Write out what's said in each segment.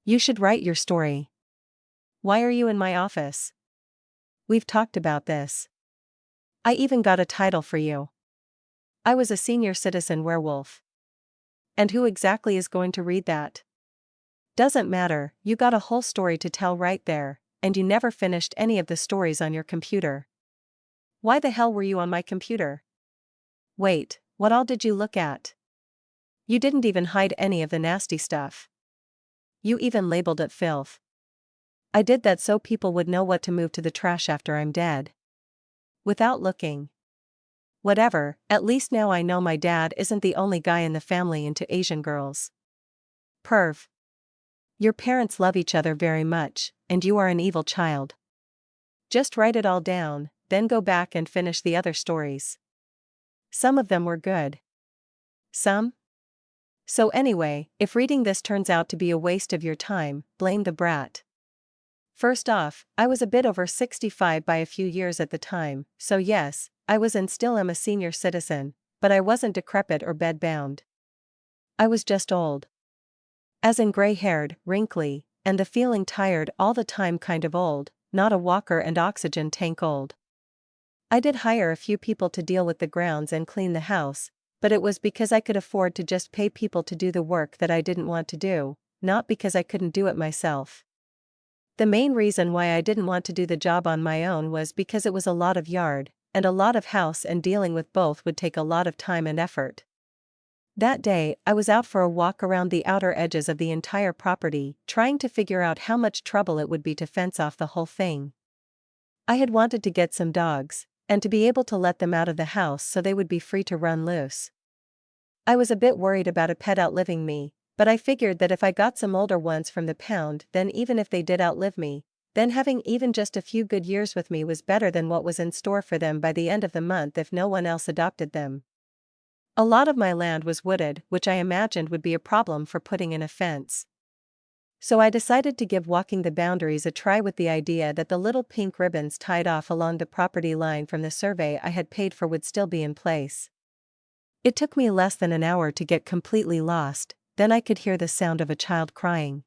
You should write your story. Why are you in my office? We've talked about this. I even got a title for you. I was a senior citizen werewolf. And who exactly is going to read that? Doesn't matter, you got a whole story to tell right there, and you never finished any of the stories on your computer. Why the hell were you on my computer? Wait, what all did you look at? You didn't even hide any of the nasty stuff. You even labeled it filth. I did that so people would know what to move to the trash after I'm dead. Without looking. Whatever, at least now I know my dad isn't the only guy in the family into Asian girls. Perv. Your parents love each other very much, and you are an evil child. Just write it all down, then go back and finish the other stories. Some of them were good. Some? So anyway, if reading this turns out to be a waste of your time, blame the brat. First off, I was a bit over 65 by a few years at the time, so yes, I was and still am a senior citizen, but I wasn't decrepit or bedbound. I was just old. As in gray-haired, wrinkly, and the feeling tired all the time kind of old, not a walker and oxygen tank old. I did hire a few people to deal with the grounds and clean the house, but it was because I could afford to just pay people to do the work that I didn't want to do, not because I couldn't do it myself. The main reason why I didn't want to do the job on my own was because it was a lot of yard, and a lot of house, and dealing with both would take a lot of time and effort. That day, I was out for a walk around the outer edges of the entire property, trying to figure out how much trouble it would be to fence off the whole thing. I had wanted to get some dogs, and to be able to let them out of the house so they would be free to run loose. I was a bit worried about a pet outliving me, but I figured that if I got some older ones from the pound, then even if they did outlive me, then having even just a few good years with me was better than what was in store for them by the end of the month if no one else adopted them. A lot of my land was wooded, which I imagined would be a problem for putting in a fence. So I decided to give walking the boundaries a try with the idea that the little pink ribbons tied off along the property line from the survey I had paid for would still be in place. It took me less than an hour to get completely lost, then I could hear the sound of a child crying.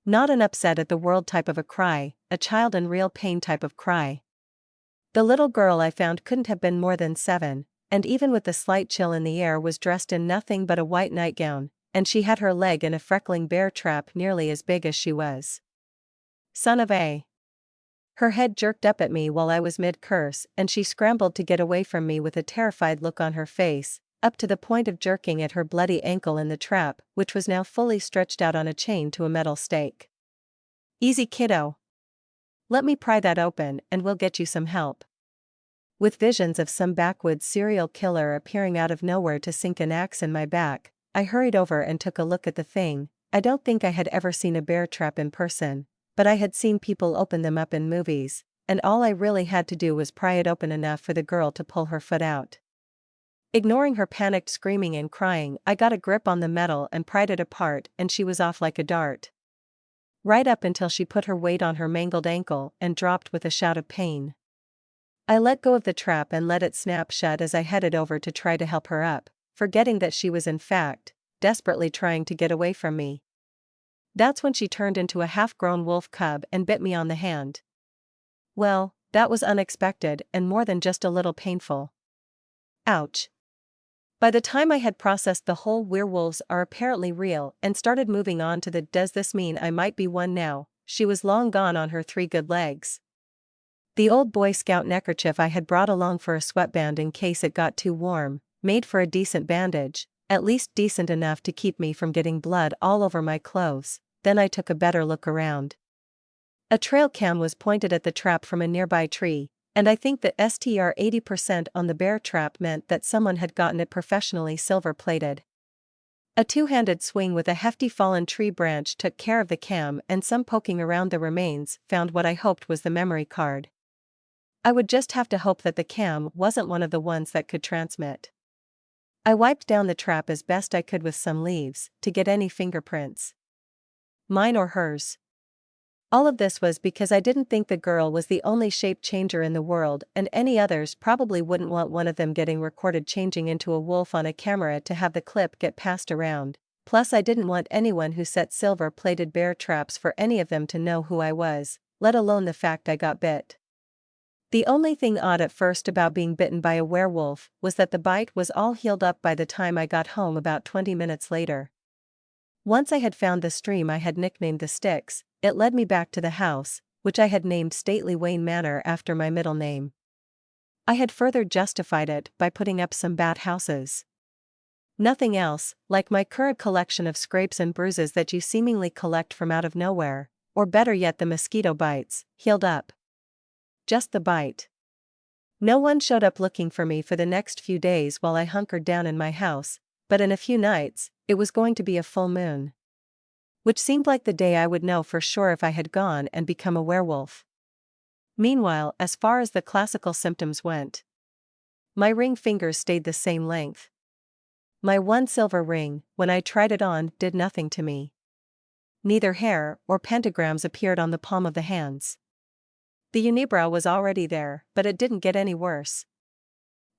Not an upset at the world type of a cry, a child in real pain type of cry. The little girl I found couldn't have been more than 7, and even with the slight chill in the air was dressed in nothing but a white nightgown, and she had her leg in a freckling bear trap nearly as big as she was. Son of a. Her head jerked up at me while I was mid-curse, and she scrambled to get away from me with a terrified look on her face, up to the point of jerking at her bloody ankle in the trap, which was now fully stretched out on a chain to a metal stake. Easy, kiddo. Let me pry that open and we'll get you some help. With visions of some backwoods serial killer appearing out of nowhere to sink an axe in my back, I hurried over and took a look at the thing. I don't think I had ever seen a bear trap in person, but I had seen people open them up in movies, and all I really had to do was pry it open enough for the girl to pull her foot out. Ignoring her panicked screaming and crying, I got a grip on the metal and pried it apart, and she was off like a dart. Right up until she put her weight on her mangled ankle and dropped with a shout of pain. I let go of the trap and let it snap shut as I headed over to try to help her up, forgetting that she was in fact desperately trying to get away from me. That's when she turned into a half-grown wolf cub and bit me on the hand. Well, that was unexpected and more than just a little painful. Ouch. By the time I had processed the whole werewolves are apparently real and started moving on to the does this mean I might be one now, she was long gone on her 3 good legs. The old Boy Scout neckerchief I had brought along for a sweatband in case it got too warm, made for a decent bandage, at least decent enough to keep me from getting blood all over my clothes. Then I took a better look around. A trail cam was pointed at the trap from a nearby tree, and I think that STR 80% on the bear trap meant that someone had gotten it professionally silver-plated. A two-handed swing with a hefty fallen tree branch took care of the cam, and some poking around the remains found what I hoped was the memory card. I would just have to hope that the cam wasn't one of the ones that could transmit. I wiped down the trap as best I could with some leaves to get any fingerprints. Mine or hers. All of this was because I didn't think the girl was the only shape changer in the world, and any others probably wouldn't want one of them getting recorded changing into a wolf on a camera to have the clip get passed around, Plus I didn't want anyone who set silver-plated bear traps for any of them to know who I was, let alone the fact I got bit. The only thing odd at first about being bitten by a werewolf was that the bite was all healed up by the time I got home about 20 minutes later. Once I had found the stream I had nicknamed the Styx, it led me back to the house, which I had named Stately Wayne Manor after my middle name. I had further justified it by putting up some bat houses. Nothing else, like my current collection of scrapes and bruises that you seemingly collect from out of nowhere, or better yet the mosquito bites, healed up. Just the bite. No one showed up looking for me for the next few days while I hunkered down in my house, but in a few nights, it was going to be a full moon. Which seemed like the day I would know for sure if I had gone and become a werewolf. Meanwhile, as far as the classical symptoms went, my ring fingers stayed the same length. My one silver ring, when I tried it on, did nothing to me. Neither hair or pentagrams appeared on the palm of the hands. The unibrow was already there, but it didn't get any worse.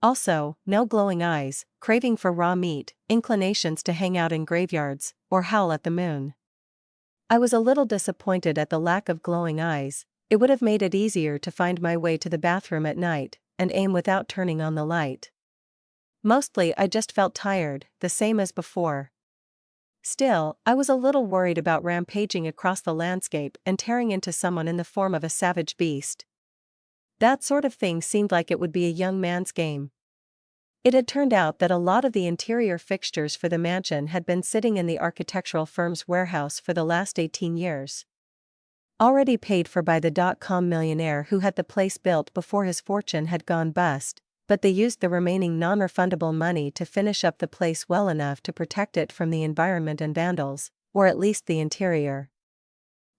Also, no glowing eyes, craving for raw meat, inclinations to hang out in graveyards, or howl at the moon. I was a little disappointed at the lack of glowing eyes. It would have made it easier to find my way to the bathroom at night, and aim without turning on the light. Mostly I just felt tired, the same as before. Still, I was a little worried about rampaging across the landscape and tearing into someone in the form of a savage beast. That sort of thing seemed like it would be a young man's game. It had turned out that a lot of the interior fixtures for the mansion had been sitting in the architectural firm's warehouse for the last 18 years. Already paid for by the dot-com millionaire who had the place built before his fortune had gone bust, but they used the remaining non-refundable money to finish up the place well enough to protect it from the environment and vandals, or at least the interior,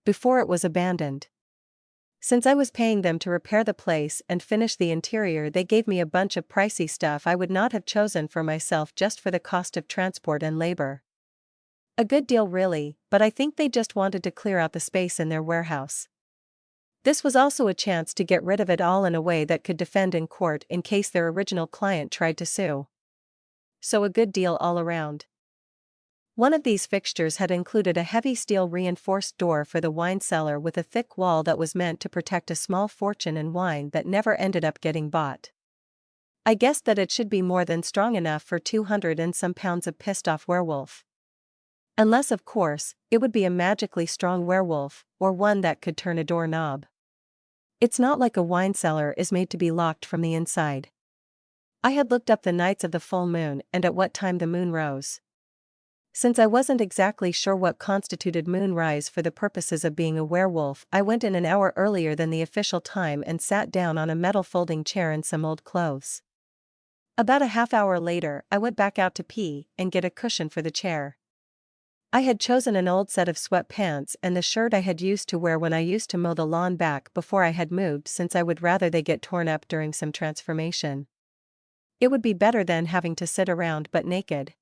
before it was abandoned. Since I was paying them to repair the place and finish the interior, they gave me a bunch of pricey stuff I would not have chosen for myself just for the cost of transport and labor. A good deal really, but I think they just wanted to clear out the space in their warehouse. This was also a chance to get rid of it all in a way that could defend in court in case their original client tried to sue. So a good deal all around. One of these fixtures had included a heavy steel reinforced door for the wine cellar with a thick wall that was meant to protect a small fortune in wine that never ended up getting bought. I guessed that it should be more than strong enough for 200 and some pounds of pissed off werewolf. Unless, of course, it would be a magically strong werewolf, or one that could turn a doorknob. It's not like a wine cellar is made to be locked from the inside. I had looked up the nights of the full moon and at what time the moon rose. Since I wasn't exactly sure what constituted moonrise for the purposes of being a werewolf, I went in an hour earlier than the official time and sat down on a metal folding chair in some old clothes. About a half hour later, I went back out to pee and get a cushion for the chair. I had chosen an old set of sweatpants and the shirt I had used to wear when I used to mow the lawn back before I had moved, since I would rather they get torn up during some transformation. It would be better than having to sit around but naked.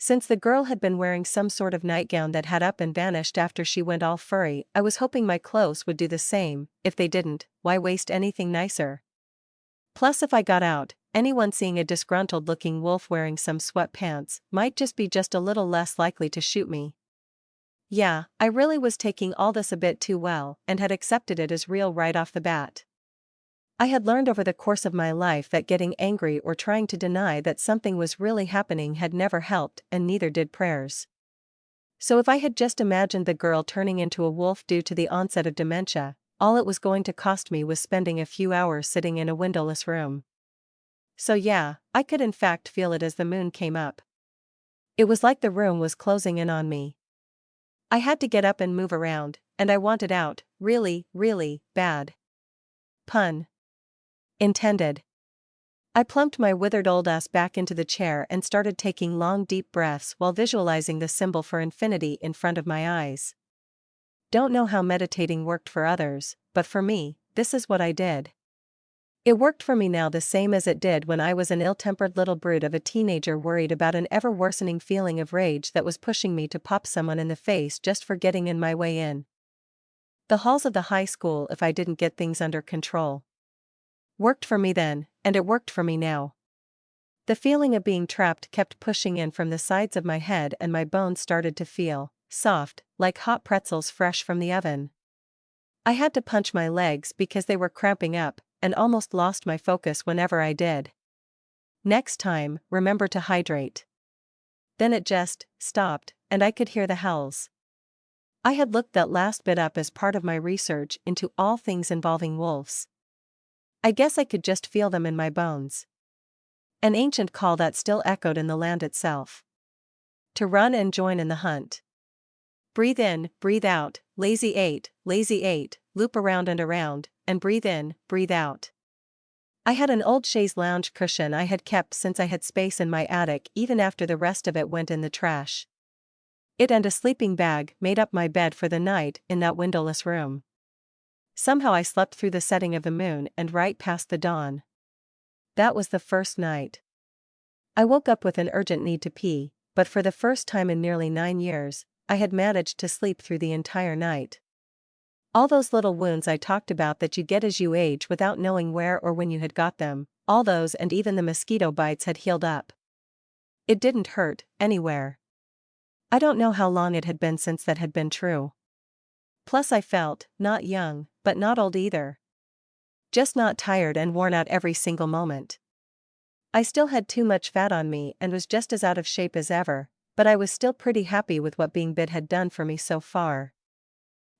Since the girl had been wearing some sort of nightgown that had up and vanished after she went all furry, I was hoping my clothes would do the same. If they didn't, why waste anything nicer? Plus, if I got out, anyone seeing a disgruntled-looking wolf wearing some sweatpants might just be a little less likely to shoot me. Yeah, I really was taking all this a bit too well and had accepted it as real right off the bat. I had learned over the course of my life that getting angry or trying to deny that something was really happening had never helped, and neither did prayers. So if I had just imagined the girl turning into a wolf due to the onset of dementia, all it was going to cost me was spending a few hours sitting in a windowless room. So yeah, I could in fact feel it as the moon came up. It was like the room was closing in on me. I had to get up and move around, and I wanted out, really, really, bad. Pun intended. I plumped my withered old ass back into the chair and started taking long deep breaths while visualizing the symbol for infinity in front of my eyes. Don't know how meditating worked for others, but for me, this is what I did. It worked for me now the same as it did when I was an ill-tempered little brute of a teenager worried about an ever-worsening feeling of rage that was pushing me to pop someone in the face just for getting in my way in the halls of the high school if I didn't get things under control. Worked for me then, and it worked for me now. The feeling of being trapped kept pushing in from the sides of my head, and my bones started to feel soft, like hot pretzels fresh from the oven. I had to punch my legs because they were cramping up, and almost lost my focus whenever I did. Next time, remember to hydrate. Then it just stopped, and I could hear the howls. I had looked that last bit up as part of my research into all things involving wolves. I guess I could just feel them in my bones. An ancient call that still echoed in the land itself. To run and join in the hunt. Breathe in, breathe out, lazy eight, loop around, and breathe in, breathe out. I had an old chaise lounge cushion I had kept since I had space in my attic even after the rest of it went in the trash. It and a sleeping bag made up my bed for the night in that windowless room. Somehow I slept through the setting of the moon and right past the dawn. That was the first night. I woke up with an urgent need to pee, but for the first time in nearly 9 years, I had managed to sleep through the entire night. All those little wounds I talked about that you get as you age without knowing where or when you had got them, all those and even the mosquito bites had healed up. It didn't hurt, anywhere. I don't know how long it had been since that had been true. Plus I felt, not young, but not old either. Just not tired and worn out every single moment. I still had too much fat on me and was just as out of shape as ever, but I was still pretty happy with what being bit had done for me so far.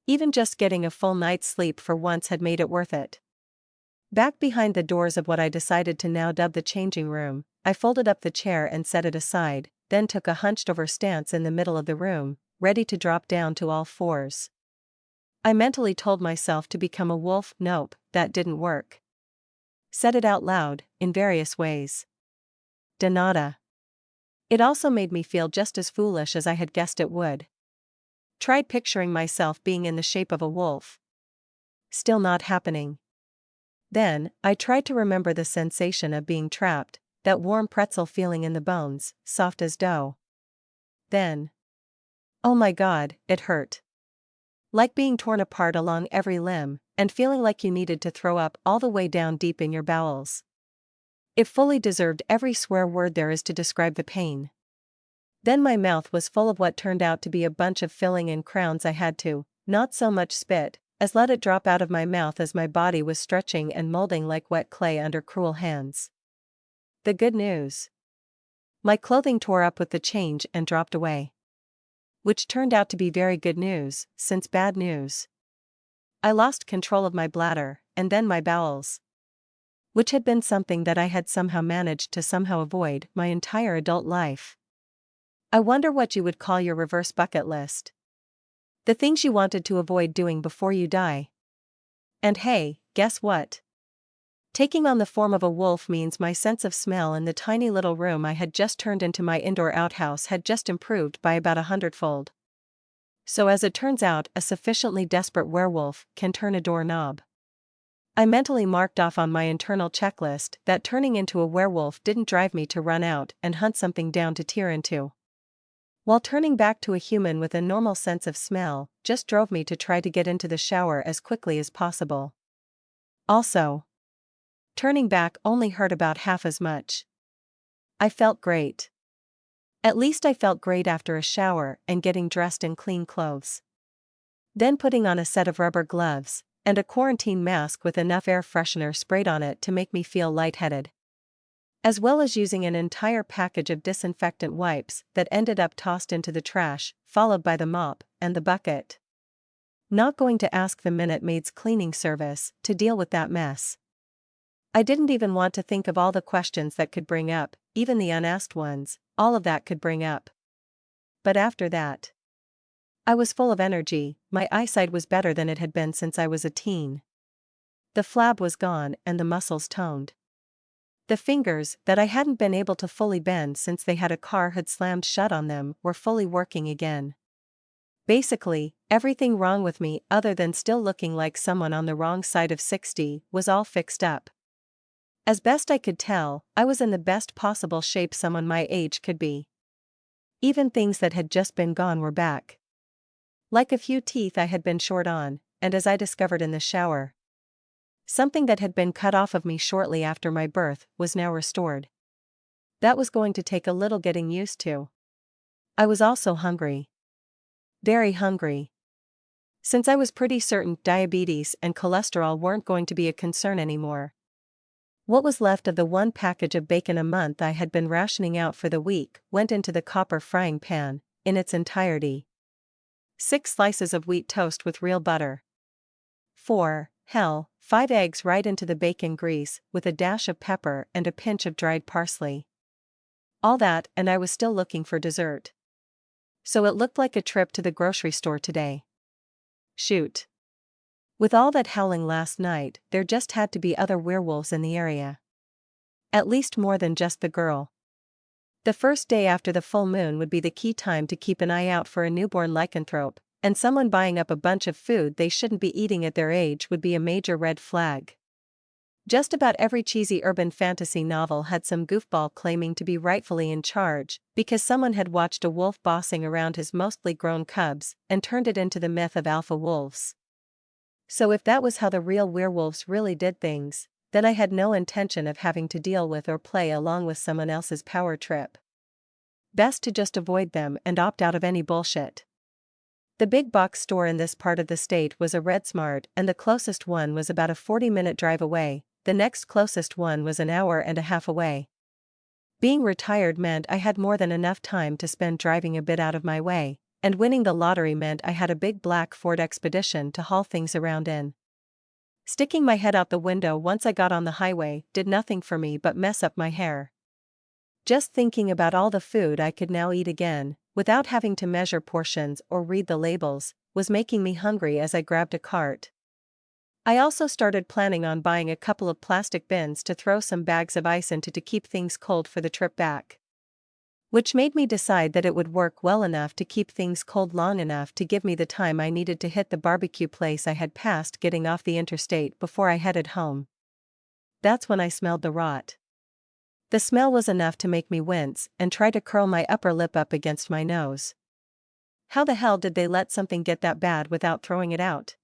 Even just getting a full night's sleep for once had made it worth it. Back behind the doors of what I decided to now dub the changing room, I folded up the chair and set it aside, then took a hunched-over stance in the middle of the room, ready to drop down to all fours. I mentally told myself to become a wolf. Nope, that didn't work. Said it out loud, in various ways. De nada. It also made me feel just as foolish as I had guessed it would. Tried picturing myself being in the shape of a wolf. Still not happening. Then, I tried to remember the sensation of being trapped, that warm pretzel feeling in the bones, soft as dough. Then. Oh my God, it hurt. Like being torn apart along every limb, and feeling like you needed to throw up all the way down deep in your bowels. It fully deserved every swear word there is to describe the pain. Then my mouth was full of what turned out to be a bunch of filling in crowns I had to, not so much spit, as let it drop out of my mouth as my body was stretching and molding like wet clay under cruel hands. The good news. My clothing tore up with the change and dropped away. Which turned out to be very good news, since bad news. I lost control of my bladder, and then my bowels. Which had been something that I had somehow managed to avoid my entire adult life. I wonder what you would call your reverse bucket list. The things you wanted to avoid doing before you die. And hey, guess what? Taking on the form of a wolf means my sense of smell in the tiny little room I had just turned into my indoor outhouse had just improved by about 100-fold. So as it turns out, a sufficiently desperate werewolf can turn a doorknob. I mentally marked off on my internal checklist that turning into a werewolf didn't drive me to run out and hunt something down to tear into. While turning back to a human with a normal sense of smell just drove me to try to get into the shower as quickly as possible. Also, turning back only hurt about half as much. I felt great. At least I felt great after a shower and getting dressed in clean clothes. Then putting on a set of rubber gloves, and a quarantine mask with enough air freshener sprayed on it to make me feel lightheaded. As well as using an entire package of disinfectant wipes that ended up tossed into the trash, followed by the mop and the bucket. Not going to ask the Minute Maid's cleaning service to deal with that mess. I didn't even want to think of all the questions that could bring up, even the unasked ones, all of that could bring up. But after that, I was full of energy, my eyesight was better than it had been since I was a teen. The flab was gone and the muscles toned. The fingers that I hadn't been able to fully bend since they had a car hood slammed shut on them were fully working again. Basically, everything wrong with me other than still looking like someone on the wrong side of 60 was all fixed up. As best I could tell, I was in the best possible shape someone my age could be. Even things that had just been gone were back. Like a few teeth I had been short on, and as I discovered in the shower, something that had been cut off of me shortly after my birth was now restored. That was going to take a little getting used to. I was also hungry. Very hungry. Since I was pretty certain diabetes and cholesterol weren't going to be a concern anymore. What was left of the one package of bacon a month I had been rationing out for the week went into the copper frying pan, in its entirety. 6 slices of wheat toast with real butter. 5 eggs right into the bacon grease with a dash of pepper and a pinch of dried parsley. All that, and I was still looking for dessert. So it looked like a trip to the grocery store today. Shoot. With all that howling last night, there just had to be other werewolves in the area. At least more than just the girl. The first day after the full moon would be the key time to keep an eye out for a newborn lycanthrope, and someone buying up a bunch of food they shouldn't be eating at their age would be a major red flag. Just about every cheesy urban fantasy novel had some goofball claiming to be rightfully in charge, because someone had watched a wolf bossing around his mostly grown cubs, and turned it into the myth of alpha wolves. So if that was how the real werewolves really did things, then I had no intention of having to deal with or play along with someone else's power trip. Best to just avoid them and opt out of any bullshit. The big box store in this part of the state was a RedSmart, and the closest one was about a 40-minute drive away. The next closest one was an hour and a half away. Being retired meant I had more than enough time to spend driving a bit out of my way, and winning the lottery meant I had a big black Ford Expedition to haul things around in. Sticking my head out the window once I got on the highway did nothing for me but mess up my hair. Just thinking about all the food I could now eat again, without having to measure portions or read the labels, was making me hungry as I grabbed a cart. I also started planning on buying a couple of plastic bins to throw some bags of ice into to keep things cold for the trip back. Which made me decide that it would work well enough to keep things cold long enough to give me the time I needed to hit the barbecue place I had passed getting off the interstate before I headed home. That's when I smelled the rot. The smell was enough to make me wince and try to curl my upper lip up against my nose. How the hell did they let something get that bad without throwing it out?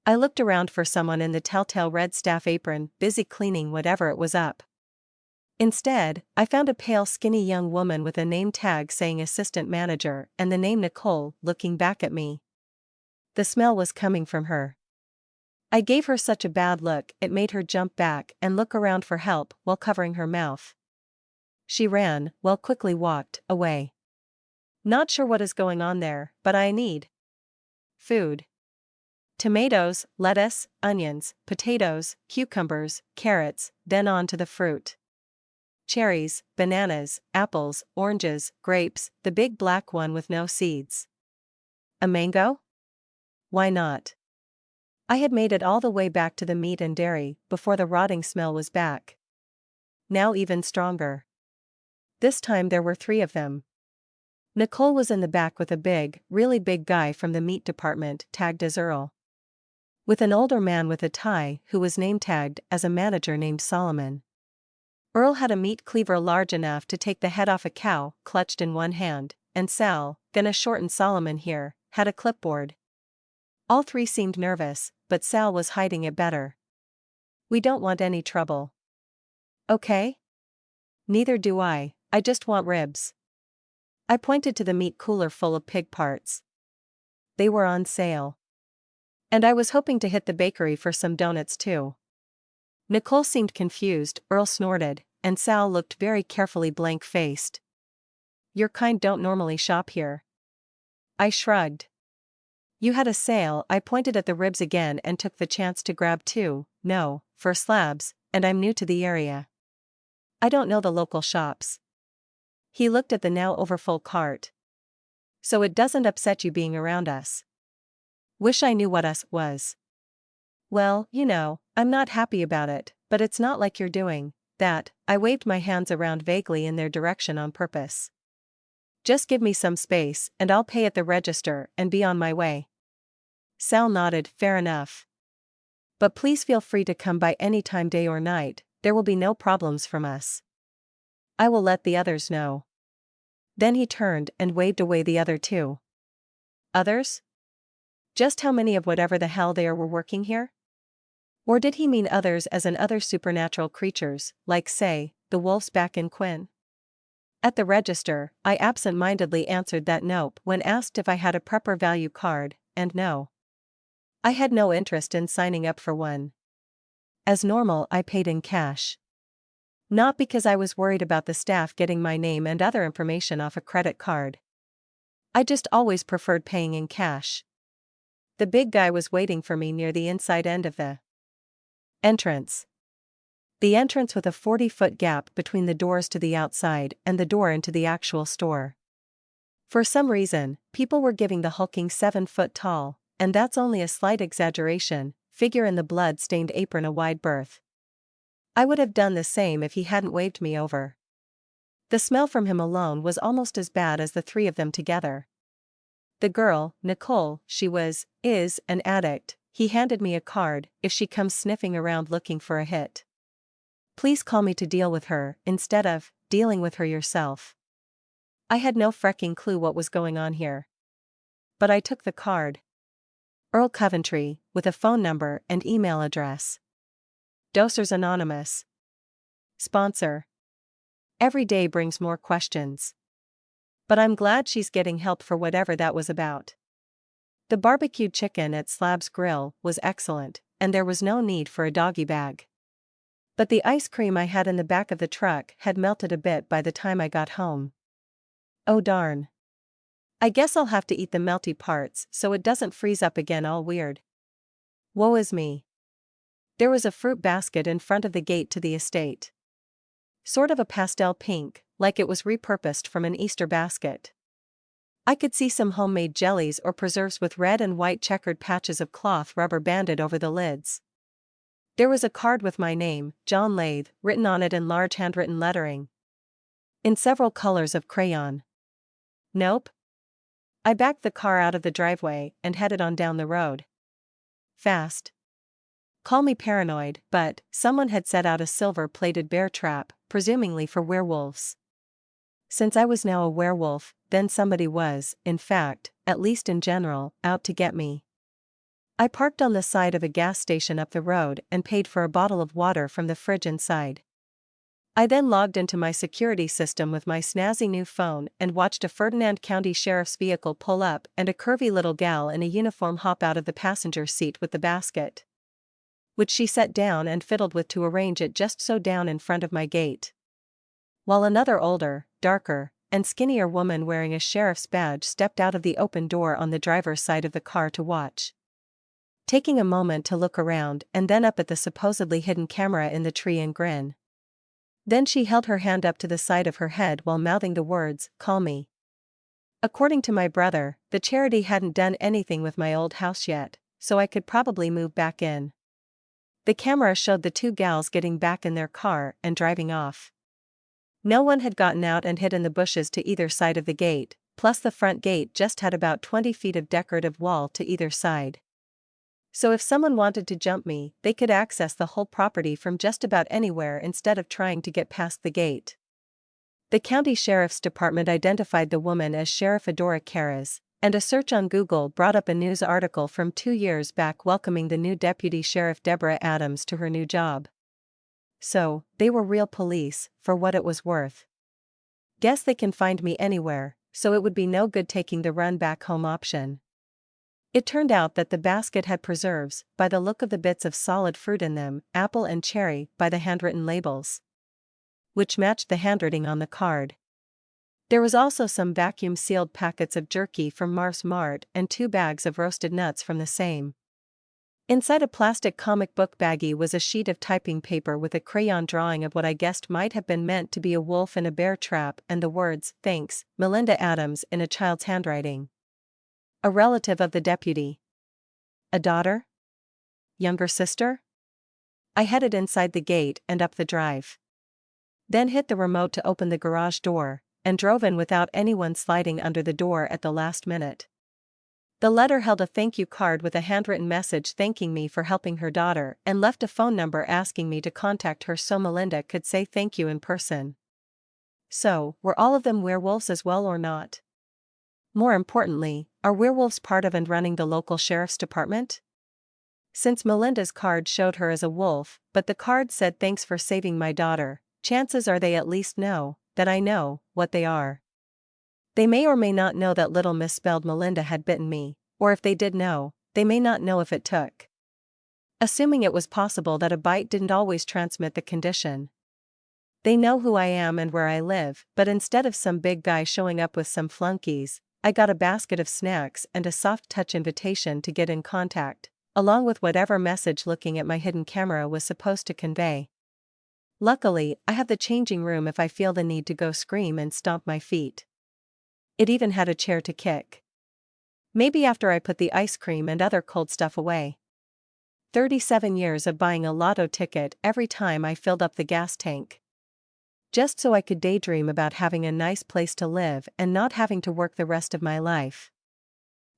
I looked around for someone in the telltale red staff apron, busy cleaning whatever it was up. Instead, I found a pale skinny young woman with a name tag saying assistant manager and the name Nicole looking back at me. The smell was coming from her. I gave her such a bad look it made her jump back and look around for help while covering her mouth. She ran, well quickly walked, away. Not sure what is going on there, but I need food. Tomatoes, lettuce, onions, potatoes, cucumbers, carrots, then on to the fruit. Cherries, bananas, apples, oranges, grapes, the big black one with no seeds. A mango? Why not? I had made it all the way back to the meat and dairy before the rotting smell was back. Now even stronger. This time there were 3 of them. Nicole was in the back with a big, really big guy from the meat department tagged as Earl. With an older man with a tie who was name tagged as a manager named Solomon. Earl had a meat cleaver large enough to take the head off a cow clutched in one hand, and Sal, gonna shorten Solomon here, had a clipboard. All 3 seemed nervous, but Sal was hiding it better. We don't want any trouble. Okay? Neither do I just want ribs. I pointed to the meat cooler full of pig parts. They were on sale. And I was hoping to hit the bakery for some donuts too. Nicole seemed confused, Earl snorted, and Sal looked very carefully blank-faced. Your kind don't normally shop here. I shrugged. You had a sale. I pointed at the ribs again and took the chance to grab 2, for slabs, and I'm new to the area. I don't know the local shops. He looked at the now overfull cart. So it doesn't upset you being around us. Wish I knew what us was. Well, I'm not happy about it, but it's not like you're doing that. I waved my hands around vaguely in their direction on purpose. Just give me some space and I'll pay at the register and be on my way. Sal nodded, fair enough. But please feel free to come by any time, day or night, there will be no problems from us. I will let the others know. Then he turned and waved away the other 2. Others? Just how many of whatever the hell they are were working here? Or did he mean others as in other supernatural creatures, like say, the wolves back in Quinn? At the register, I absent-mindedly answered that nope when asked if I had a prepper value card, and no. I had no interest in signing up for one. As normal, I paid in cash. Not because I was worried about the staff getting my name and other information off a credit card. I just always preferred paying in cash. The big guy was waiting for me near the inside end of the entrance. The entrance with a 40-foot gap between the doors to the outside and the door into the actual store. For some reason, people were giving the hulking 7-foot tall, and that's only a slight exaggeration, figure in the blood-stained apron a wide berth. I would have done the same if he hadn't waved me over. The smell from him alone was almost as bad as the three of them together. The girl, Nicole, is an addict. He handed me a card. If she comes sniffing around looking for a hit, please call me to deal with her, instead of dealing with her yourself. I had no fricking clue what was going on here. But I took the card. Earl Coventry, with a phone number and email address. Dosers Anonymous. Sponsor. Every day brings more questions. But I'm glad she's getting help for whatever that was about. The barbecued chicken at Slab's Grill was excellent, and there was no need for a doggy bag. But the ice cream I had in the back of the truck had melted a bit by the time I got home. Oh darn. I guess I'll have to eat the melty parts so it doesn't freeze up again all weird. Woe is me. There was a fruit basket in front of the gate to the estate. Sort of a pastel pink, like it was repurposed from an Easter basket. I could see some homemade jellies or preserves with red and white checkered patches of cloth rubber banded over the lids. There was a card with my name, John Lathe, written on it in large handwritten lettering. In several colors of crayon. Nope. I backed the car out of the driveway and headed on down the road. Fast. Call me paranoid, but someone had set out a silver-plated bear trap, presumably for werewolves. Since I was now a werewolf, then somebody was, in fact, at least in general, out to get me. I parked on the side of a gas station up the road and paid for a bottle of water from the fridge inside. I then logged into my security system with my snazzy new phone and watched a Ferdinand County Sheriff's vehicle pull up and a curvy little gal in a uniform hop out of the passenger seat with the basket, which she set down and fiddled with to arrange it just so down in front of my gate. While another older, darker, and skinnier woman wearing a sheriff's badge stepped out of the open door on the driver's side of the car to watch. Taking a moment to look around and then up at the supposedly hidden camera in the tree and grin. Then she held her hand up to the side of her head while mouthing the words, "Call me." According to my brother, the charity hadn't done anything with my old house yet, so I could probably move back in. The camera showed the two gals getting back in their car and driving off. No one had gotten out and hid in the bushes to either side of the gate, plus the front gate just had about 20 feet of decorative wall to either side. So if someone wanted to jump me, they could access the whole property from just about anywhere instead of trying to get past the gate. The county sheriff's department identified the woman as Sheriff Adora Carras, and a search on Google brought up a news article from 2 years back welcoming the new Deputy Sheriff Deborah Adams to her new job. So, they were real police, for what it was worth. Guess they can find me anywhere, so it would be no good taking the run back home option. It turned out that the basket had preserves, by the look of the bits of solid fruit in them, apple and cherry, by the handwritten labels, which matched the handwriting on the card. There was also some vacuum-sealed packets of jerky from Mars Mart and 2 bags of roasted nuts from the same. Inside a plastic comic book baggie was a sheet of typing paper with a crayon drawing of what I guessed might have been meant to be a wolf in a bear trap and the words, "Thanks, Melinda Adams," in a child's handwriting. A relative of the deputy. A daughter? Younger sister? I headed inside the gate and up the drive. Then hit the remote to open the garage door, and drove in without anyone sliding under the door at the last minute. The letter held a thank you card with a handwritten message thanking me for helping her daughter and left a phone number asking me to contact her so Melinda could say thank you in person. So, were all of them werewolves as well or not? More importantly, are werewolves part of and running the local sheriff's department? Since Melinda's card showed her as a wolf, but the card said thanks for saving my daughter, chances are they at least know that I know what they are. They may or may not know that little misspelled Melinda had bitten me, or if they did know, they may not know if it took. Assuming it was possible that a bite didn't always transmit the condition. They know who I am and where I live, but instead of some big guy showing up with some flunkies, I got a basket of snacks and a soft-touch invitation to get in contact, along with whatever message looking at my hidden camera was supposed to convey. Luckily, I have the changing room if I feel the need to go scream and stomp my feet. It even had a chair to kick. Maybe after I put the ice cream and other cold stuff away. 37 years of buying a lotto ticket every time I filled up the gas tank. Just so I could daydream about having a nice place to live and not having to work the rest of my life.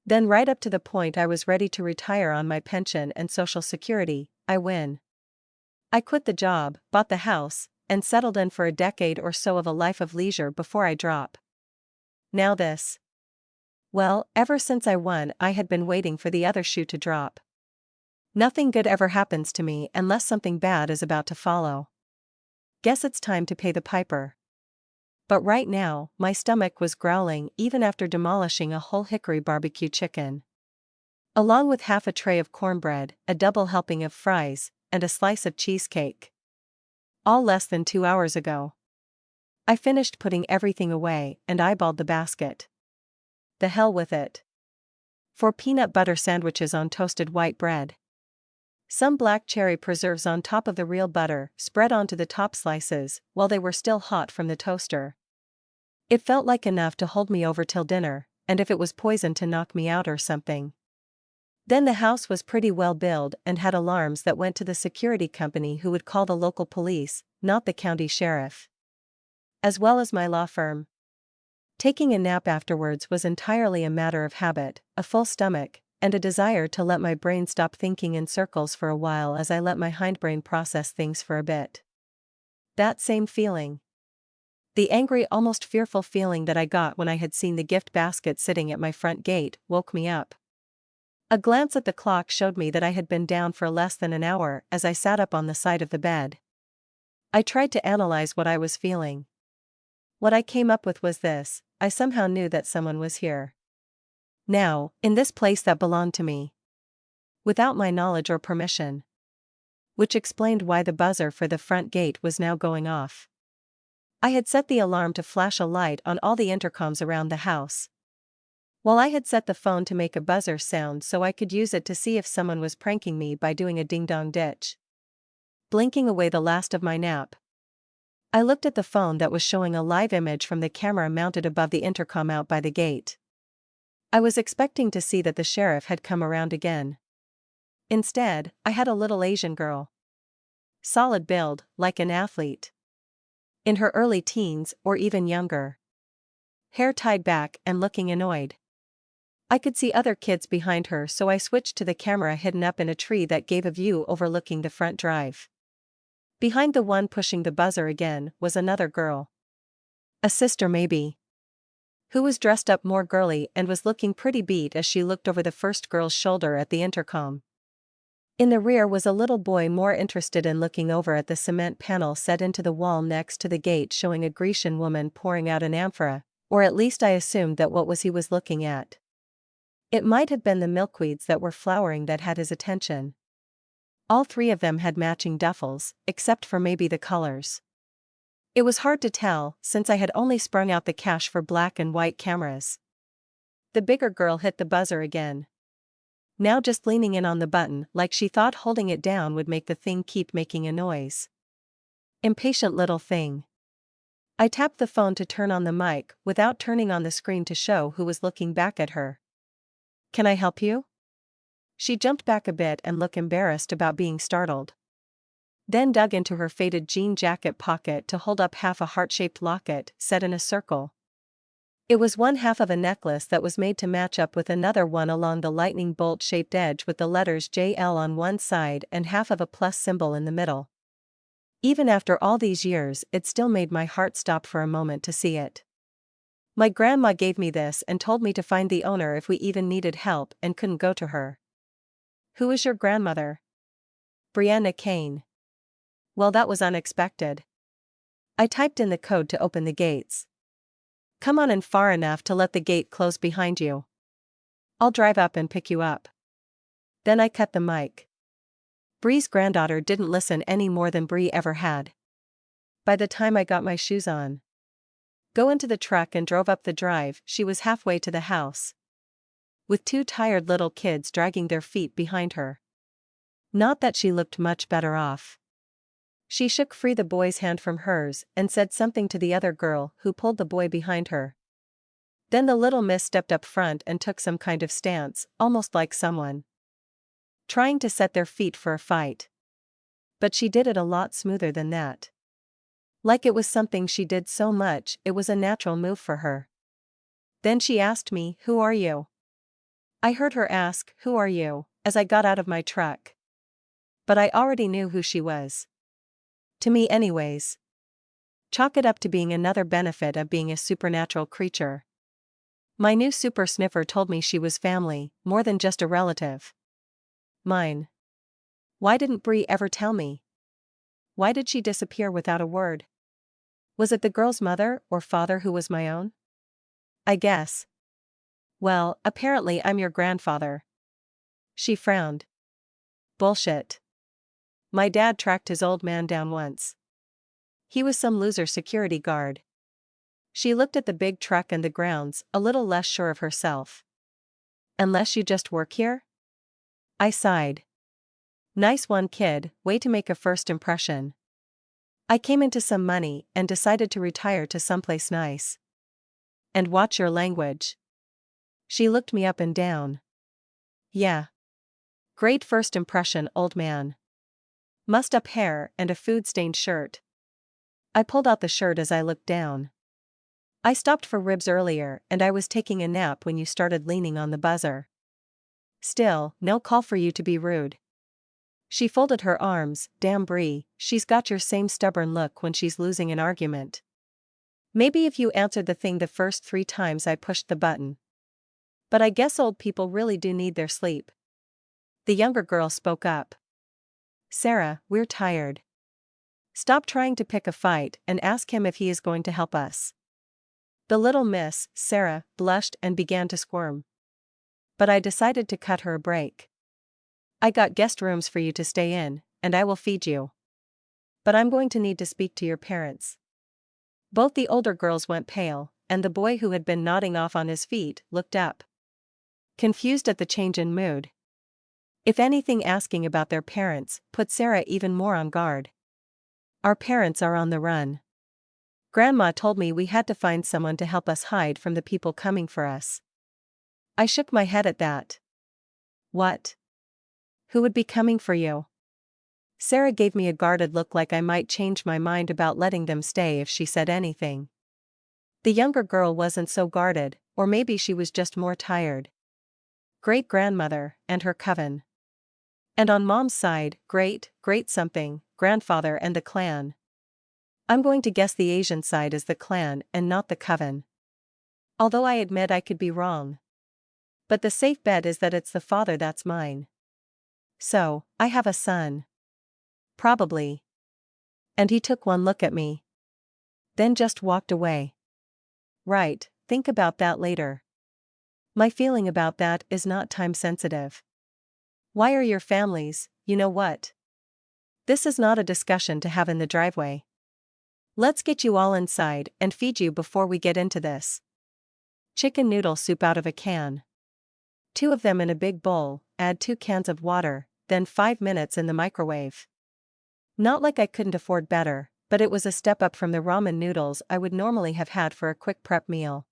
Then right up to the point I was ready to retire on my pension and Social Security, I win. I quit the job, bought the house, and settled in for a decade or so of a life of leisure before I drop. Now this. Well, ever since I won, I had been waiting for the other shoe to drop. Nothing good ever happens to me unless something bad is about to follow. Guess it's time to pay the piper. But right now, my stomach was growling even after demolishing a whole hickory barbecue chicken. Along with half a tray of cornbread, a double helping of fries, and a slice of cheesecake. All less than 2 hours ago. I finished putting everything away and eyeballed the basket. The hell with it. 4 peanut butter sandwiches on toasted white bread. Some black cherry preserves on top of the real butter, spread onto the top slices, while they were still hot from the toaster. It felt like enough to hold me over till dinner, and if it was poison to knock me out or something. Then the house was pretty well built and had alarms that went to the security company who would call the local police, not the county sheriff. As well as my law firm. Taking a nap afterwards was entirely a matter of habit, a full stomach, and a desire to let my brain stop thinking in circles for a while as I let my hindbrain process things for a bit. That same feeling. The angry, almost fearful feeling that I got when I had seen the gift basket sitting at my front gate woke me up. A glance at the clock showed me that I had been down for less than an hour as I sat up on the side of the bed. I tried to analyze what I was feeling. What I came up with was this: I somehow knew that someone was here. Now, in this place that belonged to me. Without my knowledge or permission. Which explained why the buzzer for the front gate was now going off. I had set the alarm to flash a light on all the intercoms around the house. While I had set the phone to make a buzzer sound so I could use it to see if someone was pranking me by doing a ding-dong ditch. Blinking away the last of my nap. I looked at the phone that was showing a live image from the camera mounted above the intercom out by the gate. I was expecting to see that the sheriff had come around again. Instead, I had a little Asian girl. Solid build, like an athlete. In her early teens, or even younger. Hair tied back and looking annoyed. I could see other kids behind her, so I switched to the camera hidden up in a tree that gave a view overlooking the front drive. Behind the one pushing the buzzer again was another girl. A sister maybe. Who was dressed up more girly and was looking pretty beat as she looked over the first girl's shoulder at the intercom. In the rear was a little boy more interested in looking over at the cement panel set into the wall next to the gate showing a Grecian woman pouring out an amphora, or at least I assumed that what was he was looking at. It might have been the milkweeds that were flowering that had his attention. All 3 of them had matching duffels, except for maybe the colors. It was hard to tell, since I had only sprung out the cash for black and white cameras. The bigger girl hit the buzzer again. Now just leaning in on the button like she thought holding it down would make the thing keep making a noise. Impatient little thing. I tapped the phone to turn on the mic without turning on the screen to show who was looking back at her. "Can I help you?" She jumped back a bit and looked embarrassed about being startled. Then dug into her faded jean jacket pocket to hold up half a heart-shaped locket set in a circle. It was one half of a necklace that was made to match up with another one along the lightning bolt-shaped edge with the letters JL on one side and half of a plus symbol in the middle. Even after all these years, it still made my heart stop for a moment to see it. My grandma gave me this and told me to find the owner if we even needed help and couldn't go to her. "Who is your grandmother?" "Brianna Kane." "Well, that was unexpected." I typed in the code to open the gates. Come on in far enough to let the gate close behind you. I'll drive up and pick you up. Then I cut the mic. Bree's granddaughter didn't listen any more than Bree ever had. By the time I got my shoes on, go into the truck and drove up the drive, she was halfway to the house, with two tired little kids dragging their feet behind her. Not that she looked much better off. She shook free the boy's hand from hers and said something to the other girl, who pulled the boy behind her. Then the little miss stepped up front and took some kind of stance, almost like someone trying to set their feet for a fight. But she did it a lot smoother than that. Like it was something she did so much, it was a natural move for her. Then she asked me, "Who are you?" I heard her ask, "Who are you?" as I got out of my truck. But I already knew who she was. To me anyways. Chalk it up to being another benefit of being a supernatural creature. My new super sniffer told me she was family, more than just a relative. Mine. Why didn't Bree ever tell me? Why did she disappear without a word? Was it the girl's mother or father who was my own? I guess. Well, apparently I'm your grandfather. She frowned. Bullshit. My dad tracked his old man down once. He was some loser security guard. She looked at the big truck and the grounds, a little less sure of herself. Unless you just work here? I sighed. Nice one, kid, way to make a first impression. I came into some money and decided to retire to someplace nice. And watch your language. She looked me up and down. Yeah. Great first impression, old man. Mussed up hair and a food-stained shirt. I pulled out the shirt as I looked down. I stopped for ribs earlier and I was taking a nap when you started leaning on the buzzer. Still, no call for you to be rude. She folded her arms. Damn Bree, she's got your same stubborn look when she's losing an argument. Maybe if you answered the thing the first 3 times I pushed the button. But I guess old people really do need their sleep. The younger girl spoke up. Sarah, we're tired. Stop trying to pick a fight and ask him if he is going to help us. The little miss, Sarah, blushed and began to squirm. But I decided to cut her a break. I got guest rooms for you to stay in, and I will feed you. But I'm going to need to speak to your parents. Both the older girls went pale, and the boy who had been nodding off on his feet looked up, confused at the change in mood. If anything, asking about their parents put Sarah even more on guard. Our parents are on the run. Grandma told me we had to find someone to help us hide from the people coming for us. I shook my head at that. What? Who would be coming for you? Sarah gave me a guarded look, like I might change my mind about letting them stay if she said anything. The younger girl wasn't so guarded, or maybe she was just more tired. Great-grandmother, and her coven. And on Mom's side, great something, grandfather and the clan. I'm going to guess the Asian side is the clan and not the coven. Although I admit I could be wrong. But the safe bet is that it's the father that's mine. So, I have a son. Probably. And he took one look at me. Then just walked away. Right, think about that later. My feeling about that is not time sensitive. Why are your families, you know what? This is not a discussion to have in the driveway. Let's get you all inside and feed you before we get into this. Chicken noodle soup out of a can. 2 of them in a big bowl, add 2 cans of water, then 5 minutes in the microwave. Not like I couldn't afford better, but it was a step up from the ramen noodles I would normally have had for a quick prep meal.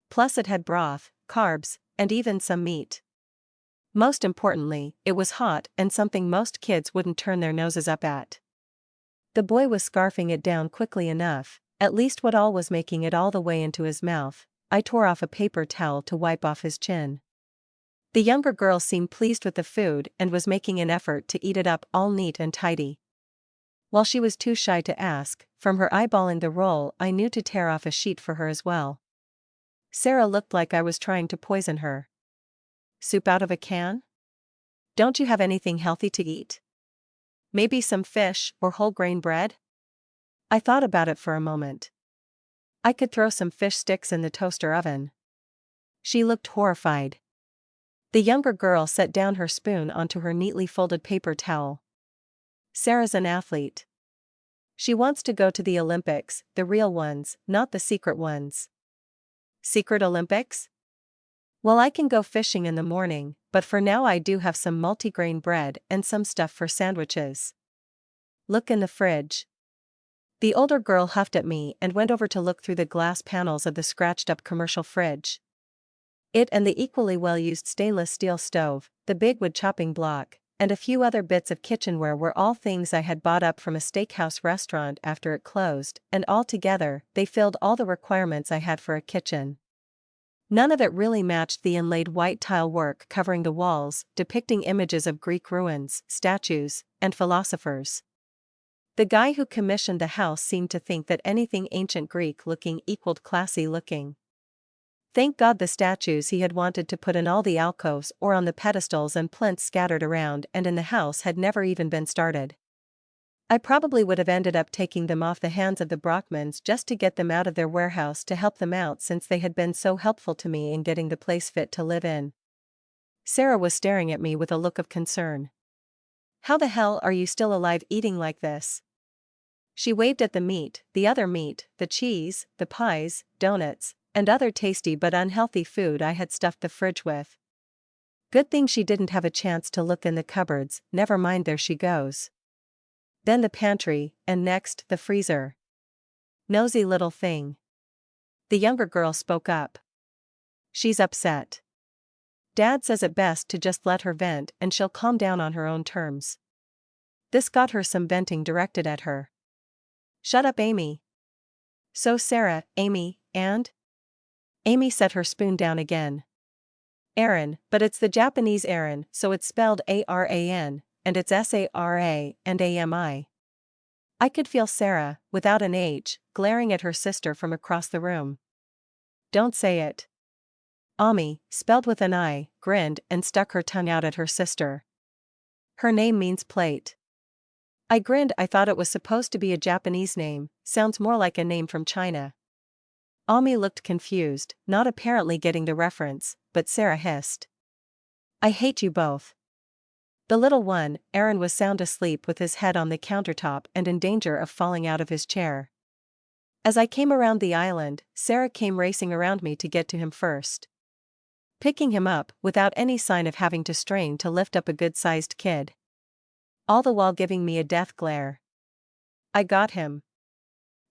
Plus it had broth, carbs, and even some meat. Most importantly, it was hot and something most kids wouldn't turn their noses up at. The boy was scarfing it down quickly enough, at least Waddall was making it all the way into his mouth. I tore off a paper towel to wipe off his chin. The younger girl seemed pleased with the food and was making an effort to eat it up all neat and tidy. While she was too shy to ask, from her eyeballing the roll I knew to tear off a sheet for her as well. Sarah looked like I was trying to poison her. Soup out of a can? Don't you have anything healthy to eat? Maybe some fish or whole grain bread? I thought about it for a moment. I could throw some fish sticks in the toaster oven. She looked horrified. The younger girl set down her spoon onto her neatly folded paper towel. Sarah's an athlete. She wants to go to the Olympics, the real ones, not the secret ones. Secret Olympics? Well, I can go fishing in the morning, but for now I do have some multigrain bread and some stuff for sandwiches. Look in the fridge. The older girl huffed at me and went over to look through the glass panels of the scratched-up commercial fridge. It and the equally well-used stainless steel stove, the big wood chopping block, and a few other bits of kitchenware were all things I had bought up from a steakhouse restaurant after it closed, and all together, they filled all the requirements I had for a kitchen. None of it really matched the inlaid white tile work covering the walls, depicting images of Greek ruins, statues, and philosophers. The guy who commissioned the house seemed to think that anything ancient Greek-looking equaled classy-looking. Thank God the statues he had wanted to put in all the alcoves or on the pedestals and plinths scattered around and in the house had never even been started. I probably would have ended up taking them off the hands of the Brockmans just to get them out of their warehouse to help them out since they had been so helpful to me in getting the place fit to live in. Sarah was staring at me with a look of concern. How the hell are you still alive eating like this? She waved at the meat, the other meat, the cheese, the pies, donuts, and other tasty but unhealthy food I had stuffed the fridge with. Good thing she didn't have a chance to look in the cupboards, never mind, there she goes. Then the pantry, and next the freezer. Nosy little thing. The younger girl spoke up. She's upset. Dad says it best to just let her vent and she'll calm down on her own terms. This got her some venting directed at her. Shut up, Amy. So Sarah, Amy, and? Amy set her spoon down again. Aaron, but it's the Japanese Aaron, so it's spelled Aran, and it's Sara and Ami. I could feel Sarah, without an H, glaring at her sister from across the room. Don't say it. Ami, spelled with an I, grinned and stuck her tongue out at her sister. Her name means plate. I grinned. I thought it was supposed to be a Japanese name, sounds more like a name from China. Ami looked confused, not apparently getting the reference, but Sarah hissed. I hate you both. The little one, Aaron, was sound asleep with his head on the countertop and in danger of falling out of his chair. As I came around the island, Sarah came racing around me to get to him first. Picking him up, without any sign of having to strain to lift up a good-sized kid. All the while giving me a death glare. I got him.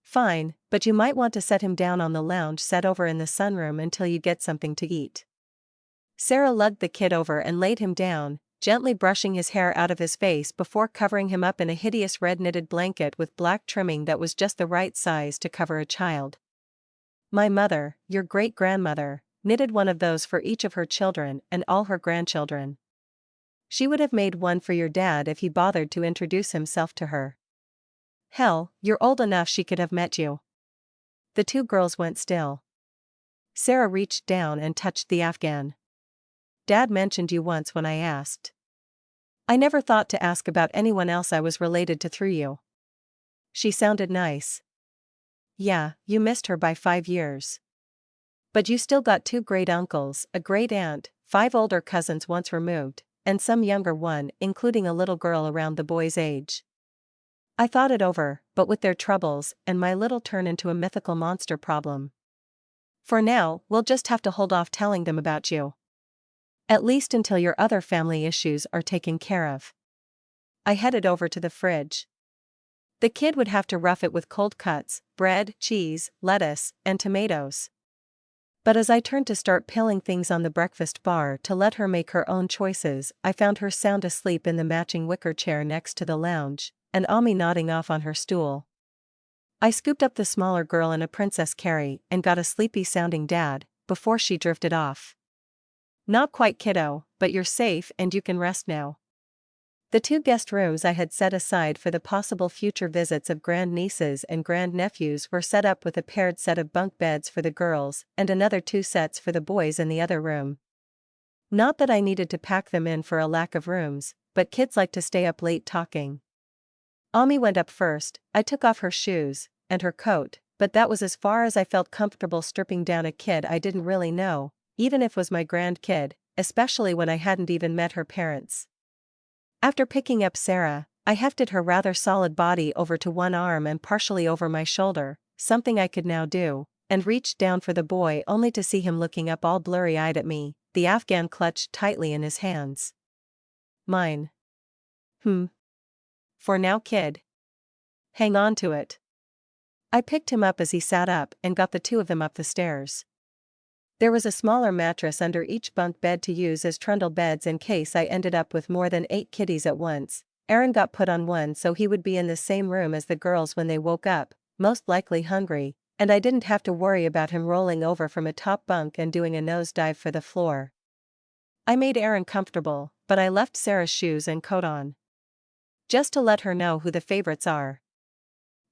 Fine, but you might want to set him down on the lounge set over in the sunroom until you get something to eat. Sarah lugged the kid over and laid him down, gently brushing his hair out of his face before covering him up in a hideous red knitted blanket with black trimming that was just the right size to cover a child. My mother, your great-grandmother, knitted one of those for each of her children and all her grandchildren. She would have made one for your dad if he bothered to introduce himself to her. Hell, you're old enough she could have met you. The two girls went still. Sarah reached down and touched the Afghan. Dad mentioned you once when I asked. I never thought to ask about anyone else I was related to through you. She sounded nice. Yeah, you missed her by 5 years. But you still got 2 great uncles, a great aunt, 5 older cousins once removed, and some younger one, including a little girl around the boy's age. I thought it over, but with their troubles, and my little turn into a mythical monster problem. For now, we'll just have to hold off telling them about you. At least until your other family issues are taken care of. I headed over to the fridge. The kid would have to rough it with cold cuts, bread, cheese, lettuce, and tomatoes. But as I turned to start pilling things on the breakfast bar to let her make her own choices, I found her sound asleep in the matching wicker chair next to the lounge, and Ami nodding off on her stool. I scooped up the smaller girl in a Princess Carrie and got a sleepy-sounding dad, before she drifted off. Not quite, kiddo, but you're safe and you can rest now. The 2 guest rooms I had set aside for the possible future visits of grandnieces and grandnephews were set up with a paired set of bunk beds for the girls and another 2 sets for the boys in the other room. Not that I needed to pack them in for a lack of rooms, but kids like to stay up late talking. Ami went up first. I took off her shoes and her coat, but that was as far as I felt comfortable stripping down a kid I didn't really know, even if it was my grandkid, especially when I hadn't even met her parents. After picking up Sarah, I hefted her rather solid body over to one arm and partially over my shoulder, something I could now do, and reached down for the boy only to see him looking up all blurry-eyed at me, the Afghan clutched tightly in his hands. Mine. For now, kid. Hang on to it. I picked him up as he sat up and got the two of them up the stairs. There was a smaller mattress under each bunk bed to use as trundle beds in case I ended up with more than 8 kiddies at once. Aaron got put on one so he would be in the same room as the girls when they woke up, most likely hungry, and I didn't have to worry about him rolling over from a top bunk and doing a nosedive for the floor. I made Aaron comfortable, but I left Sarah's shoes and coat on. Just to let her know who the favorites are.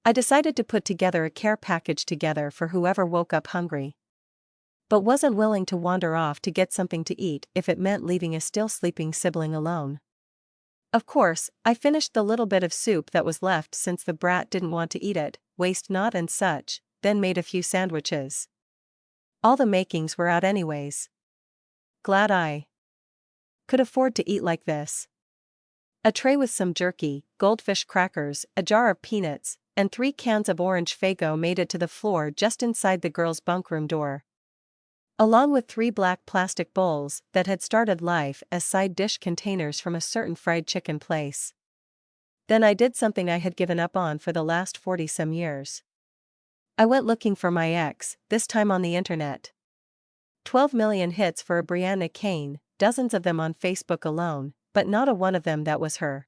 I decided to put together a care package together for whoever woke up hungry, but wasn't willing to wander off to get something to eat if it meant leaving a still sleeping sibling alone. Of course, I finished the little bit of soup that was left since the brat didn't want to eat it, waste not and such, then made a few sandwiches. All the makings were out anyways. Glad I could afford to eat like this. A tray with some jerky, goldfish crackers, a jar of peanuts, and 3 cans of orange Faygo made it to the floor just inside the girls' bunkroom door, along with 3 black plastic bowls that had started life as side dish containers from a certain fried chicken place. Then I did something I had given up on for the last 40-some years. I went looking for my ex, this time on the internet. 12 million hits for a Brianna Kane, dozens of them on Facebook alone, but not a one of them that was her.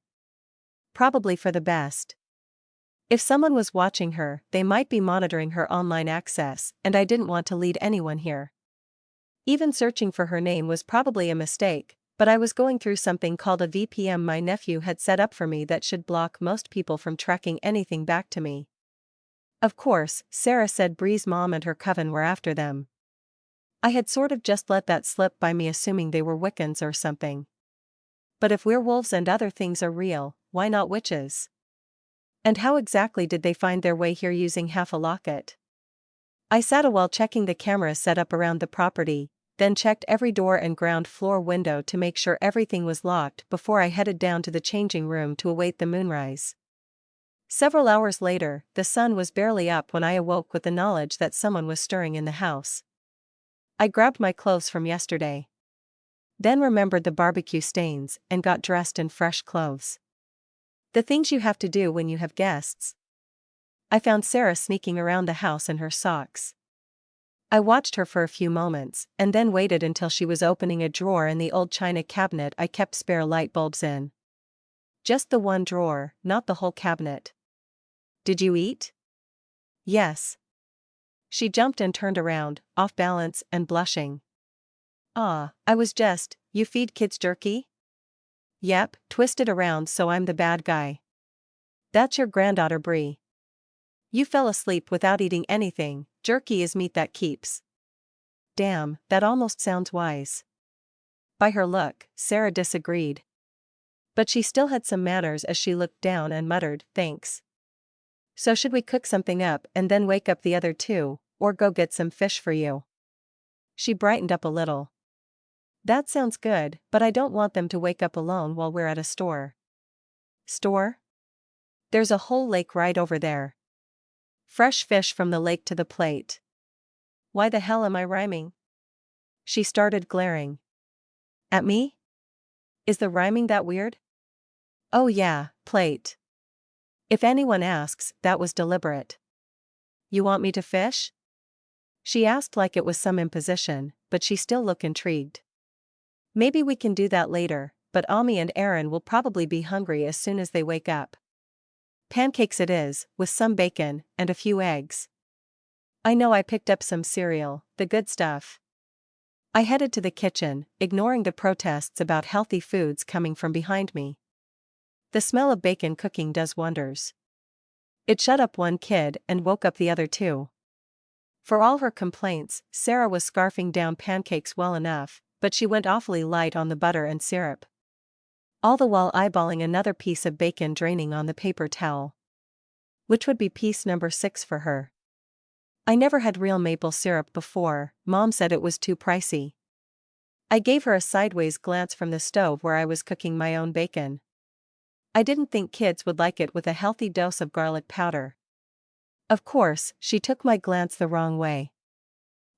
Probably for the best. If someone was watching her, they might be monitoring her online access, and I didn't want to lead anyone here. Even searching for her name was probably a mistake, but I was going through something called a VPN my nephew had set up for me that should block most people from tracking anything back to me. Of course, Sarah said Bree's mom and her coven were after them. I had sort of just let that slip by me, assuming they were Wiccans or something. But if werewolves and other things are real, why not witches? And how exactly did they find their way here using half a locket? I sat a while checking the cameras set up around the property, then checked every door and ground floor window to make sure everything was locked before I headed down to the changing room to await the moonrise. Several hours later, the sun was barely up when I awoke with the knowledge that someone was stirring in the house. I grabbed my clothes from yesterday. Then remembered the barbecue stains and got dressed in fresh clothes. The things you have to do when you have guests. I found Sarah sneaking around the house in her socks. I watched her for a few moments, and then waited until she was opening a drawer in the old china cabinet I kept spare light bulbs in. Just the one drawer, not the whole cabinet. Did you eat? Yes. She jumped and turned around, off balance and blushing. I was just, you feed kids jerky? Yep, twisted around so I'm the bad guy. That's your granddaughter Bree. You fell asleep without eating anything, jerky is meat that keeps. Damn, that almost sounds wise. By her look, Sarah disagreed. But she still had some manners as she looked down and muttered, thanks. So should we cook something up and then wake up the other two, or go get some fish for you? She brightened up a little. That sounds good, but I don't want them to wake up alone while we're at a store. Store? There's a whole lake right over there. Fresh fish from the lake to the plate. Why the hell am I rhyming? She started glaring at me? Is the rhyming that weird? Oh yeah, plate. If anyone asks, that was deliberate. You want me to fish? She asked like it was some imposition, but she still looked intrigued. Maybe we can do that later, but Ami and Aaron will probably be hungry as soon as they wake up. Pancakes it is, with some bacon, and a few eggs. I know I picked up some cereal, the good stuff. I headed to the kitchen, ignoring the protests about healthy foods coming from behind me. The smell of bacon cooking does wonders. It shut up one kid and woke up the other two. For all her complaints, Sarah was scarfing down pancakes well enough, but she went awfully light on the butter and syrup. all the while eyeballing another piece of bacon draining on the paper towel. Which would be piece number 6 for her. I never had real maple syrup before, Mom said it was too pricey. I gave her a sideways glance from the stove where I was cooking my own bacon. I didn't think kids would like it with a healthy dose of garlic powder. Of course, she took my glance the wrong way.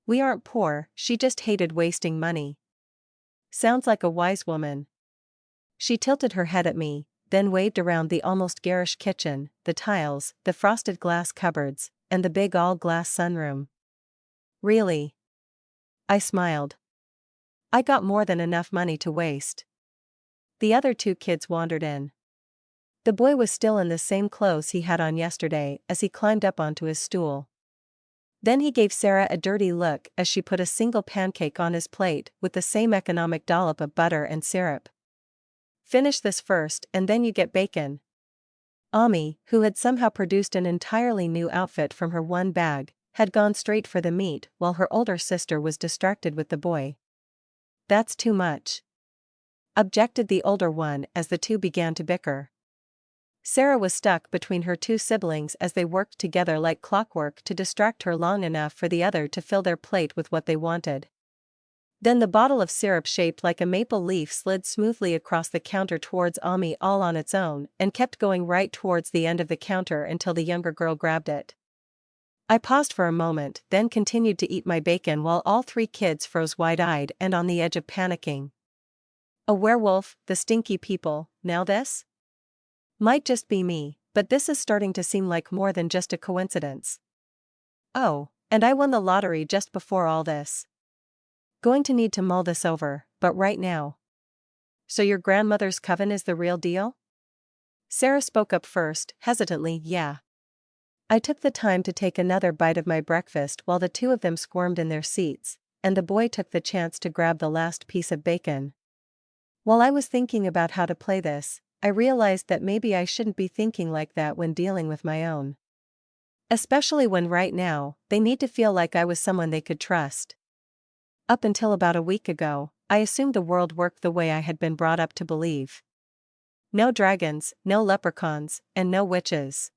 We aren't poor, she just hated wasting money. Sounds like a wise woman. She tilted her head at me, then waved around the almost garish kitchen, the tiles, the frosted glass cupboards, and the big all-glass sunroom. Really? I smiled. I got more than enough money to waste. The other 2 kids wandered in. The boy was still in the same clothes he had on yesterday as he climbed up onto his stool. Then he gave Sarah a dirty look as she put a single pancake on his plate with the same economic dollop of butter and syrup. Finish this first and then you get bacon. Ami, who had somehow produced an entirely new outfit from her one bag, had gone straight for the meat while her older sister was distracted with the boy. That's too much, objected the older one as the 2 began to bicker. Sarah was stuck between her 2 siblings as they worked together like clockwork to distract her long enough for the other to fill their plate with what they wanted. Then the bottle of syrup shaped like a maple leaf slid smoothly across the counter towards Ami all on its own and kept going right towards the end of the counter until the younger girl grabbed it. I paused for a moment, then continued to eat my bacon while all 3 kids froze wide-eyed and on the edge of panicking. A werewolf, the stinky people, now this? Might just be me, but this is starting to seem like more than just a coincidence. Oh, and I won the lottery just before all this. Going to need to mull this over, but right now. So your grandmother's coven is the real deal? Sarah spoke up first, hesitantly, yeah. I took the time to take another bite of my breakfast while the 2 of them squirmed in their seats, and the boy took the chance to grab the last piece of bacon. While I was thinking about how to play this, I realized that maybe I shouldn't be thinking like that when dealing with my own. Especially when right now, they need to feel like I was someone they could trust. Up until about a week ago, I assumed the world worked the way I had been brought up to believe. No dragons, no leprechauns, and no witches.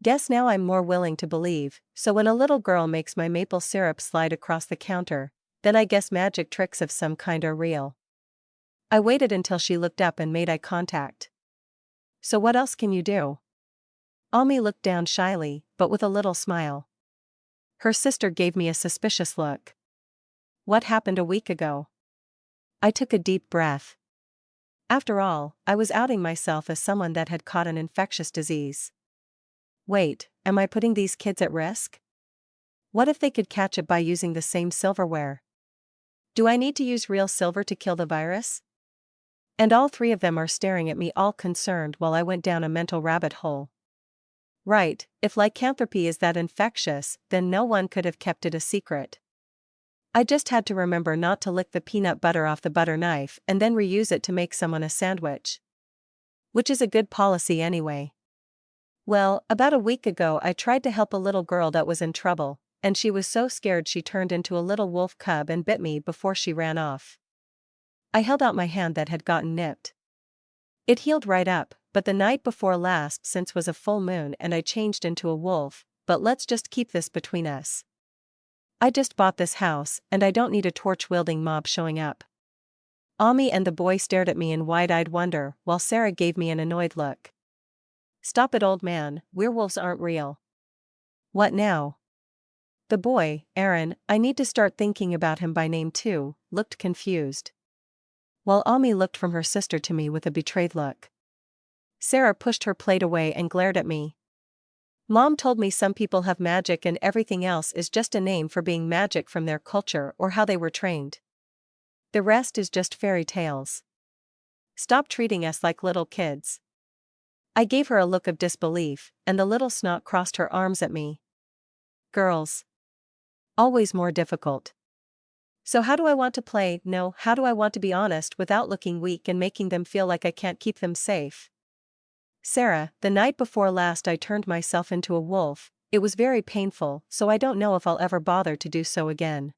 Guess now I'm more willing to believe, so when a little girl makes my maple syrup slide across the counter, then I guess magic tricks of some kind are real. I waited until she looked up and made eye contact. So what else can you do? Ami looked down shyly, but with a little smile. Her sister gave me a suspicious look. What happened a week ago? I took a deep breath. After all, I was outing myself as someone that had caught an infectious disease. Wait, am I putting these kids at risk? What if they could catch it by using the same silverware? Do I need to use real silver to kill the virus? And all 3 of them are staring at me all concerned while I went down a mental rabbit hole. Right, if lycanthropy is that infectious, then no one could have kept it a secret. I just had to remember not to lick the peanut butter off the butter knife and then reuse it to make someone a sandwich. Which is a good policy anyway. Well, about a week ago I tried to help a little girl that was in trouble, and she was so scared she turned into a little wolf cub and bit me before she ran off. I held out my hand that had gotten nipped. It healed right up, but the night before last since was a full moon and I changed into a wolf, but let's just keep this between us. I just bought this house, and I don't need a torch-wielding mob showing up. Ami and the boy stared at me in wide-eyed wonder, while Sarah gave me an annoyed look. Stop it, old man, werewolves aren't real. What now? The boy, Aaron, I need to start thinking about him by name too, looked confused. While Ami looked from her sister to me with a betrayed look. Sarah pushed her plate away and glared at me. Mom told me some people have magic and everything else is just a name for being magic from their culture or how they were trained. The rest is just fairy tales. Stop treating us like little kids. I gave her a look of disbelief, and the little snot crossed her arms at me. Girls. Always more difficult. So how do I want to play? No, how do I want to be honest without looking weak and making them feel like I can't keep them safe? Sarah, the night before last I turned myself into a wolf. It was very painful, so I don't know if I'll ever bother to do so again.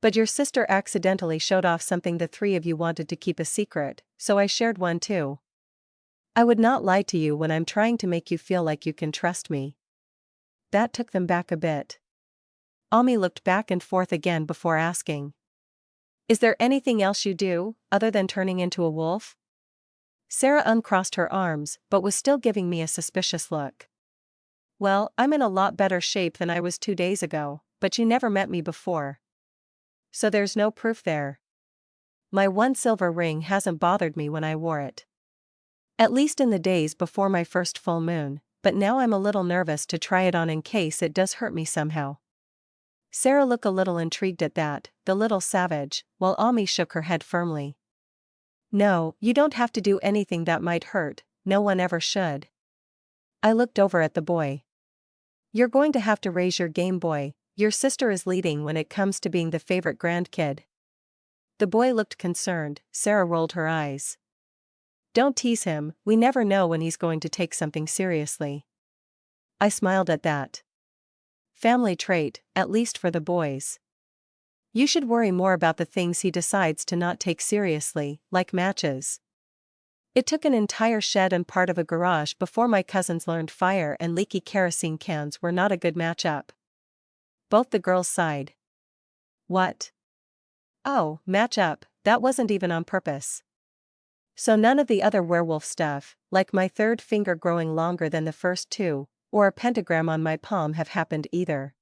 But your sister accidentally showed off something the three of you wanted to keep a secret, so I shared one too. I would not lie to you when I'm trying to make you feel like you can trust me." That took them back a bit. Ami looked back and forth again before asking, "Is there anything else you do, other than turning into a wolf?" Sarah uncrossed her arms, but was still giving me a suspicious look. "Well, I'm in a lot better shape than I was 2 days ago, but you never met me before. So there's no proof there. My one silver ring hasn't bothered me when I wore it. At least in the days before my first full moon, but now I'm a little nervous to try it on in case it does hurt me somehow." Sarah looked a little intrigued at that, the little savage, while Ami shook her head firmly. "No, you don't have to do anything that might hurt, no one ever should." I looked over at the boy. "You're going to have to raise your game, boy. Your sister is leading when it comes to being the favorite grandkid." The boy looked concerned. Sarah rolled her eyes. "Don't tease him, we never know when he's going to take something seriously." I smiled at that. Family trait, at least for the boys. You should worry more about the things he decides to not take seriously, like matches. It took an entire shed and part of a garage before my cousins learned fire and leaky kerosene cans were not a good match-up. Both the girls sighed. "What? Oh, match up, that wasn't even on purpose." So none of the other werewolf stuff, like my third finger growing longer than the first two, or a pentagram on my palm have happened either.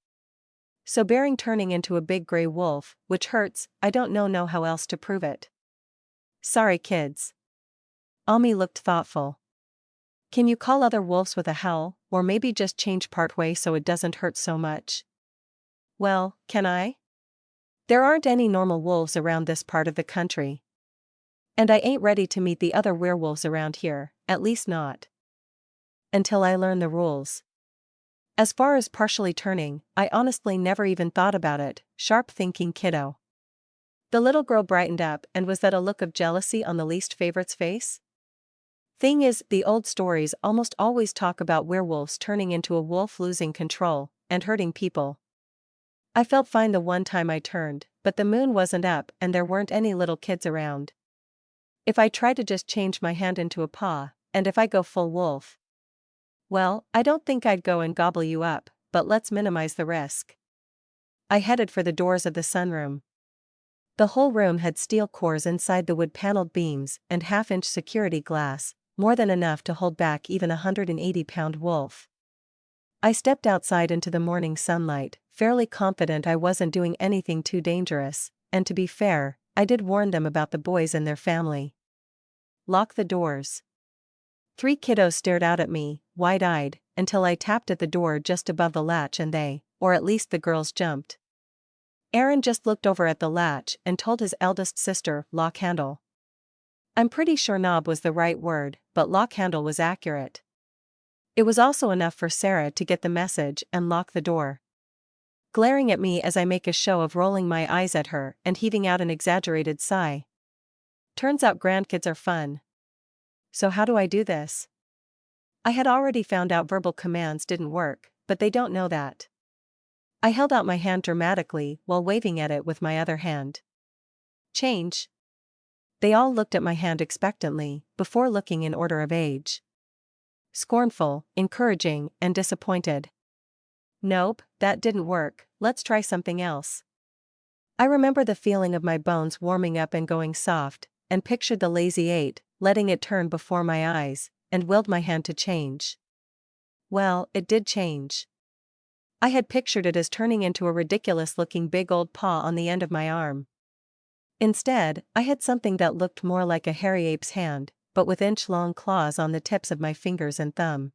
So bearing turning into a big gray wolf, which hurts, I don't know how else to prove it. Sorry kids. Ami looked thoughtful. Can you call other wolves with a howl, or maybe just change partway so it doesn't hurt so much? Well, can I? There aren't any normal wolves around this part of the country. And I ain't ready to meet the other werewolves around here, at least not until I learn the rules. As far as partially turning, I honestly never even thought about it, sharp thinking kiddo. The little girl brightened up, and was that a look of jealousy on the least favorite's face? Thing is, the old stories almost always talk about werewolves turning into a wolf losing control, and hurting people. I felt fine the one time I turned, but the moon wasn't up and there weren't any little kids around. If I try to just change my hand into a paw, and if I go full wolf, well, I don't think I'd go and gobble you up, but let's minimize the risk. I headed for the doors of the sunroom. The whole room had steel cores inside the wood-paneled beams and half-inch security glass, more than enough to hold back even a 180-pound wolf. I stepped outside into the morning sunlight, fairly confident I wasn't doing anything too dangerous, and to be fair, I did warn them about the boys and their family. Lock the doors. 3 kiddos stared out at me, wide-eyed, until I tapped at the door just above the latch and they, or at least the girls, jumped. Aaron just looked over at the latch and told his eldest sister, "Lock handle." I'm pretty sure knob was the right word, but lock handle was accurate. It was also enough for Sarah to get the message and lock the door. Glaring at me as I make a show of rolling my eyes at her and heaving out an exaggerated sigh. Turns out grandkids are fun. So how do I do this? I had already found out verbal commands didn't work, but they don't know that. I held out my hand dramatically while waving at it with my other hand. Change. They all looked at my hand expectantly, before looking in order of age. Scornful, encouraging, and disappointed. Nope, that didn't work, let's try something else. I remember the feeling of my bones warming up and going soft, and pictured the lazy 8, letting it turn before my eyes, and willed my hand to change. Well, it did change. I had pictured it as turning into a ridiculous-looking big old paw on the end of my arm. Instead, I had something that looked more like a hairy ape's hand, but with inch-long claws on the tips of my fingers and thumb.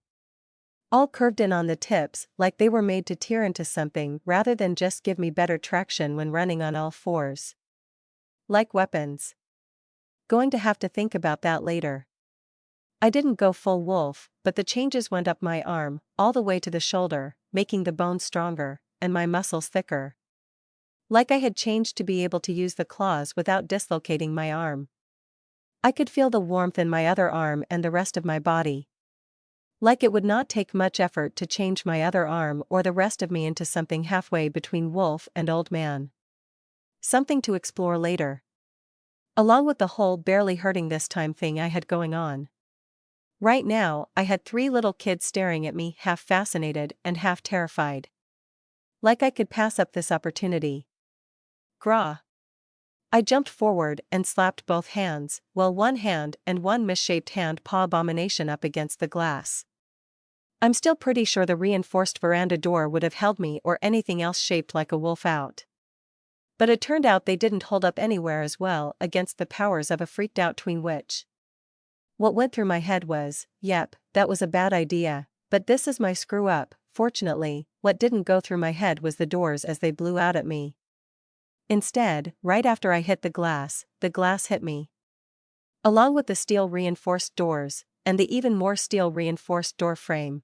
All curved in on the tips, like they were made to tear into something rather than just give me better traction when running on all fours. Like weapons. Going to have to think about that later. I didn't go full wolf, but the changes went up my arm, all the way to the shoulder, making the bones stronger, and my muscles thicker. Like I had changed to be able to use the claws without dislocating my arm. I could feel the warmth in my other arm and the rest of my body. Like it would not take much effort to change my other arm or the rest of me into something halfway between wolf and old man. something to explore later. Along with the whole barely hurting this time thing I had going on. Right now, I had 3 little kids staring at me, half fascinated and half terrified. Like I could pass up this opportunity. Grah. I jumped forward and slapped both hands, well, one hand and one misshaped hand paw abomination up against the glass. I'm still pretty sure the reinforced veranda door would have held me or anything else shaped like a wolf out. But it turned out they didn't hold up anywhere as well against the powers of a freaked out tween witch. What went through my head was, yep, that was a bad idea, but this is my screw up. Fortunately, what didn't go through my head was the doors as they blew out at me. Instead, right after I hit the glass hit me. Along with the steel reinforced doors, and the even more steel reinforced door frame.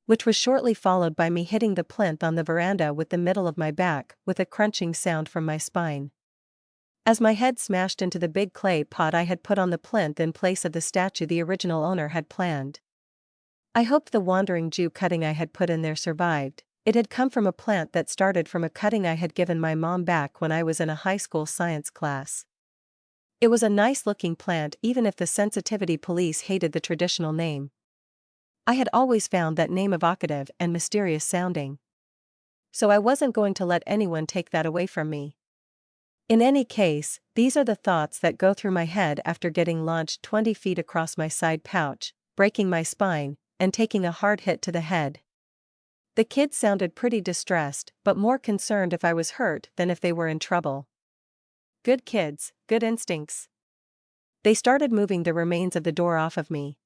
Which was shortly followed by me hitting the plinth on the veranda with the middle of my back, with a crunching sound from my spine. As my head smashed into the big clay pot I had put on the plinth in place of the statue the original owner had planned. I hoped the wandering Jew cutting I had put in there survived. It had come from a plant that started from a cutting I had given my mom back when I was in a high school science class. It was a nice-looking plant even if the sensitivity police hated the traditional name. I had always found that name evocative and mysterious sounding. So I wasn't going to let anyone take that away from me. In any case, these are the thoughts that go through my head after getting launched 20 feet across my side pouch, breaking my spine, and taking a hard hit to the head. The kids sounded pretty distressed, but more concerned if I was hurt than if they were in trouble. Good kids, good instincts. They started moving the remains of the door off of me.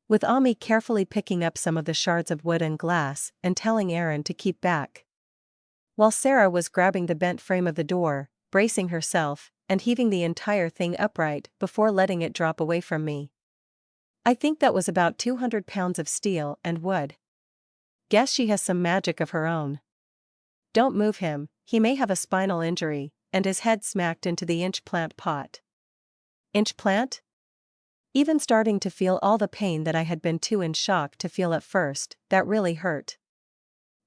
With Ami carefully picking up some of the shards of wood and glass and telling Aaron to keep back. While Sarah was grabbing the bent frame of the door, bracing herself, and heaving the entire thing upright before letting it drop away from me. I think that was about 200 pounds of steel and wood. Guess she has some magic of her own. Don't move him, he may have a spinal injury, and his head smacked into the inch plant pot. Inch plant? Even starting to feel all the pain that I had been too in shock to feel at first, that really hurt.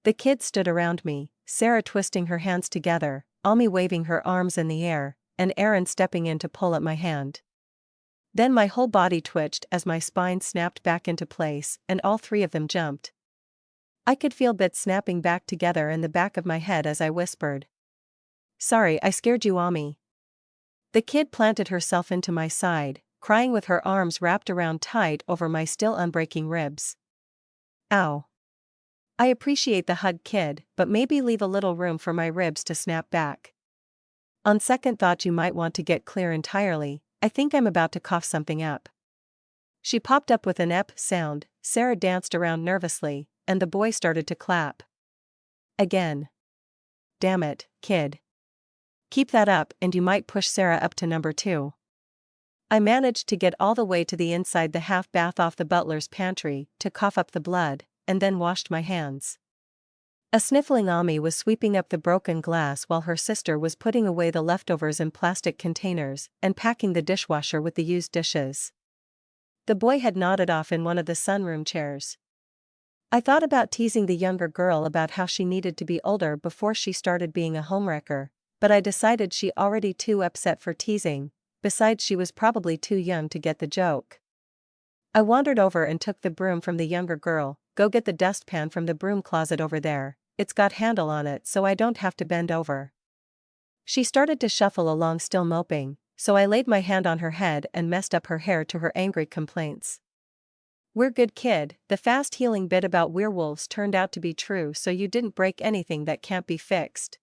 The kids stood around me, Sarah twisting her hands together, Ami waving her arms in the air, and Aaron stepping in to pull at my hand. Then my whole body twitched as my spine snapped back into place and all 3 of them jumped. I could feel bits snapping back together in the back of my head as I whispered. Sorry, I scared you, Ami. The kid planted herself into my side, crying with her arms wrapped around tight over my still unbreaking ribs. Ow. I appreciate the hug, kid, but maybe leave a little room for my ribs to snap back. On second thought you might want to get clear entirely, I think I'm about to cough something up. She popped up with an ep sound, Sarah danced around nervously, and the boy started to clap. Again. Damn it, kid. Keep that up and you might push Sarah up to number 2. I managed to get all the way to the inside the half bath off the butler's pantry to cough up the blood, and then washed my hands. A sniffling Ami was sweeping up the broken glass while her sister was putting away the leftovers in plastic containers and packing the dishwasher with the used dishes. The boy had nodded off in one of the sunroom chairs. I thought about teasing the younger girl about how she needed to be older before she started being a homewrecker, but I decided she already too upset for teasing, besides she was probably too young to get the joke. I wandered over and took the broom from the younger girl. Go get the dustpan from the broom closet over there, it's got handle on it so I don't have to bend over. She started to shuffle along still moping, so I laid my hand on her head and messed up her hair to her angry complaints. We're good, kid, the fast healing bit about werewolves turned out to be true, so you didn't break anything that can't be fixed.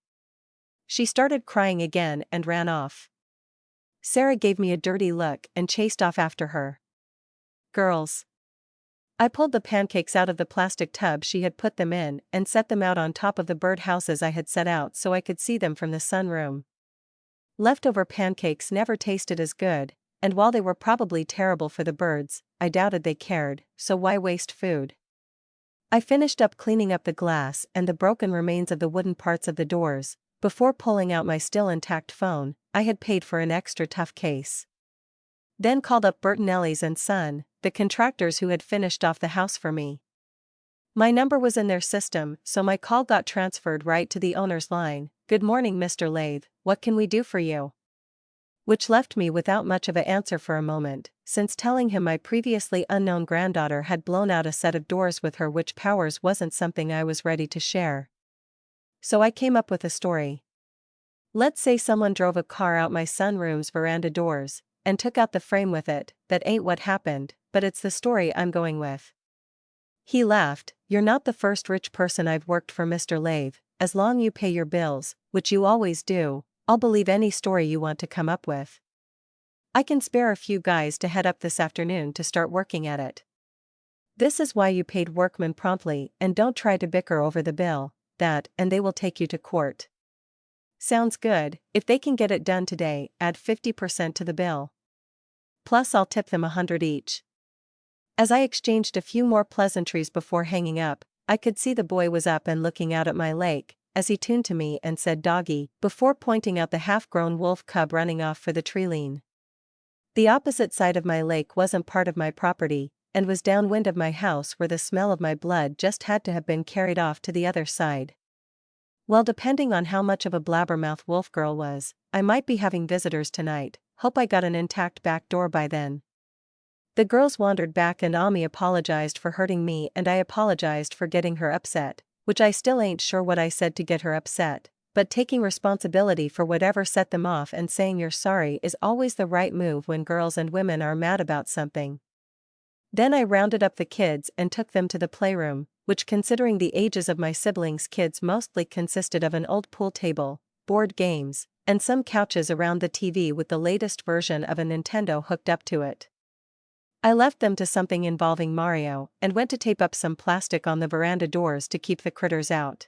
She started crying again and ran off. Sarah gave me a dirty look and chased off after her. Girls. I pulled the pancakes out of the plastic tub she had put them in and set them out on top of the bird houses I had set out so I could see them from the sunroom. Leftover pancakes never tasted as good, and while they were probably terrible for the birds, I doubted they cared, so why waste food? I finished up cleaning up the glass and the broken remains of the wooden parts of the doors, before pulling out my still intact phone. I had paid for an extra tough case. Then called up Bertinelli's and Son, the contractors who had finished off the house for me. My number was in their system, so my call got transferred right to the owner's line, "Good morning, Mr. Lathe, what can we do for you?" Which left me without much of an answer for a moment, since telling him my previously unknown granddaughter had blown out a set of doors with her witch powers wasn't something I was ready to share. So I came up with a story. Let's say someone drove a car out my sunroom's veranda doors, and took out the frame with it. That ain't what happened, but it's the story I'm going with. He laughed. "You're not the first rich person I've worked for, Mr. Lathe. As long you pay your bills, which you always do, I'll believe any story you want to come up with. I can spare a few guys to head up this afternoon to start working at it. This is why you paid workmen promptly, and don't try to bicker over the bill, and they will take you to court." "Sounds good. If they can get it done today, add 50% to the bill. Plus I'll tip them 100 each." As I exchanged a few more pleasantries before hanging up, I could see the boy was up and looking out at my lake, as he tuned to me and said "doggy," before pointing out the half-grown wolf cub running off for the treeline. The opposite side of my lake wasn't part of my property, and was downwind of my house, where the smell of my blood just had to have been carried off to the other side. Well, depending on how much of a blabbermouth wolf girl was, I might be having visitors tonight. Hope I got an intact back door by then. The girls wandered back and Ami apologized for hurting me and I apologized for getting her upset, which I still ain't sure what I said to get her upset, but taking responsibility for whatever set them off and saying you're sorry is always the right move when girls and women are mad about something. Then I rounded up the kids and took them to the playroom, which, considering the ages of my siblings' kids, mostly consisted of an old pool table, board games, and some couches around the TV with the latest version of a Nintendo hooked up to it. I left them to something involving Mario, and went to tape up some plastic on the veranda doors to keep the critters out.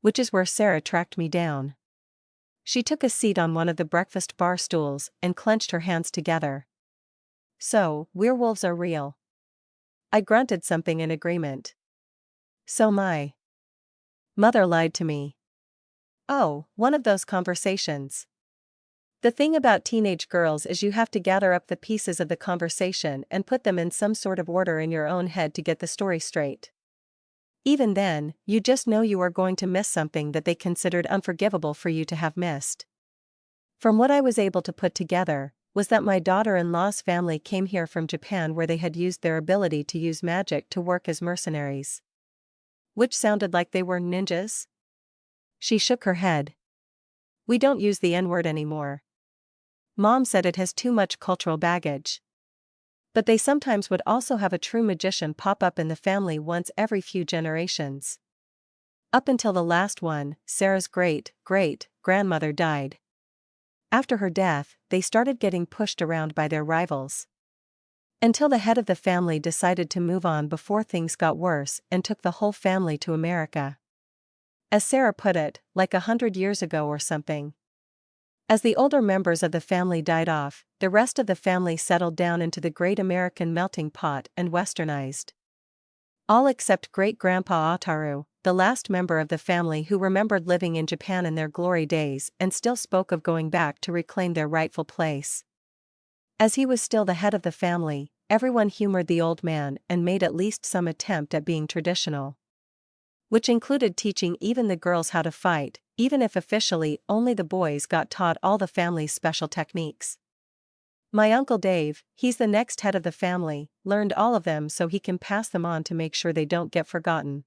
Which is where Sarah tracked me down. She took a seat on one of the breakfast bar stools and clenched her hands together. "So, werewolves are real." I grunted something in agreement. "So my mother lied to me." Oh, one of those conversations. The thing about teenage girls is you have to gather up the pieces of the conversation and put them in some sort of order in your own head to get the story straight. Even then, you just know you are going to miss something that they considered unforgivable for you to have missed. From what I was able to put together, was that my daughter-in-law's family came here from Japan, where they had used their ability to use magic to work as mercenaries. Which sounded like they were ninjas? She shook her head. "We don't use the N-word anymore. Mom said it has too much cultural baggage. But they sometimes would also have a true magician pop up in the family once every few generations. Up until the last one, Sarah's great-great-grandmother died. After her death, they started getting pushed around by their rivals. Until the head of the family decided to move on before things got worse and took the whole family to America. As Sarah put it, like 100 years ago or something. As the older members of the family died off, the rest of the family settled down into the great American melting pot and westernized. All except great-grandpa Ataru, the last member of the family who remembered living in Japan in their glory days and still spoke of going back to reclaim their rightful place. As he was still the head of the family, everyone humored the old man and made at least some attempt at being traditional. Which included teaching even the girls how to fight, even if officially only the boys got taught all the family's special techniques. My Uncle Dave, he's the next head of the family, learned all of them so he can pass them on to make sure they don't get forgotten.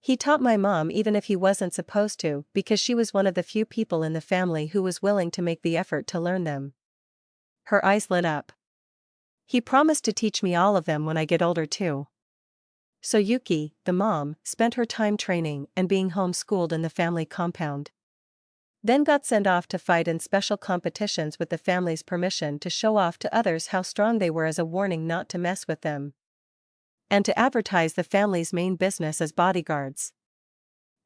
He taught my mom even if he wasn't supposed to, because she was one of the few people in the family who was willing to make the effort to learn them. Her eyes lit up. "He promised to teach me all of them when I get older too." So Yuki, the mom, spent her time training and being homeschooled in the family compound. Then got sent off to fight in special competitions with the family's permission to show off to others how strong they were as a warning not to mess with them. And to advertise the family's main business as bodyguards.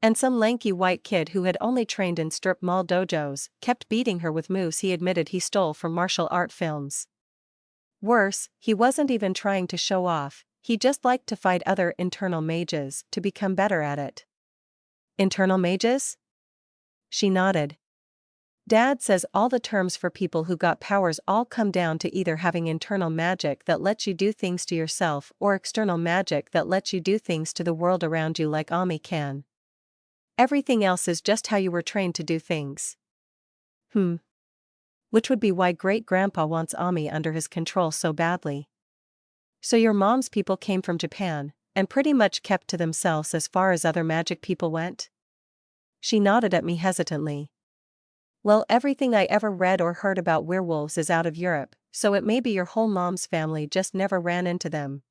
And some lanky white kid who had only trained in strip mall dojos kept beating her with moves he admitted he stole from martial art films. Worse, he wasn't even trying to show off, he just liked to fight other internal mages to become better at it. Internal mages? She nodded. Dad says all the terms for people who got powers all come down to either having internal magic that lets you do things to yourself or external magic that lets you do things to the world around you like Ami can. Everything else is just how you were trained to do things. Which would be why great-grandpa wants Ami under his control so badly. So your mom's people came from Japan, and pretty much kept to themselves as far as other magic people went? She nodded at me hesitantly. Well, everything I ever read or heard about werewolves is out of Europe, so it may be your whole mom's family just never ran into them.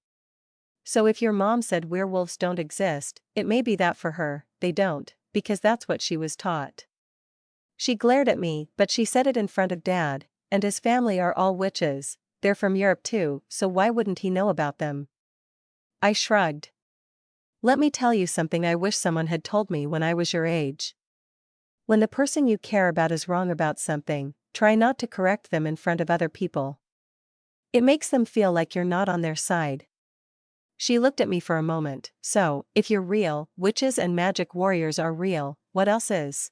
So if your mom said werewolves don't exist, it may be that for her, they don't, because that's what she was taught. She glared at me, but she said it in front of Dad, and his family are all witches. They're from Europe too, so why wouldn't he know about them? I shrugged. Let me tell you something I wish someone had told me when I was your age. When the person you care about is wrong about something, try not to correct them in front of other people. It makes them feel like you're not on their side. She looked at me for a moment. So, if you're real, witches and magic warriors are real, what else is?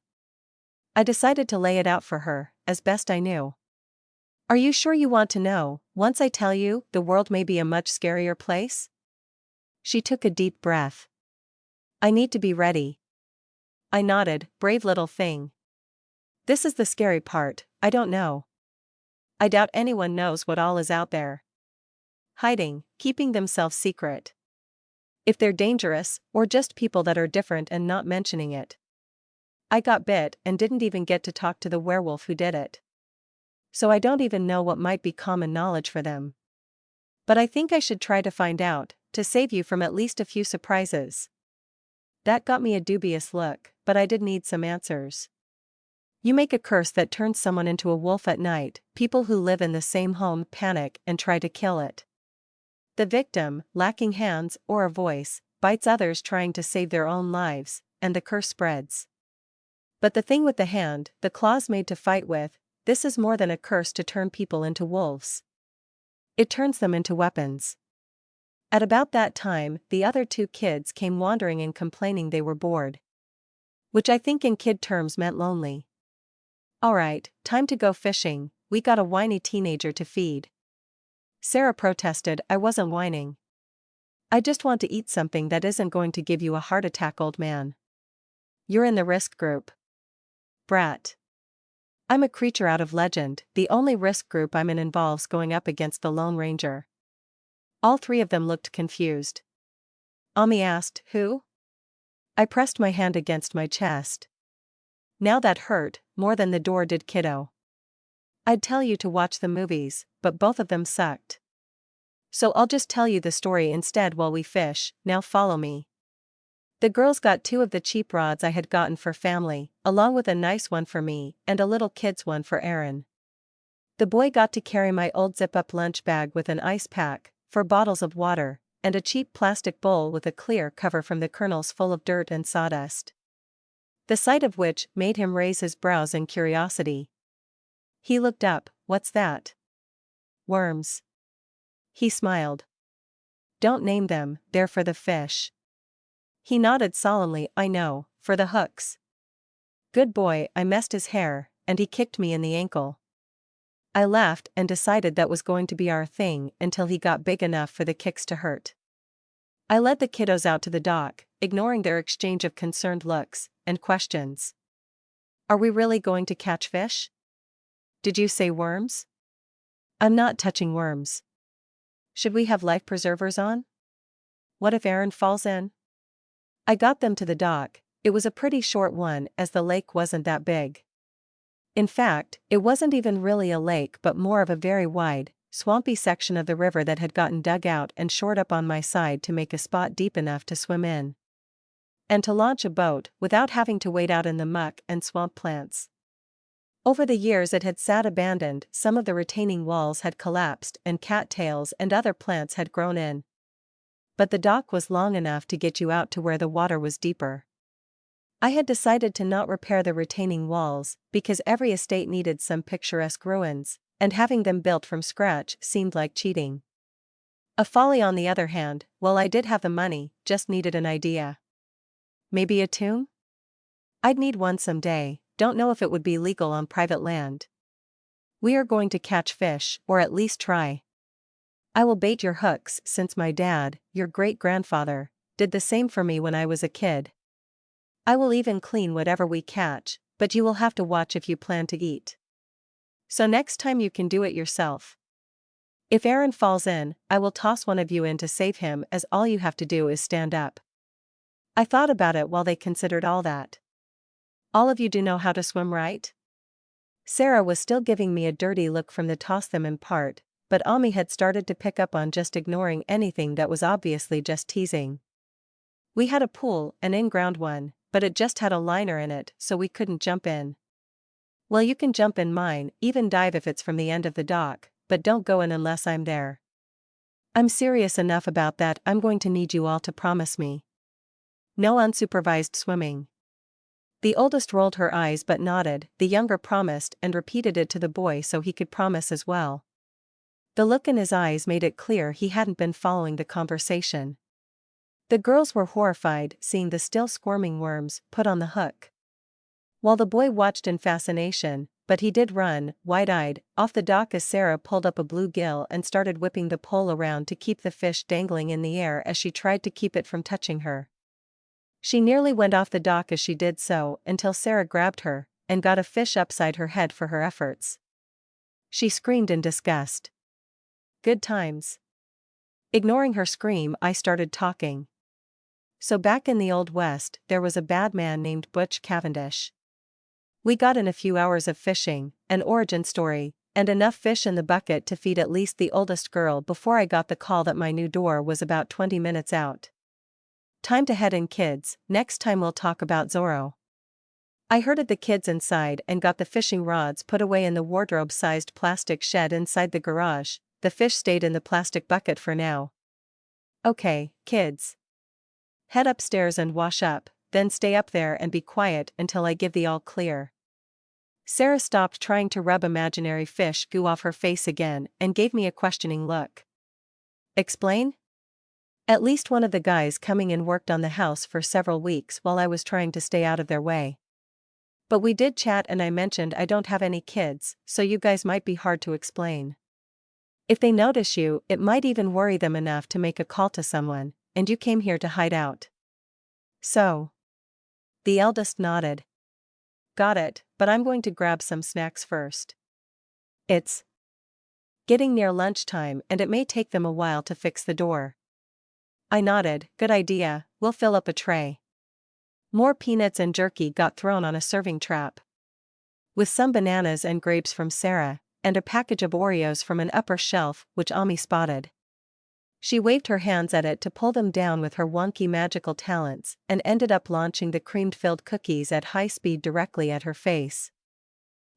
I decided to lay it out for her, as best I knew. Are you sure you want to know? Once I tell you, the world may be a much scarier place? She took a deep breath. I need to be ready. I nodded, brave little thing. This is the scary part, I don't know. I doubt anyone knows what all is out there. Hiding, keeping themselves secret. If they're dangerous, or just people that are different and not mentioning it. I got bit and didn't even get to talk to the werewolf who did it. So I don't even know what might be common knowledge for them. But I think I should try to find out, to save you from at least a few surprises. That got me a dubious look, but I did need some answers. You make a curse that turns someone into a wolf at night, people who live in the same home panic and try to kill it. The victim, lacking hands or a voice, bites others trying to save their own lives, and the curse spreads. But the thing with the hand, the claws made to fight with, this is more than a curse to turn people into wolves. It turns them into weapons. At about that time, the other two kids came wandering and complaining they were bored. Which I think in kid terms meant lonely. Alright, time to go fishing, we got a whiny teenager to feed. Sarah protested. I wasn't whining. I just want to eat something that isn't going to give you a heart attack, old man. You're in the risk group. Brat. I'm a creature out of legend, the only risk group I'm in involves going up against the Lone Ranger. All three of them looked confused. Ami asked, who? I pressed my hand against my chest. Now that hurt, more than the door did, kiddo. I'd tell you to watch the movies, but both of them sucked. So I'll just tell you the story instead while we fish. Now follow me. The girls got two of the cheap rods I had gotten for family, along with a nice one for me, and a little kid's one for Aaron. The boy got to carry my old zip-up lunch bag with an ice pack, 4 bottles of water, and a cheap plastic bowl with a clear cover from the kernels full of dirt and sawdust. The sight of which made him raise his brows in curiosity. He looked up. What's that? Worms. He smiled. Don't name them, they're for the fish. He nodded solemnly. I know, for the hooks. Good boy. I messed his hair, and he kicked me in the ankle. I laughed and decided that was going to be our thing until he got big enough for the kicks to hurt. I led the kiddos out to the dock, ignoring their exchange of concerned looks and questions. Are we really going to catch fish? Did you say worms? I'm not touching worms. Should we have life preservers on? What if Aaron falls in? I got them to the dock. It was a pretty short one as the lake wasn't that big. In fact, it wasn't even really a lake but more of a very wide, swampy section of the river that had gotten dug out and shored up on my side to make a spot deep enough to swim in. And to launch a boat without having to wade out in the muck and swamp plants. Over the years it had sat abandoned, some of the retaining walls had collapsed and cattails and other plants had grown in. But the dock was long enough to get you out to where the water was deeper. I had decided to not repair the retaining walls, because every estate needed some picturesque ruins, and having them built from scratch seemed like cheating. A folly on the other hand, while I did have the money, just needed an idea. Maybe a tomb? I'd need one someday, don't know if it would be legal on private land. We are going to catch fish, or at least try. I will bait your hooks since my dad, your great-grandfather, did the same for me when I was a kid. I will even clean whatever we catch, but you will have to watch if you plan to eat. So next time you can do it yourself. If Aaron falls in, I will toss one of you in to save him, as all you have to do is stand up. I thought about it while they considered all that. All of you do know how to swim, right? Sarah was still giving me a dirty look from the toss them in part, but Ami had started to pick up on just ignoring anything that was obviously just teasing. We had a pool, an in-ground one, but it just had a liner in it, so we couldn't jump in. Well, you can jump in mine, even dive if it's from the end of the dock, but don't go in unless I'm there. I'm serious enough about that. I'm going to need you all to promise me. No unsupervised swimming. The oldest rolled her eyes but nodded, the younger promised and repeated it to the boy so he could promise as well. The look in his eyes made it clear he hadn't been following the conversation. The girls were horrified, seeing the still squirming worms put on the hook. While the boy watched in fascination, but he did run, wide-eyed, off the dock as Sarah pulled up a bluegill and started whipping the pole around to keep the fish dangling in the air as she tried to keep it from touching her. She nearly went off the dock as she did so until Sarah grabbed her and got a fish upside her head for her efforts. She screamed in disgust. Good times. Ignoring her scream, I started talking. So back in the Old West, there was a bad man named Butch Cavendish. We got in a few hours of fishing, an origin story, and enough fish in the bucket to feed at least the oldest girl before I got the call that my new door was about 20 minutes out. Time to head in, kids. Next time we'll talk about Zorro. I herded the kids inside and got the fishing rods put away in the wardrobe-sized plastic shed inside the garage. The fish stayed in the plastic bucket for now. Okay, kids. Head upstairs and wash up, then stay up there and be quiet until I give the all clear. Sarah stopped trying to rub imaginary fish goo off her face again and gave me a questioning look. Explain? At least one of the guys coming in worked on the house for several weeks while I was trying to stay out of their way. But we did chat and I mentioned I don't have any kids, so you guys might be hard to explain. If they notice you, it might even worry them enough to make a call to someone, and you came here to hide out. So. The eldest nodded. Got it, but I'm going to grab some snacks first. It's getting near lunchtime and it may take them a while to fix the door. I nodded. Good idea, we'll fill up a tray. More peanuts and jerky got thrown on a serving trap. With some bananas and grapes from Sarah, and a package of Oreos from an upper shelf which Ami spotted. She waved her hands at it to pull them down with her wonky magical talents and ended up launching the cream-filled cookies at high speed directly at her face.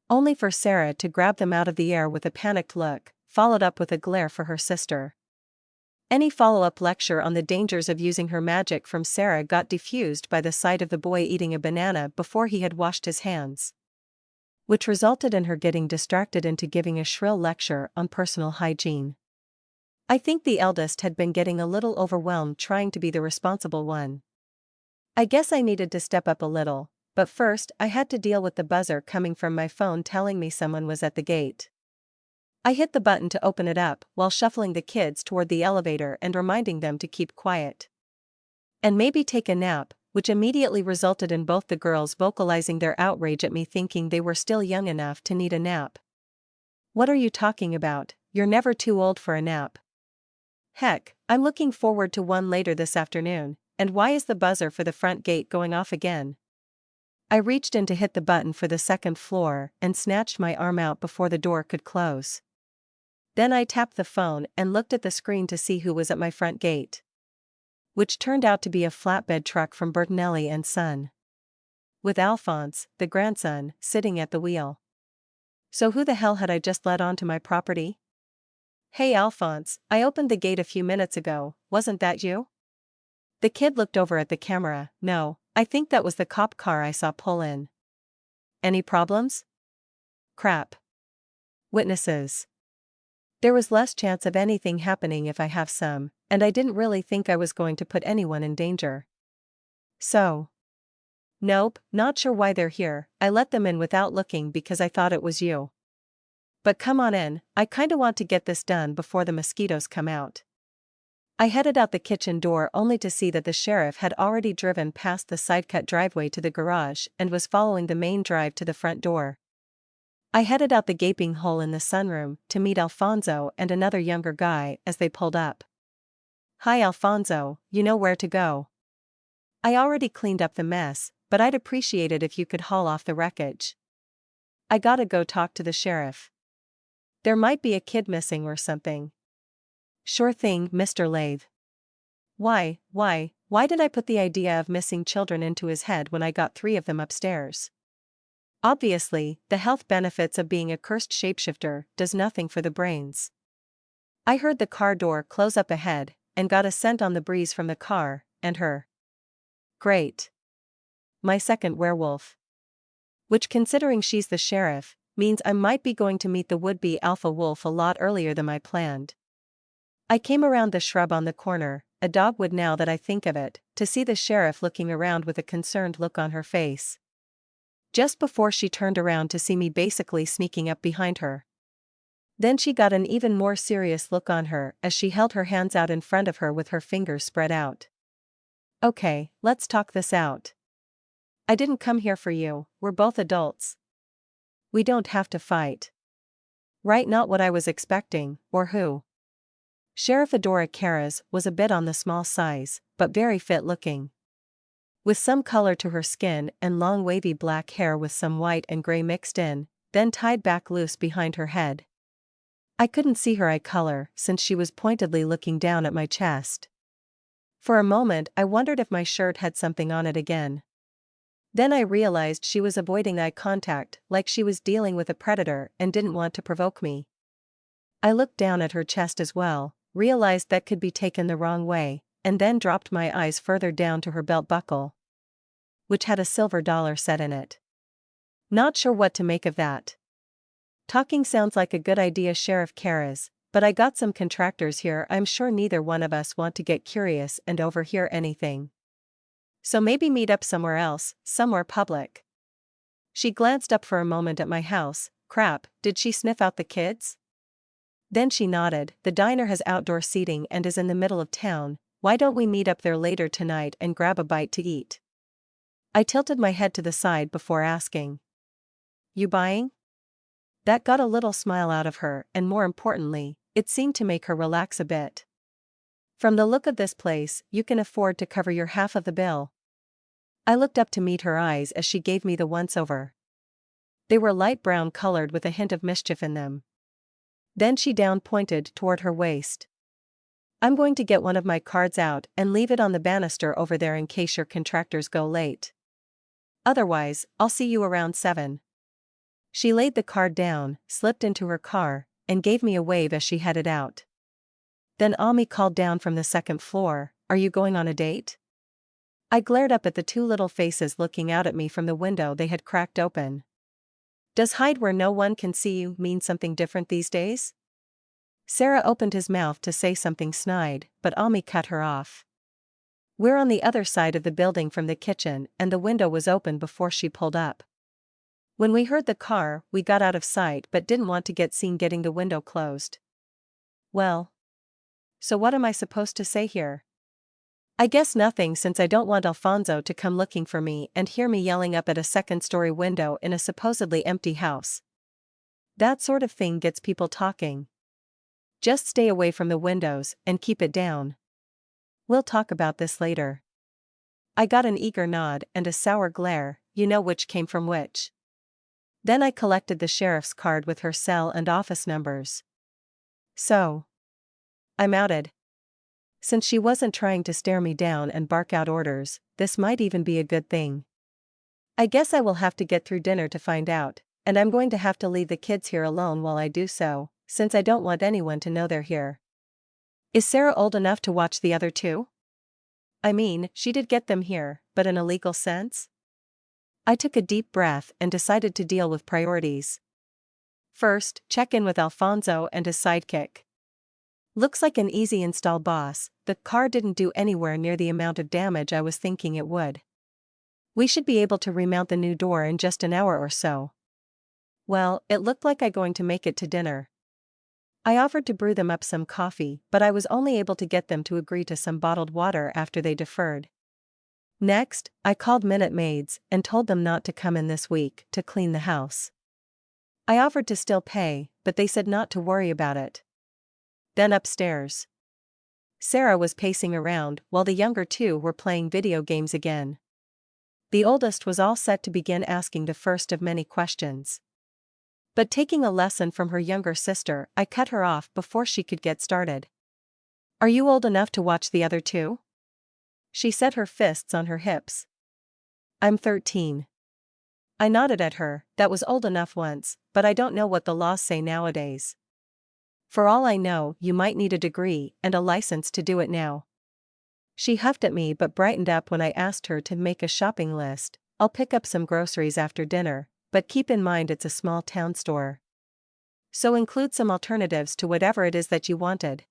Only for Sarah to grab them out of the air with a panicked look, followed up with a glare for her sister. Any follow-up lecture on the dangers of using her magic from Sarah got diffused by the sight of the boy eating a banana before he had washed his hands. Which resulted in her getting distracted into giving a shrill lecture on personal hygiene. I think the eldest had been getting a little overwhelmed trying to be the responsible one. I guess I needed to step up a little, but first I had to deal with the buzzer coming from my phone telling me someone was at the gate. I hit the button to open it up while shuffling the kids toward the elevator and reminding them to keep quiet. And maybe take a nap, which immediately resulted in both the girls vocalizing their outrage at me thinking they were still young enough to need a nap. What are you talking about? You're never too old for a nap. Heck, I'm looking forward to one later this afternoon, and why is the buzzer for the front gate going off again? I reached in to hit the button for the second floor and snatched my arm out before the door could close. Then I tapped the phone and looked at the screen to see who was at my front gate. Which turned out to be a flatbed truck from Bertinelli and Son. With Alphonse, the grandson, sitting at the wheel. So who the hell had I just let onto my property? Hey Alphonse, I opened the gate a few minutes ago, wasn't that you? The kid looked over at the camera. No, I think that was the cop car I saw pull in. Any problems? Crap. Witnesses. There was less chance of anything happening if I have some, and I didn't really think I was going to put anyone in danger. So. Nope, not sure why they're here. I let them in without looking because I thought it was you. But come on in, I kinda want to get this done before the mosquitoes come out. I headed out the kitchen door only to see that the sheriff had already driven past the side-cut driveway to the garage and was following the main drive to the front door. I headed out the gaping hole in the sunroom to meet Alfonso and another younger guy as they pulled up. "Hi Alfonso, you know where to go." "I already cleaned up the mess, but I'd appreciate it if you could haul off the wreckage. I gotta go talk to the sheriff. There might be a kid missing or something." "Sure thing, Mr. Lathe." Why did I put the idea of missing children into his head when I got 3 of them upstairs? Obviously, the health benefits of being a cursed shapeshifter does nothing for the brains. I heard the car door close up ahead, and got a scent on the breeze from the car, and her. Great. My second werewolf. Which, considering she's the sheriff, means I might be going to meet the would-be alpha wolf a lot earlier than I planned. I came around the shrub on the corner, a dog would now that I think of it, to see the sheriff looking around with a concerned look on her face. Just before she turned around to see me basically sneaking up behind her. Then she got an even more serious look on her as she held her hands out in front of her with her fingers spread out. "Okay, let's talk this out. I didn't come here for you, we're both adults. We don't have to fight." Right, not what I was expecting, or who. Sheriff Adora Karas was a bit on the small size, but very fit looking. With some color to her skin and long wavy black hair with some white and gray mixed in, then tied back loose behind her head. I couldn't see her eye color since she was pointedly looking down at my chest. For a moment I wondered if my shirt had something on it again. Then I realized she was avoiding eye contact, like she was dealing with a predator and didn't want to provoke me. I looked down at her chest as well, realized that could be taken the wrong way, and then dropped my eyes further down to her belt buckle, which had a silver dollar set in it. Not sure what to make of that. Talking sounds like a good idea, Sheriff Karas, but I got some contractors here. I'm sure neither one of us want to get curious and overhear anything. So maybe meet up somewhere else, somewhere public. She glanced up for a moment at my house. Crap, did she sniff out the kids? Then she nodded. "The diner has outdoor seating and is in the middle of town. Why don't we meet up there later tonight and grab a bite to eat?" I tilted my head to the side before asking. "You buying?" That got a little smile out of her, and more importantly, it seemed to make her relax a bit. "From the look of this place, you can afford to cover your half of the bill." I looked up to meet her eyes as she gave me the once-over. They were light brown colored with a hint of mischief in them. Then she down-pointed toward her waist. "I'm going to get one of my cards out and leave it on the banister over there in case your contractors go late. Otherwise, I'll see you around 7. She laid the card down, slipped into her car, and gave me a wave as she headed out. Then Ami called down from the second floor, "Are you going on a date?" I glared up at the 2 little faces looking out at me from the window they had cracked open. Does hide where no one can see you mean something different these days? Sarah opened his mouth to say something snide, but Ami cut her off. We're on the other side of the building from the kitchen and the window was open before she pulled up. When we heard the car, we got out of sight but didn't want to get seen getting the window closed. Well. So what am I supposed to say here? I guess nothing, since I don't want Alfonso to come looking for me and hear me yelling up at a second-story window in a supposedly empty house. That sort of thing gets people talking. Just stay away from the windows and keep it down. We'll talk about this later. I got an eager nod and a sour glare, you know which came from which. Then I collected the sheriff's card with her cell and office numbers. So. I'm outed. Since she wasn't trying to stare me down and bark out orders, this might even be a good thing. I guess I will have to get through dinner to find out, and I'm going to have to leave the kids here alone while I do so, since I don't want anyone to know they're here. Is Sarah old enough to watch the other 2? I mean, she did get them here, but in a legal sense? I took a deep breath and decided to deal with priorities. First, check in with Alfonso and his sidekick. Looks like an easy install, boss. The car didn't do anywhere near the amount of damage I was thinking it would. We should be able to remount the new door in just an hour or so. Well, it looked like I'm going to make it to dinner. I offered to brew them up some coffee, but I was only able to get them to agree to some bottled water after they deferred. Next, I called minute maids and told them not to come in this week to clean the house. I offered to still pay, but they said not to worry about it. Then upstairs, Sarah was pacing around while the younger two were playing video games again. The oldest was all set to begin asking the first of many questions. But taking a lesson from her younger sister, I cut her off before she could get started. "Are you old enough to watch the other two?" She set her fists on her hips. "I'm 13. I nodded at her. That was old enough once, but I don't know what the laws say nowadays. For all I know, you might need a degree and a license to do it now. She huffed at me but brightened up when I asked her to make a shopping list. "I'll pick up some groceries after dinner, but keep in mind it's a small town store. So include some alternatives to whatever it is that you wanted."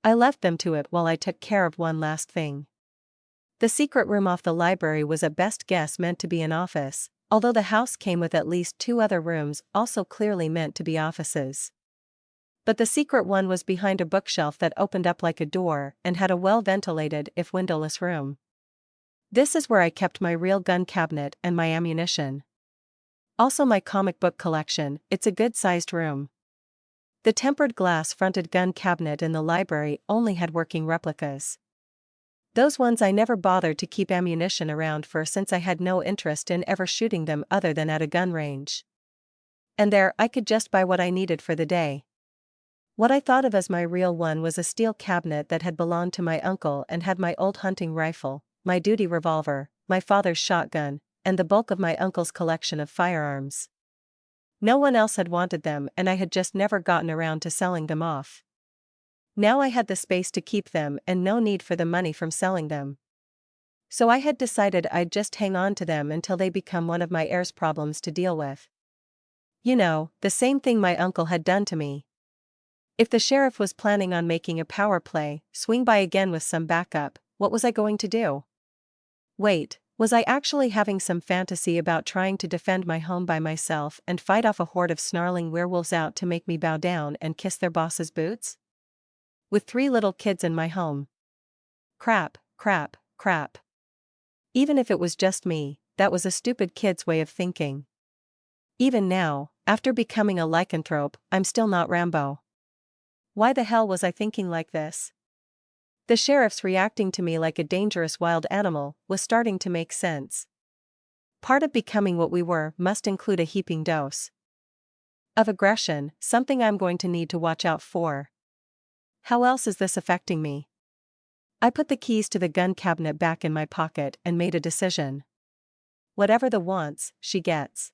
I left them to it while I took care of one last thing. The secret room off the library was at best guess meant to be an office, although the house came with at least 2 other rooms also clearly meant to be offices. But the secret one was behind a bookshelf that opened up like a door and had a well-ventilated if windowless room. This is where I kept my real gun cabinet and my ammunition. Also my comic book collection. It's a good-sized room. The tempered glass-fronted gun cabinet in the library only had working replicas. Those ones I never bothered to keep ammunition around for since I had no interest in ever shooting them other than at a gun range. And there I could just buy what I needed for the day. What I thought of as my real one was a steel cabinet that had belonged to my uncle and had my old hunting rifle, my duty revolver, my father's shotgun, and the bulk of my uncle's collection of firearms. No one else had wanted them and I had just never gotten around to selling them off. Now I had the space to keep them and no need for the money from selling them. So I had decided I'd just hang on to them until they become one of my heir's problems to deal with. You know, the same thing my uncle had done to me. If the sheriff was planning on making a power play, swing by again with some backup, what was I going to do? Wait, was I actually having some fantasy about trying to defend my home by myself and fight off a horde of snarling werewolves out to make me bow down and kiss their boss's boots? With 3 little kids in my home. Crap, crap, crap. Even if it was just me, that was a stupid kid's way of thinking. Even now, after becoming a lycanthrope, I'm still not Rambo. Why the hell was I thinking like this? The sheriff's reacting to me like a dangerous wild animal was starting to make sense. Part of becoming what we were must include a heaping dose of aggression, something I'm going to need to watch out for. How else is this affecting me? I put the keys to the gun cabinet back in my pocket and made a decision. Whatever the wants, she gets.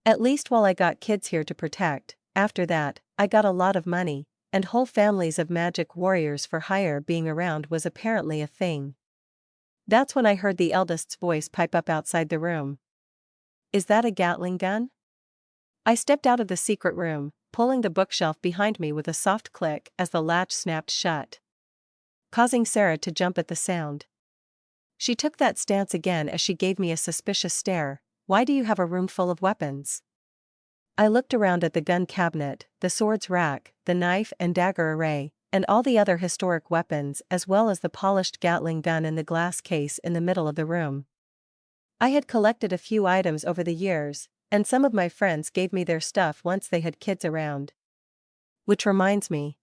At least while I got kids here to protect, after that, I got a lot of money, and whole families of magic warriors for hire being around was apparently a thing. That's when I heard the eldest's voice pipe up outside the room. "Is that a Gatling gun?" I stepped out of the secret room, pulling the bookshelf behind me with a soft click as the latch snapped shut, causing Sarah to jump at the sound. She took that stance again as she gave me a suspicious stare. "Why do you have a room full of weapons?" I looked around at the gun cabinet, the swords rack, the knife and dagger array, and all the other historic weapons as well as the polished Gatling gun in the glass case in the middle of the room. I had collected a few items over the years, and some of my friends gave me their stuff once they had kids around. Which reminds me.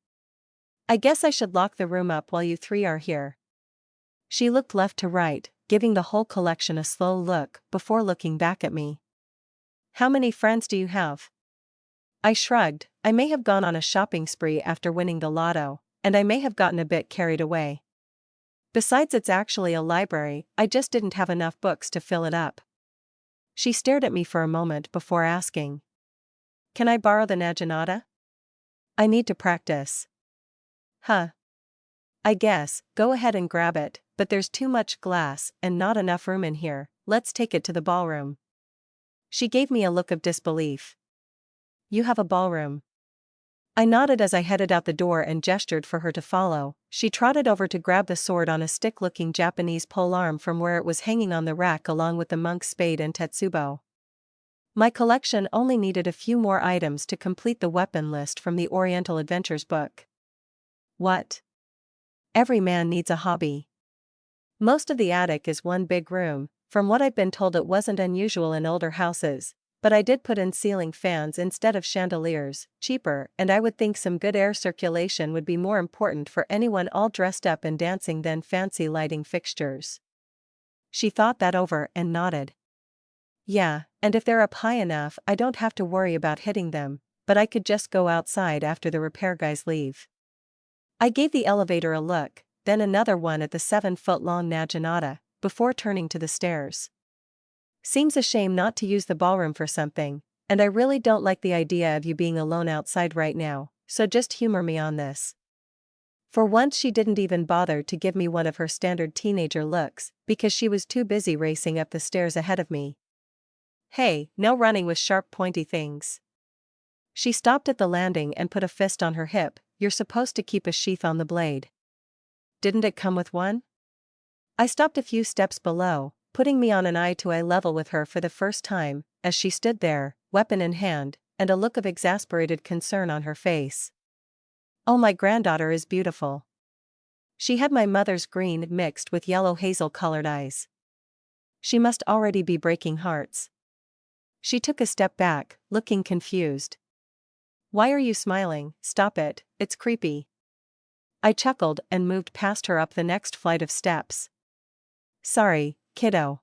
I guess I should lock the room up while you 3 are here. She looked left to right, giving the whole collection a slow look before looking back at me. "How many friends do you have?" I shrugged. I may have gone on a shopping spree after winning the lotto, and I may have gotten a bit carried away. Besides, it's actually a library, I just didn't have enough books to fill it up. She stared at me for a moment before asking, "Can I borrow the naginata? I need to practice." "Huh. I guess, go ahead and grab it, but there's too much glass and not enough room in here, let's take it to the ballroom." She gave me a look of disbelief. "You have a ballroom?" I nodded as I headed out the door and gestured for her to follow. She trotted over to grab the sword on a stick-looking Japanese polearm from where it was hanging on the rack along with the monk's spade and tetsubo. My collection only needed a few more items to complete the weapon list from the Oriental Adventures book. What? Every man needs a hobby. Most of the attic is one big room. From what I've been told, it wasn't unusual in older houses, but I did put in ceiling fans instead of chandeliers, cheaper, and I would think some good air circulation would be more important for anyone all dressed up and dancing than fancy lighting fixtures. She thought that over and nodded. Yeah, and if they're up high enough, I don't have to worry about hitting them, but I could just go outside after the repair guys leave. I gave the elevator a look, then another one at the 7-foot-long naginata, before turning to the stairs. Seems a shame not to use the ballroom for something, and I really don't like the idea of you being alone outside right now, so just humor me on this. For once she didn't even bother to give me one of her standard teenager looks, because she was too busy racing up the stairs ahead of me. Hey, no running with sharp pointy things. She stopped at the landing and put a fist on her hip. You're supposed to keep a sheath on the blade. Didn't it come with one? I stopped a few steps below, putting me on an eye-to-eye level with her for the first time, as she stood there, weapon in hand, and a look of exasperated concern on her face. Oh, my granddaughter is beautiful. She had my mother's green mixed with yellow hazel-colored eyes. She must already be breaking hearts. She took a step back, looking confused. Why are you smiling? Stop it, it's creepy. I chuckled and moved past her up the next flight of steps. Sorry, kiddo.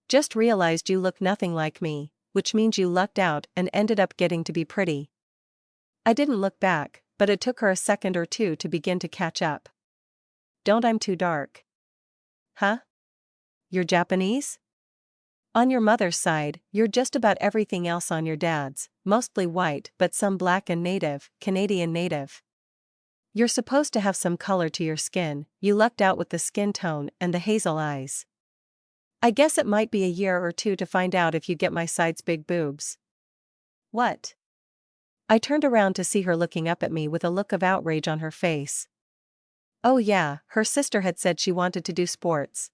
Just realized you look nothing like me, which means you lucked out and ended up getting to be pretty. I didn't look back, but it took her a second or two to begin to catch up. Don't I'm too dark. Huh? You're Japanese? On your mother's side, you're just about everything else on your dad's, mostly white but some black and native, Canadian native. You're supposed to have some color to your skin, you lucked out with the skin tone and the hazel eyes. I guess it might be a year or two to find out if you get my side's big boobs. What? I turned around to see her looking up at me with a look of outrage on her face. Oh yeah, her sister had said she wanted to do sports.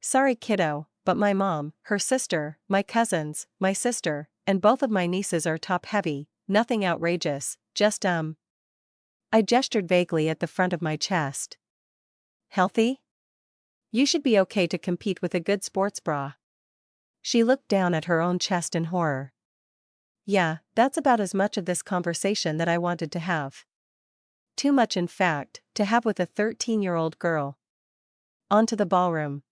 Sorry kiddo, but my mom, her sister, my cousins, my sister, and both of my nieces are top-heavy, nothing outrageous, just I gestured vaguely at the front of my chest. Healthy? You should be okay to compete with a good sports bra. She looked down at her own chest in horror. Yeah, that's about as much of this conversation that I wanted to have. Too much in fact, to have with a 13-year-old girl. On to the ballroom.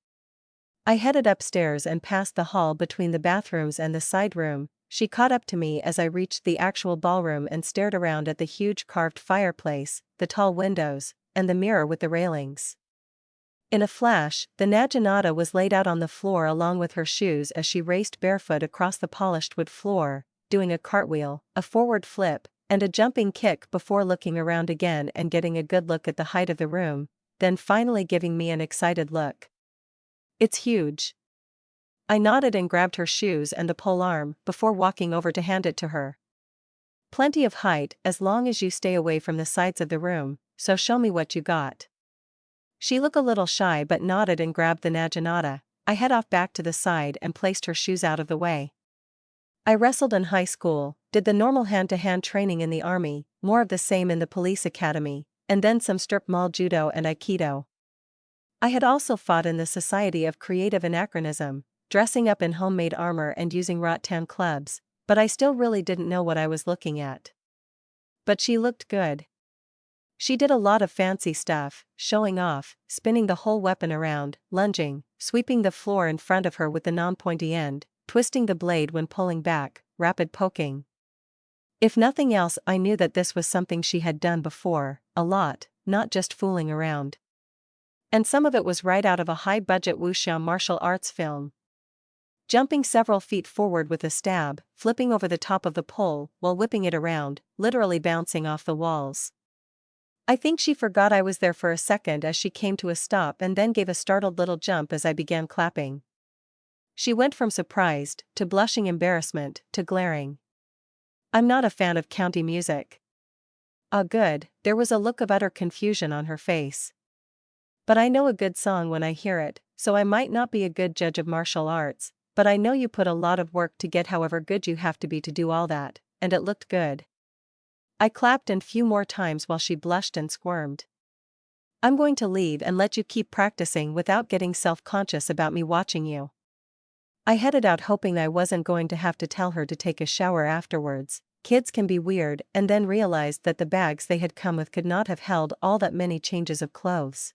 I headed upstairs and past the hall between the bathrooms and the side room. She caught up to me as I reached the actual ballroom and stared around at the huge carved fireplace, the tall windows, and the mirror with the railings. In a flash, the naginata was laid out on the floor along with her shoes as she raced barefoot across the polished wood floor, doing a cartwheel, a forward flip, and a jumping kick before looking around again and getting a good look at the height of the room, then finally giving me an excited look. It's huge. I nodded and grabbed her shoes and the polearm before walking over to hand it to her. Plenty of height as long as you stay away from the sides of the room, so show me what you got. She looked a little shy but nodded and grabbed the naginata. I head off back to the side and placed her shoes out of the way. I wrestled in high school, did the normal hand-to-hand training in the army, more of the same in the police academy, and then some strip mall judo and aikido. I had also fought in the Society of Creative Anachronism, dressing up in homemade armor and using rattan clubs, but I still really didn't know what I was looking at. But she looked good. She did a lot of fancy stuff, showing off, spinning the whole weapon around, lunging, sweeping the floor in front of her with the non-pointy end, twisting the blade when pulling back, rapid poking. If nothing else, I knew that this was something she had done before, a lot, not just fooling around. And some of it was right out of a high-budget wuxia martial arts film. Jumping several feet forward with a stab, flipping over the top of the pole while whipping it around, literally bouncing off the walls. I think she forgot I was there for a second as she came to a stop and then gave a startled little jump as I began clapping. She went from surprised, to blushing embarrassment, to glaring. I'm not a fan of county music. Ah, good, there was a look of utter confusion on her face. But I know a good song when I hear it, so I might not be a good judge of martial arts, but I know you put a lot of work to get however good you have to be to do all that, and it looked good. I clapped and few more times while she blushed and squirmed. I'm going to leave and let you keep practicing without getting self-conscious about me watching you. I headed out hoping I wasn't going to have to tell her to take a shower afterwards. Kids can be weird, and then realized that the bags they had come with could not have held all that many changes of clothes.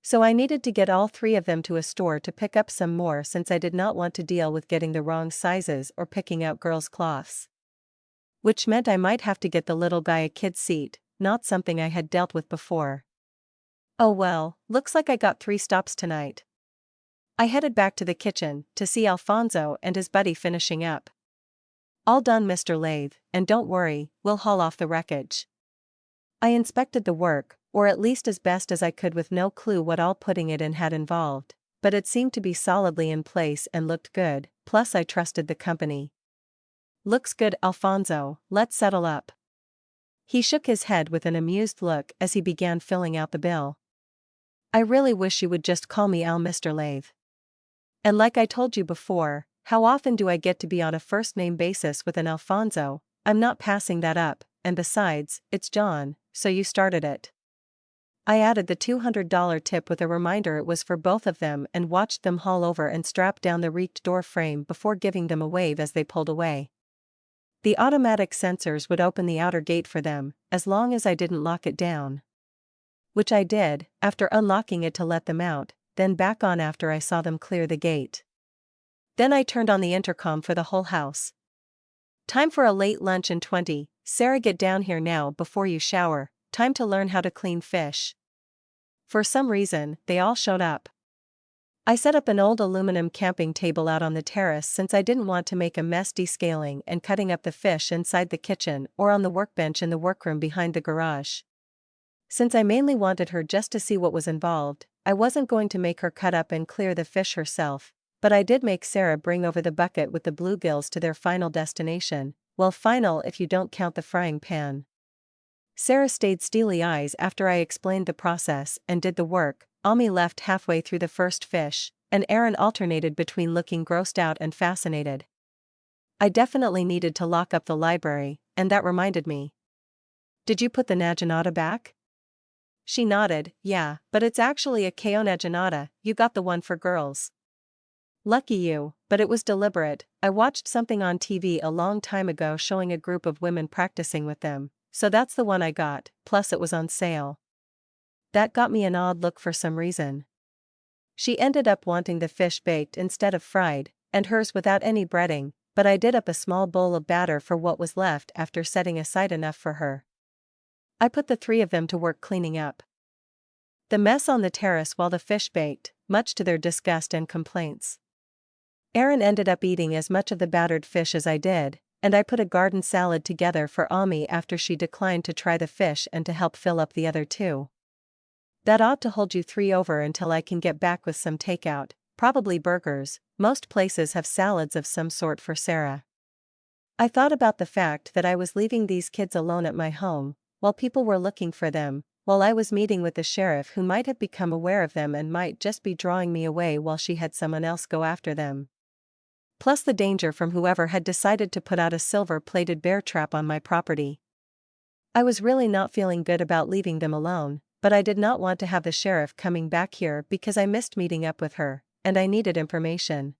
So I needed to get all 3 of them to a store to pick up some more since I did not want to deal with getting the wrong sizes or picking out girls' cloths. Which meant I might have to get the little guy a kid's seat, not something I had dealt with before. Oh well, looks like I got 3 stops tonight. I headed back to the kitchen to see Alfonso and his buddy finishing up. All done, Mr. Lathe, and don't worry, we'll haul off the wreckage. I inspected the work, or at least as best as I could with no clue what all putting it in had involved, but it seemed to be solidly in place and looked good, plus I trusted the company. Looks good, Alfonso, let's settle up. He shook his head with an amused look as he began filling out the bill. I really wish you would just call me Al, Mr. Lathe. And like I told you before, how often do I get to be on a first-name basis with an Alfonso? I'm not passing that up, and besides, it's John, so you started it. I added the $200 tip with a reminder it was for both of them and watched them haul over and strap down the wrecked door frame before giving them a wave as they pulled away. The automatic sensors would open the outer gate for them, as long as I didn't lock it down. Which I did, after unlocking it to let them out, then back on after I saw them clear the gate. Then I turned on the intercom for the whole house. Time for a late lunch in 20, Sarah, get down here now before you shower, time to learn how to clean fish. For some reason, they all showed up. I set up an old aluminum camping table out on the terrace since I didn't want to make a mess descaling and cutting up the fish inside the kitchen or on the workbench in the workroom behind the garage. Since I mainly wanted her just to see what was involved, I wasn't going to make her cut up and clear the fish herself, but I did make Sarah bring over the bucket with the bluegills to their final destination, well, final if you don't count the frying pan. Sarah stayed steely eyes after I explained the process and did the work. Ami left halfway through the first fish, and Aaron alternated between looking grossed out and fascinated. I definitely needed to lock up the library, and that reminded me. Did you put the naginata back? She nodded, yeah, but it's actually a KO naginata, you got the one for girls. Lucky you, but it was deliberate. I watched something on TV a long time ago showing a group of women practicing with them, so that's the one I got, plus it was on sale. That got me an odd look for some reason. She ended up wanting the fish baked instead of fried, and hers without any breading, but I did up a small bowl of batter for what was left after setting aside enough for her. I put the 3 of them to work cleaning up the mess on the terrace while the fish baked, much to their disgust and complaints. Aaron ended up eating as much of the battered fish as I did, and I put a garden salad together for Ami after she declined to try the fish and to help fill up the other 2. That ought to hold you 3 over until I can get back with some takeout, probably burgers. Most places have salads of some sort for Sarah. I thought about the fact that I was leaving these kids alone at my home, while people were looking for them, while I was meeting with the sheriff who might have become aware of them and might just be drawing me away while she had someone else go after them. Plus the danger from whoever had decided to put out a silver-plated bear trap on my property. I was really not feeling good about leaving them alone, but I did not want to have the sheriff coming back here because I missed meeting up with her, and I needed information.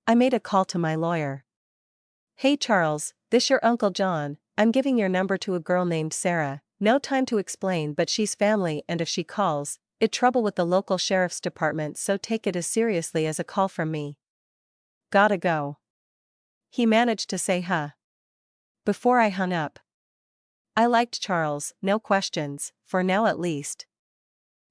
I made a call to my lawyer. Hey Charles, this your Uncle John, I'm giving your number to a girl named Sarah, no time to explain but she's family and if she calls, it trouble with the local sheriff's department so take it as seriously as a call from me. Gotta go. He managed to say before I hung up. I liked Charles, no questions, for now at least.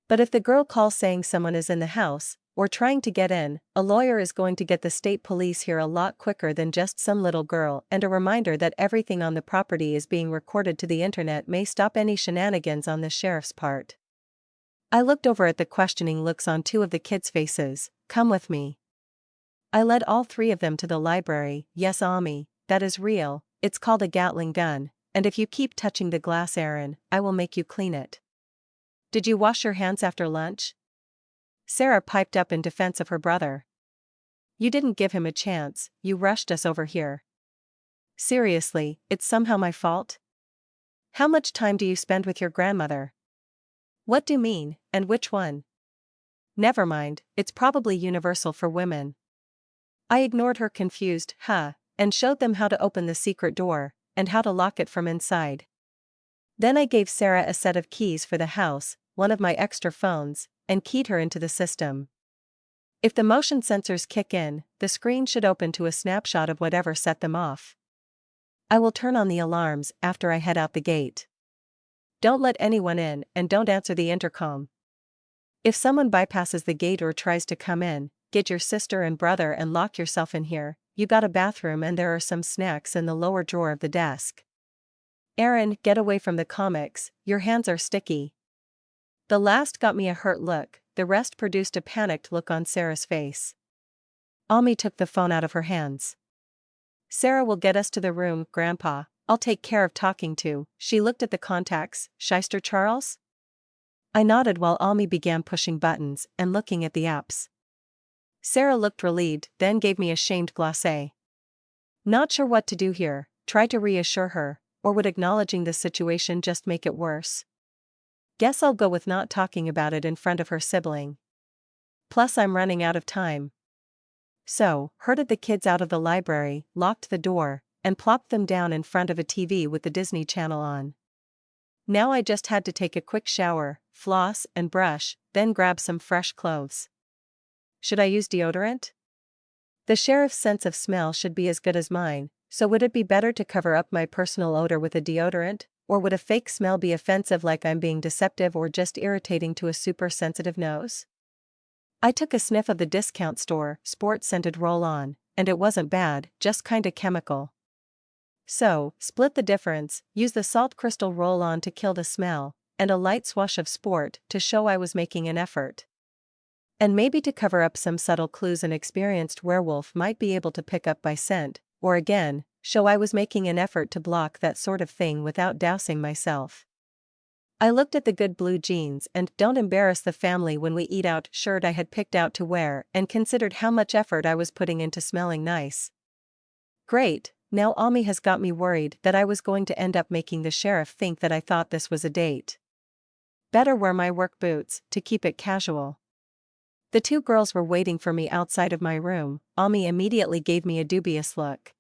But if the girl calls saying someone is in the house, or trying to get in, a lawyer is going to get the state police here a lot quicker than just some little girl, and a reminder that everything on the property is being recorded to the internet may stop any shenanigans on the sheriff's part. I looked over at the questioning looks on 2 of the kids' faces. Come with me. I led all 3 of them to the library. Yes, Ami, that is real, it's called a Gatling gun. And if you keep touching the glass, Aaron, I will make you clean it. Did you wash your hands after lunch? Sarah piped up in defense of her brother. You didn't give him a chance, you rushed us over here. Seriously, it's somehow my fault? How much time do you spend with your grandmother? What do you mean, and which one? Never mind, it's probably universal for women. I ignored her confused, and showed them how to open the secret door, and how to lock it from inside. Then I gave Sarah a set of keys for the house, one of my extra phones, and keyed her into the system. If the motion sensors kick in, the screen should open to a snapshot of whatever set them off. I will turn on the alarms after I head out the gate. Don't let anyone in, and don't answer the intercom. If someone bypasses the gate or tries to come in, get your sister and brother and lock yourself in here. You got a bathroom and there are some snacks in the lower drawer of the desk. Aaron, get away from the comics, your hands are sticky. The last got me a hurt look, the rest produced a panicked look on Sarah's face. Ami took the phone out of her hands. Sarah will get us to the room, Grandpa, I'll take care of talking to. She looked at the contacts. Shyster Charles? I nodded while Ami began pushing buttons and looking at the apps. Sarah looked relieved, then gave me a shamed glacé. Not sure what to do here, tried to reassure her, or would acknowledging the situation just make it worse? Guess I'll go with not talking about it in front of her sibling. Plus I'm running out of time. So, herded the kids out of the library, locked the door, and plopped them down in front of a TV with the Disney Channel on. Now I just had to take a quick shower, floss and brush, then grab some fresh clothes. Should I use deodorant? The sheriff's sense of smell should be as good as mine, so would it be better to cover up my personal odor with a deodorant, or would a fake smell be offensive like I'm being deceptive or just irritating to a super sensitive nose? I took a sniff of the discount store sport-scented roll-on, and it wasn't bad, just kinda chemical. So, split the difference, use the salt crystal roll-on to kill the smell, and a light swash of sport to show I was making an effort. And maybe to cover up some subtle clues an experienced werewolf might be able to pick up by scent, or again, show I was making an effort to block that sort of thing without dousing myself. I looked at the good blue jeans and "don't embarrass the family when we eat out" shirt I had picked out to wear and considered how much effort I was putting into smelling nice. Great, now Ami has got me worried that I was going to end up making the sheriff think that I thought this was a date. Better wear my work boots to keep it casual. The two girls were waiting for me outside of my room. Ami immediately gave me a dubious look.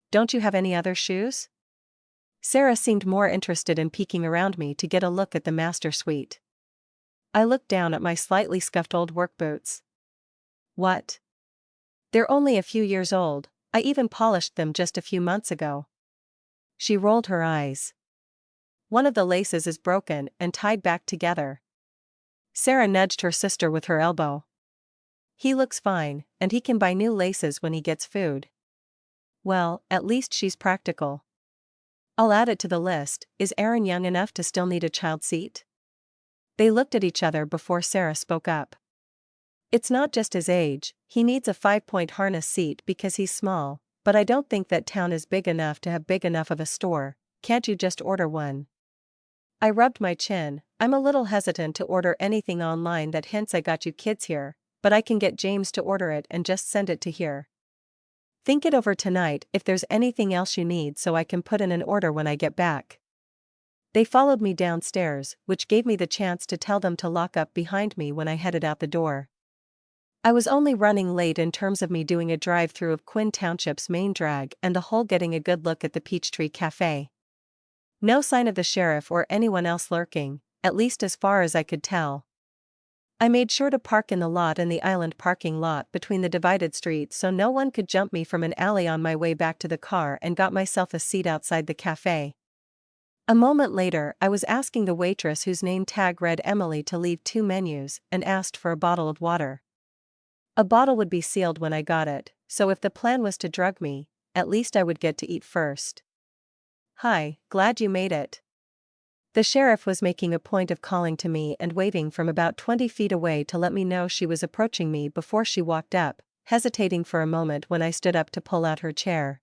Don't you have any other shoes? Sarah seemed more interested in peeking around me to get a look at the master suite. I looked down at my slightly scuffed old work boots. What? They're only a few years old, I even polished them just a few months ago. She rolled her eyes. One of the laces is broken and tied back together. Sarah nudged her sister with her elbow. He looks fine, and he can buy new laces when he gets food. Well, at least she's practical. I'll add it to the list. Is Aaron young enough to still need a child seat? They looked at each other before Sarah spoke up. It's not just his age, he needs a 5-point harness seat because he's small, but I don't think that town is big enough to have big enough of a store. Can't you just order one? I rubbed my chin. I'm a little hesitant to order anything online that hints I got you kids here, but I can get James to order it and just send it to here. Think it over tonight if there's anything else you need so I can put in an order when I get back. They followed me downstairs, which gave me the chance to tell them to lock up behind me when I headed out the door. I was only running late in terms of me doing a drive-through of Quinn Township's main drag and the whole getting a good look at the Peachtree Cafe. No sign of the sheriff or anyone else lurking, at least as far as I could tell. I made sure to park in the lot in the island parking lot between the divided streets so no one could jump me from an alley on my way back to the car and got myself a seat outside the cafe. A moment later I was asking the waitress whose name tag read Emily to leave 2 menus and asked for a bottle of water. A bottle would be sealed when I got it, so if the plan was to drug me, at least I would get to eat first. Hi, glad you made it. The sheriff was making a point of calling to me and waving from about 20 feet away to let me know she was approaching me before she walked up, hesitating for a moment when I stood up to pull out her chair.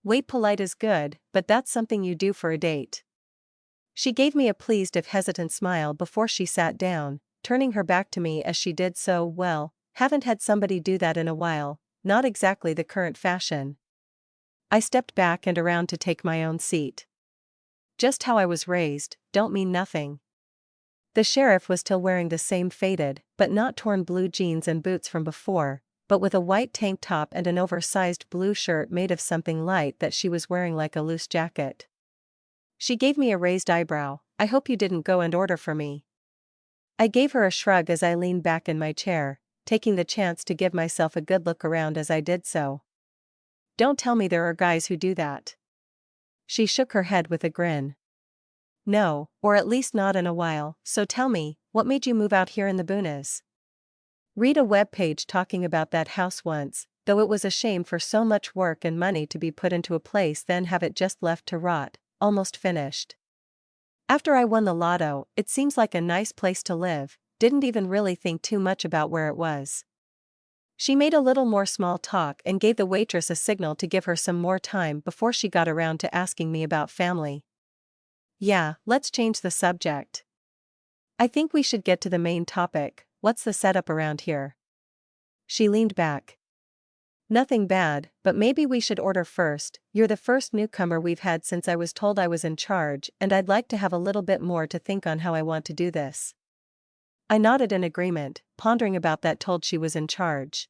Wait polite is good, but that's something you do for a date. She gave me a pleased if hesitant smile before she sat down, turning her back to me as she did so. Well, Haven't had somebody do that in a while, not exactly the current fashion. I stepped back and around to take my own seat. Just how I was raised, don't mean nothing. The sheriff was still wearing the same faded, but not torn blue jeans and boots from before, but with a white tank top and an oversized blue shirt made of something light that she was wearing like a loose jacket. She gave me a raised eyebrow. I hope you didn't go and order for me. I gave her a shrug as I leaned back in my chair, taking the chance to give myself a good look around as I did so. Don't tell me there are guys who do that. She shook her head with a grin. No, or at least not in a while, so tell me, what made you move out here in the boonies? Read a webpage talking about that house once, though it was a shame for so much work and money to be put into a place then have it just left to rot, almost finished. After I won the lotto, it seems like a nice place to live, didn't even really think too much about where it was. She made a little more small talk and gave the waitress a signal to give her some more time before she got around to asking me about family. Yeah, let's change the subject. I think we should get to the main topic. What's the setup around here? She leaned back. Nothing bad, but maybe we should order first. You're the first newcomer we've had since I was told I was in charge, and I'd like to have a little bit more to think on how I want to do this. I nodded in agreement, pondering about that told she was in charge.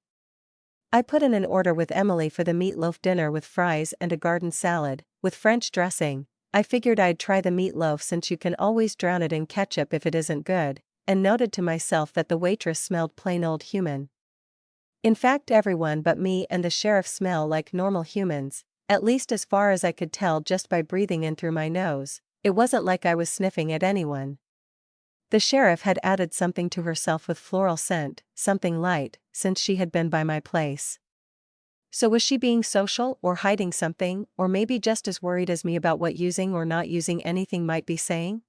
I put in an order with Emily for the meatloaf dinner with fries and a garden salad, with French dressing. I figured I'd try the meatloaf since you can always drown it in ketchup if it isn't good, and noted to myself that the waitress smelled plain old human. In fact, everyone but me and the sheriff smell like normal humans, at least as far as I could tell just by breathing in through my nose. It wasn't like I was sniffing at anyone. The sheriff had added something to herself with floral scent, something light, since she had been by my place. So was she being social or hiding something, or maybe just as worried as me about what using or not using anything might be saying?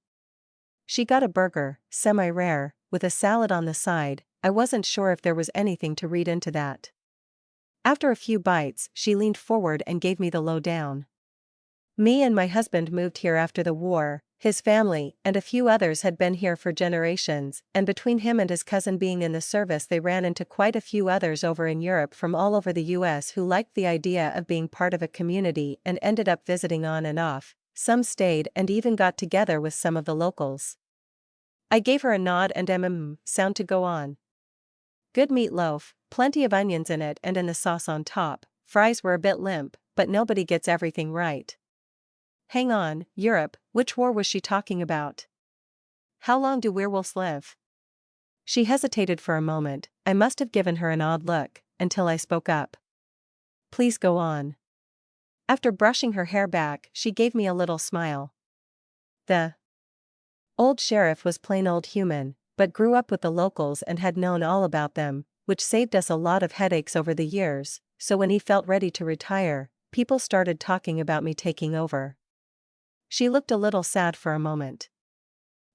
She got a burger, semi-rare, with a salad on the side. I wasn't sure if there was anything to read into that. After a few bites, she leaned forward and gave me the lowdown. Me and my husband moved here after the war. His family and a few others had been here for generations, and between him and his cousin being in the service they ran into quite a few others over in Europe from all over the US who liked the idea of being part of a community and ended up visiting on and off. Some stayed and even got together with some of the locals. I gave her a nod and sound to go on. Good meatloaf, plenty of onions in it and in the sauce on top. Fries were a bit limp, but nobody gets everything right. Hang on, Europe, which war was she talking about? How long do werewolves live? She hesitated for a moment. I must have given her an odd look, until I spoke up. Please go on. After brushing her hair back, she gave me a little smile. The old sheriff was plain old human, but grew up with the locals and had known all about them, which saved us a lot of headaches over the years, so when he felt ready to retire, people started talking about me taking over. She looked a little sad for a moment.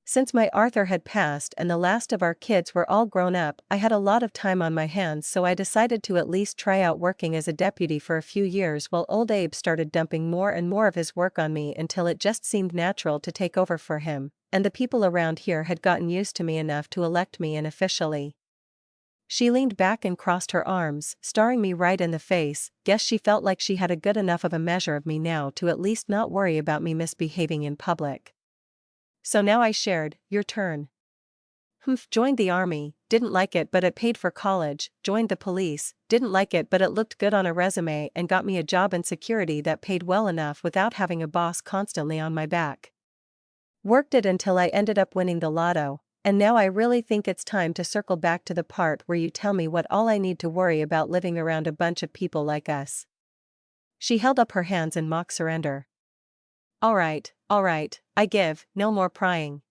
Since my Arthur had passed and the last of our kids were all grown up, I had a lot of time on my hands, so I decided to at least try out working as a deputy for a few years while old Abe started dumping more and more of his work on me until it just seemed natural to take over for him, and the people around here had gotten used to me enough to elect me unofficially. She leaned back and crossed her arms, staring me right in the face. Guess she felt like she had a good enough of a measure of me now to at least not worry about me misbehaving in public. So now I shared. Your turn. Joined the army, didn't like it but it paid for college. Joined the police, didn't like it but it looked good on a resume and got me a job in security that paid well enough without having a boss constantly on my back. Worked it until I ended up winning the lotto. And now I really think it's time to circle back to the part where you tell me what all I need to worry about living around a bunch of people like us. She held up her hands in mock surrender. All right, I give, no more prying.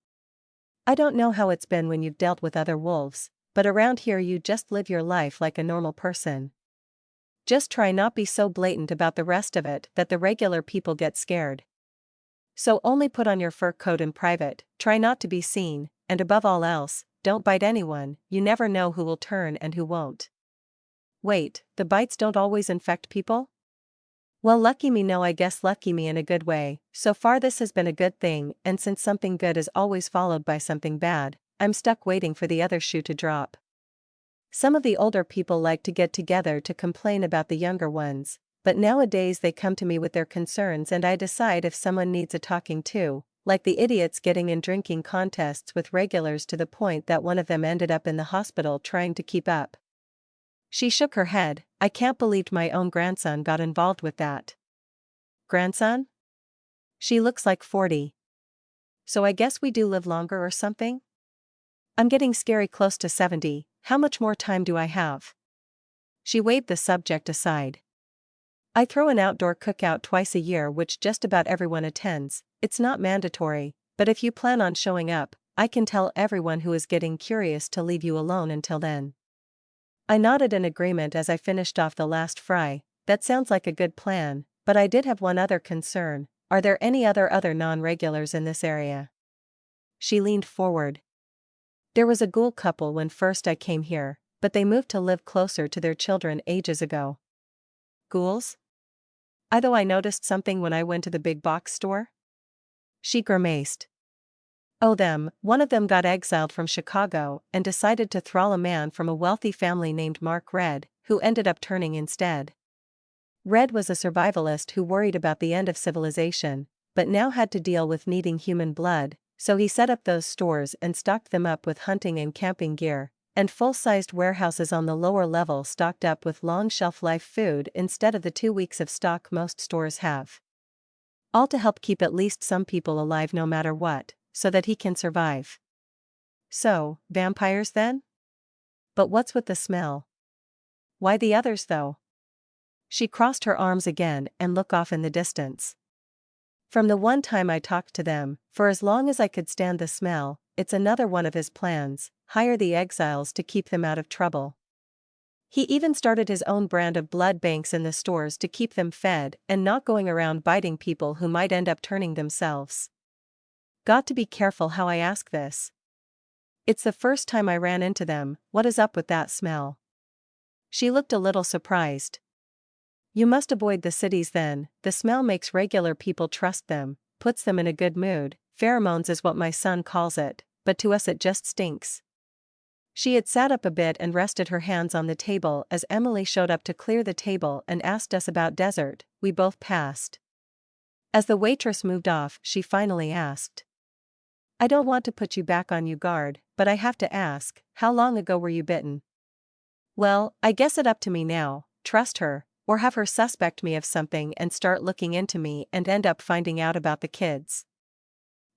I don't know how it's been when you've dealt with other wolves, but around here you just live your life like a normal person. Just try not be so blatant about the rest of it that the regular people get scared. So only put on your fur coat in private, try not to be seen, and above all else, don't bite anyone. You never know who will turn and who won't. Wait, the bites don't always infect people? Well, lucky me, no, I guess lucky me in a good way. So far this has been a good thing, and since something good is always followed by something bad, I'm stuck waiting for the other shoe to drop. Some of the older people like to get together to complain about the younger ones, but nowadays they come to me with their concerns and I decide if someone needs a talking to, like the idiots getting in drinking contests with regulars to the point that one of them ended up in the hospital trying to keep up. She shook her head. I can't believe my own grandson got involved with that. Grandson? She looks like 40. So I guess we do live longer or something? I'm getting scary close to 70, how much more time do I have? She waved the subject aside. I throw an outdoor cookout twice a year which just about everyone attends. It's not mandatory, but if you plan on showing up, I can tell everyone who is getting curious to leave you alone until then. I nodded in agreement as I finished off the last fry. That sounds like a good plan, but I did have one other concern. Are there any other non-regulars in this area? She leaned forward. There was a ghoul couple when first I came here, but they moved to live closer to their children ages ago. Ghouls? Though I noticed something when I went to the big box store? She grimaced. Oh them, one of them got exiled from Chicago and decided to thrall a man from a wealthy family named Mark Red, who ended up turning instead. Red was a survivalist who worried about the end of civilization, but now had to deal with needing human blood, so he set up those stores and stocked them up with hunting and camping gear, and full-sized warehouses on the lower level stocked up with long shelf-life food instead of the 2 weeks of stock most stores have. All to help keep at least some people alive no matter what, so that he can survive. So, vampires then? But what's with the smell? Why the others though? She crossed her arms again and looked off in the distance. From the one time I talked to them, for as long as I could stand the smell, it's another one of his plans, hire the exiles to keep them out of trouble. He even started his own brand of blood banks in the stores to keep them fed and not going around biting people who might end up turning themselves. Got to be careful how I ask this. It's the first time I ran into them. What is up with that smell? She looked a little surprised. You must avoid the cities then. The smell makes regular people trust them, puts them in a good mood. Pheromones is what my son calls it, but to us it just stinks. She had sat up a bit and rested her hands on the table as Emily showed up to clear the table and asked us about dessert. We both passed. As the waitress moved off, she finally asked. I don't want to put you back on your guard, but I have to ask, how long ago were you bitten? Well, I guess it's up to me now, trust her, or have her suspect me of something and start looking into me and end up finding out about the kids.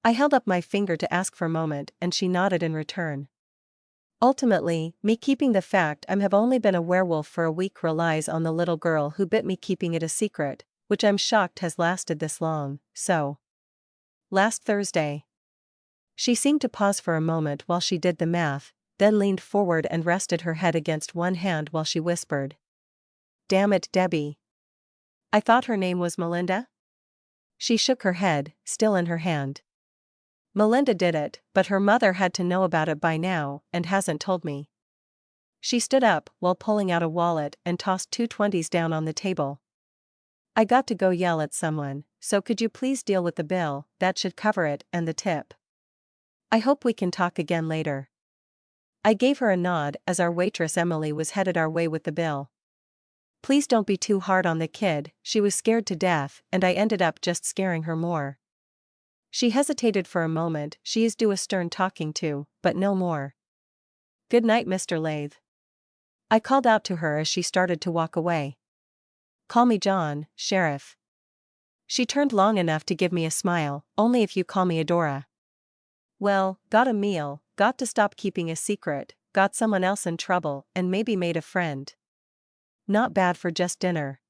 I held up my finger to ask for a moment and she nodded in return. Ultimately, me keeping the fact I have only been a werewolf for a week relies on the little girl who bit me keeping it a secret, which I'm shocked has lasted this long, so. Last Thursday. She seemed to pause for a moment while she did the math, then leaned forward and rested her head against one hand while she whispered. Damn it, Debbie. I thought her name was Melinda? She shook her head, still in her hand. Melinda did it, but her mother had to know about it by now, and hasn't told me. She stood up while pulling out a wallet and tossed 2 20s down on the table. I got to go yell at someone, so could you please deal with the bill? That should cover it, and the tip. I hope we can talk again later. I gave her a nod as our waitress Emily was headed our way with the bill. Please don't be too hard on the kid, she was scared to death and I ended up just scaring her more. She hesitated for a moment. She is due a stern talking to, but no more. Good night, Mr. Lathe. I called out to her as she started to walk away. Call me John, Sheriff. She turned long enough to give me a smile. Only if you call me Adora. Well, got a meal, got to stop keeping a secret, got someone else in trouble, and maybe made a friend. Not bad for just dinner.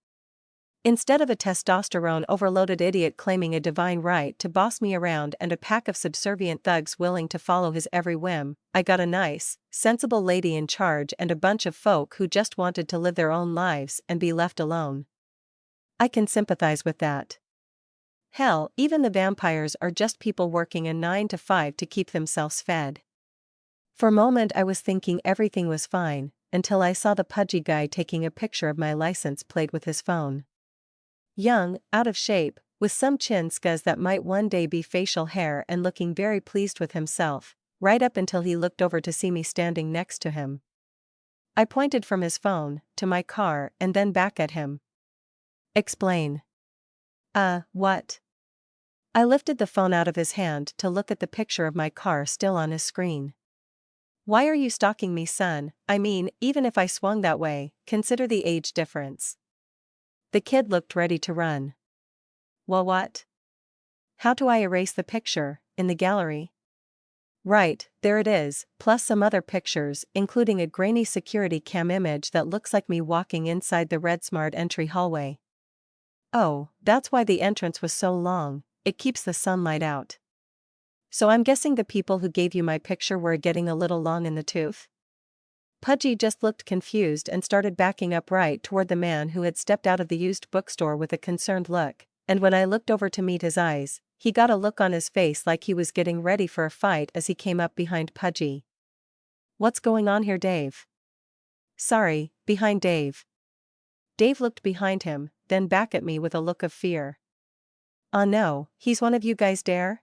Instead of a testosterone-overloaded idiot claiming a divine right to boss me around and a pack of subservient thugs willing to follow his every whim, I got a nice, sensible lady in charge and a bunch of folk who just wanted to live their own lives and be left alone. I can sympathize with that. Hell, even the vampires are just people working a 9 to 5 to keep themselves fed. For a moment I was thinking everything was fine, until I saw the pudgy guy taking a picture of my license plate with his phone. Young, out of shape, with some chin scars that might one day be facial hair and looking very pleased with himself, right up until he looked over to see me standing next to him. I pointed from his phone to my car and then back at him. Explain. What? I lifted the phone out of his hand to look at the picture of my car still on his screen. Why are you stalking me, son? I mean, even if I swung that way, consider the age difference. The kid looked ready to run. Well, what? How do I erase the picture, in the gallery? Right, there it is, plus some other pictures, including a grainy security cam image that looks like me walking inside the red smart entry hallway. Oh, that's why the entrance was so long, it keeps the sunlight out. So I'm guessing the people who gave you my picture were getting a little long in the tooth? Pudgy just looked confused and started backing up right toward the man who had stepped out of the used bookstore with a concerned look, and when I looked over to meet his eyes, he got a look on his face like he was getting ready for a fight as he came up behind Pudgy. What's going on here, Dave? Sorry, behind Dave. Dave looked behind him, then back at me with a look of fear. No, he's one of you guys, Dare?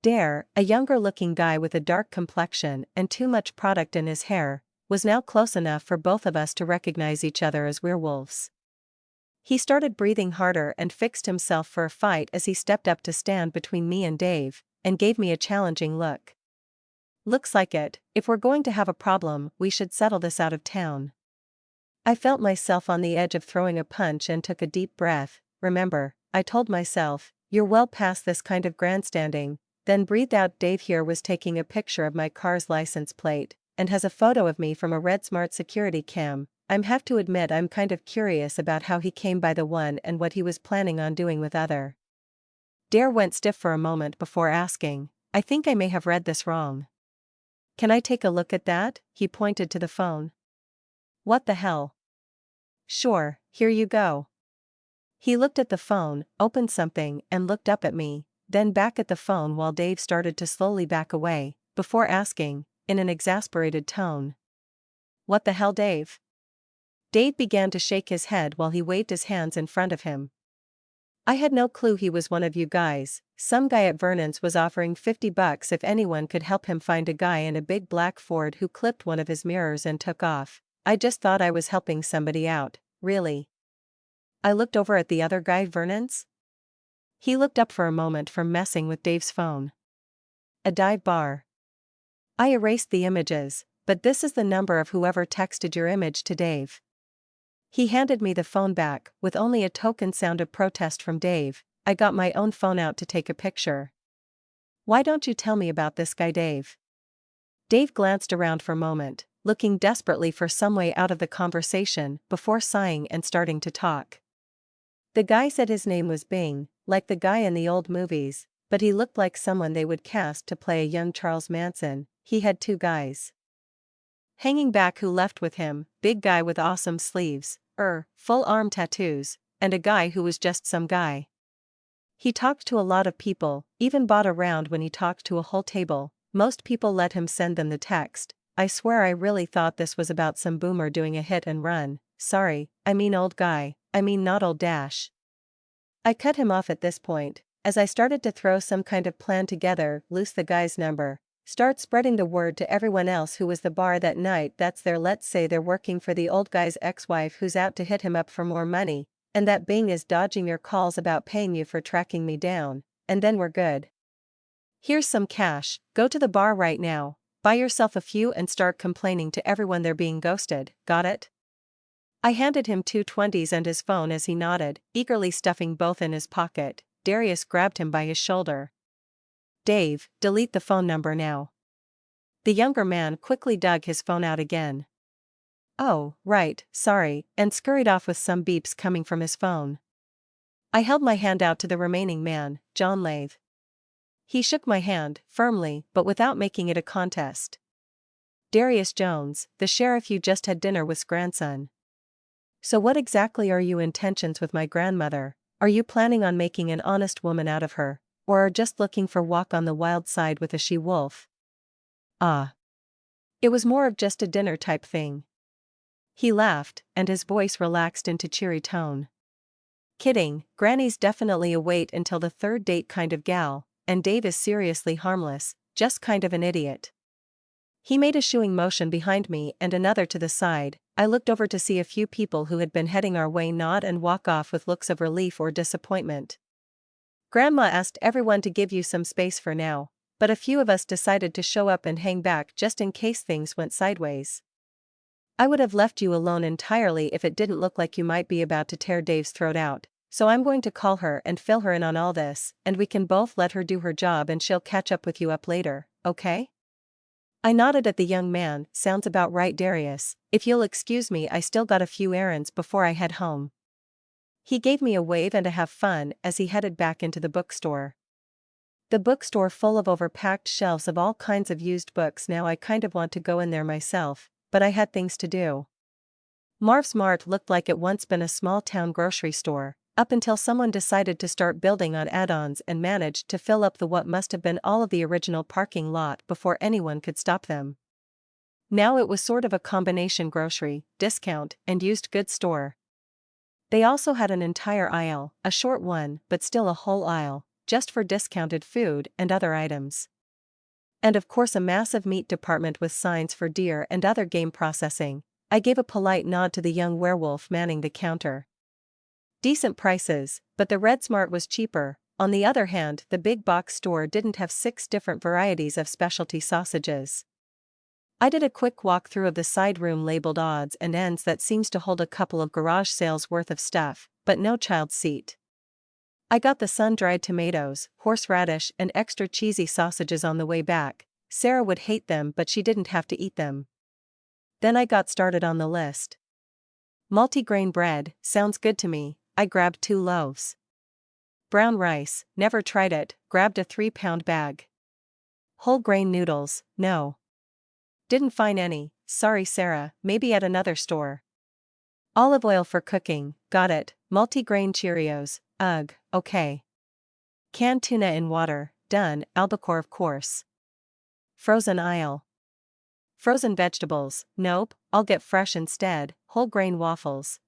Dare, a younger-looking guy with a dark complexion and too much product in his hair, was now close enough for both of us to recognize each other as werewolves. He started breathing harder and fixed himself for a fight as he stepped up to stand between me and Dave, and gave me a challenging look. Looks like it, if we're going to have a problem, we should settle this out of town. I felt myself on the edge of throwing a punch and took a deep breath. Remember, I told myself, you're well past this kind of grandstanding, then breathed out. Dave here was taking a picture of my car's license plate, and has a photo of me from a red smart security cam. I'm have to admit I'm kind of curious about how he came by the one and what he was planning on doing with other. Dare went stiff for a moment before asking, I think I may have read this wrong. Can I take a look at that? He pointed to the phone. What the hell? Sure, here you go. He looked at the phone, opened something, and looked up at me, then back at the phone while Dave started to slowly back away, before asking, in an exasperated tone. What the hell, Dave? Dave began to shake his head while he waved his hands in front of him. I had no clue he was one of you guys. Some guy at Vernon's was offering $50 if anyone could help him find a guy in a big black Ford who clipped one of his mirrors and took off. I just thought I was helping somebody out, really. I looked over at the other guy. Vernon's? He looked up for a moment from messing with Dave's phone. A dive bar. I erased the images, but this is the number of whoever texted your image to Dave. He handed me the phone back, with only a token sound of protest from Dave. I got my own phone out to take a picture. Why don't you tell me about this guy, Dave? Dave glanced around for a moment, looking desperately for some way out of the conversation, before sighing and starting to talk. The guy said his name was Bing, like the guy in the old movies, but he looked like someone they would cast to play a young Charles Manson. He had two guys hanging back who left with him, big guy with awesome sleeves, full arm tattoos, and a guy who was just some guy. He talked to a lot of people, even bought a round when he talked to a whole table. Most people let him send them the text. I swear I really thought this was about some boomer doing a hit and run. Sorry, I mean old guy, I mean not old dash. I cut him off at this point, as I started to throw some kind of plan together. Loose the guy's number. Start spreading the word to everyone else who was the bar that night that's there. Let's say they're working for the old guy's ex-wife who's out to hit him up for more money, and that Bing is dodging your calls about paying you for tracking me down, and then we're good. Here's some cash, go to the bar right now, buy yourself a few and start complaining to everyone they're being ghosted, got it? I handed him 2 20s and his phone as he nodded, eagerly stuffing both in his pocket. Darius grabbed him by his shoulder. Dave, delete the phone number now. The younger man quickly dug his phone out again. Oh, right, sorry, and scurried off with some beeps coming from his phone. I held my hand out to the remaining man, John Lathe. He shook my hand, firmly, but without making it a contest. Darius Jones, the sheriff you just had dinner with's grandson. So what exactly are your intentions with my grandmother? Are you planning on making an honest woman out of her, or are just looking for walk on the wild side with a she-wolf? It was more of just a dinner type thing. He laughed, and his voice relaxed into cheery tone. Kidding, Granny's definitely a wait until the third date kind of gal, and Dave is seriously harmless, just kind of an idiot. He made a shooing motion behind me and another to the side. I looked over to see a few people who had been heading our way nod and walk off with looks of relief or disappointment. Grandma asked everyone to give you some space for now, but a few of us decided to show up and hang back just in case things went sideways. I would have left you alone entirely if it didn't look like you might be about to tear Dave's throat out, so I'm going to call her and fill her in on all this, and we can both let her do her job and she'll catch up with you up later, okay? I nodded at the young man. Sounds about right, Darius. If you'll excuse me, I still got a few errands before I head home. He gave me a wave and a have fun as he headed back into the bookstore. The bookstore full of overpacked shelves of all kinds of used books. Now I kind of want to go in there myself, but I had things to do. Marv's Mart looked like it once been a small-town grocery store, up until someone decided to start building on add-ons and managed to fill up the what must have been all of the original parking lot before anyone could stop them. Now it was sort of a combination grocery, discount, and used goods store. They also had an entire aisle, a short one but still a whole aisle, just for discounted food and other items. And of course a massive meat department with signs for deer and other game processing. I gave a polite nod to the young werewolf manning the counter. Decent prices, but the Red Smart was cheaper. On the other hand, the big box store didn't have 6 different varieties of specialty sausages. I did a quick walkthrough of the side room labeled odds and ends that seems to hold a couple of garage sales worth of stuff, but no child seat. I got the sun-dried tomatoes, horseradish and extra cheesy sausages on the way back. Sarah would hate them but she didn't have to eat them. Then I got started on the list. Multigrain bread, sounds good to me. I grabbed 2 loaves. Brown rice, never tried it, grabbed a 3-pound bag. Whole grain noodles, no. Didn't find any, sorry Sarah, maybe at another store. Olive oil for cooking, got it. Multigrain Cheerios, ugh, okay. Canned tuna in water, done. Albacore of course. Frozen aisle. Frozen vegetables, nope, I'll get fresh instead. Whole grain waffles,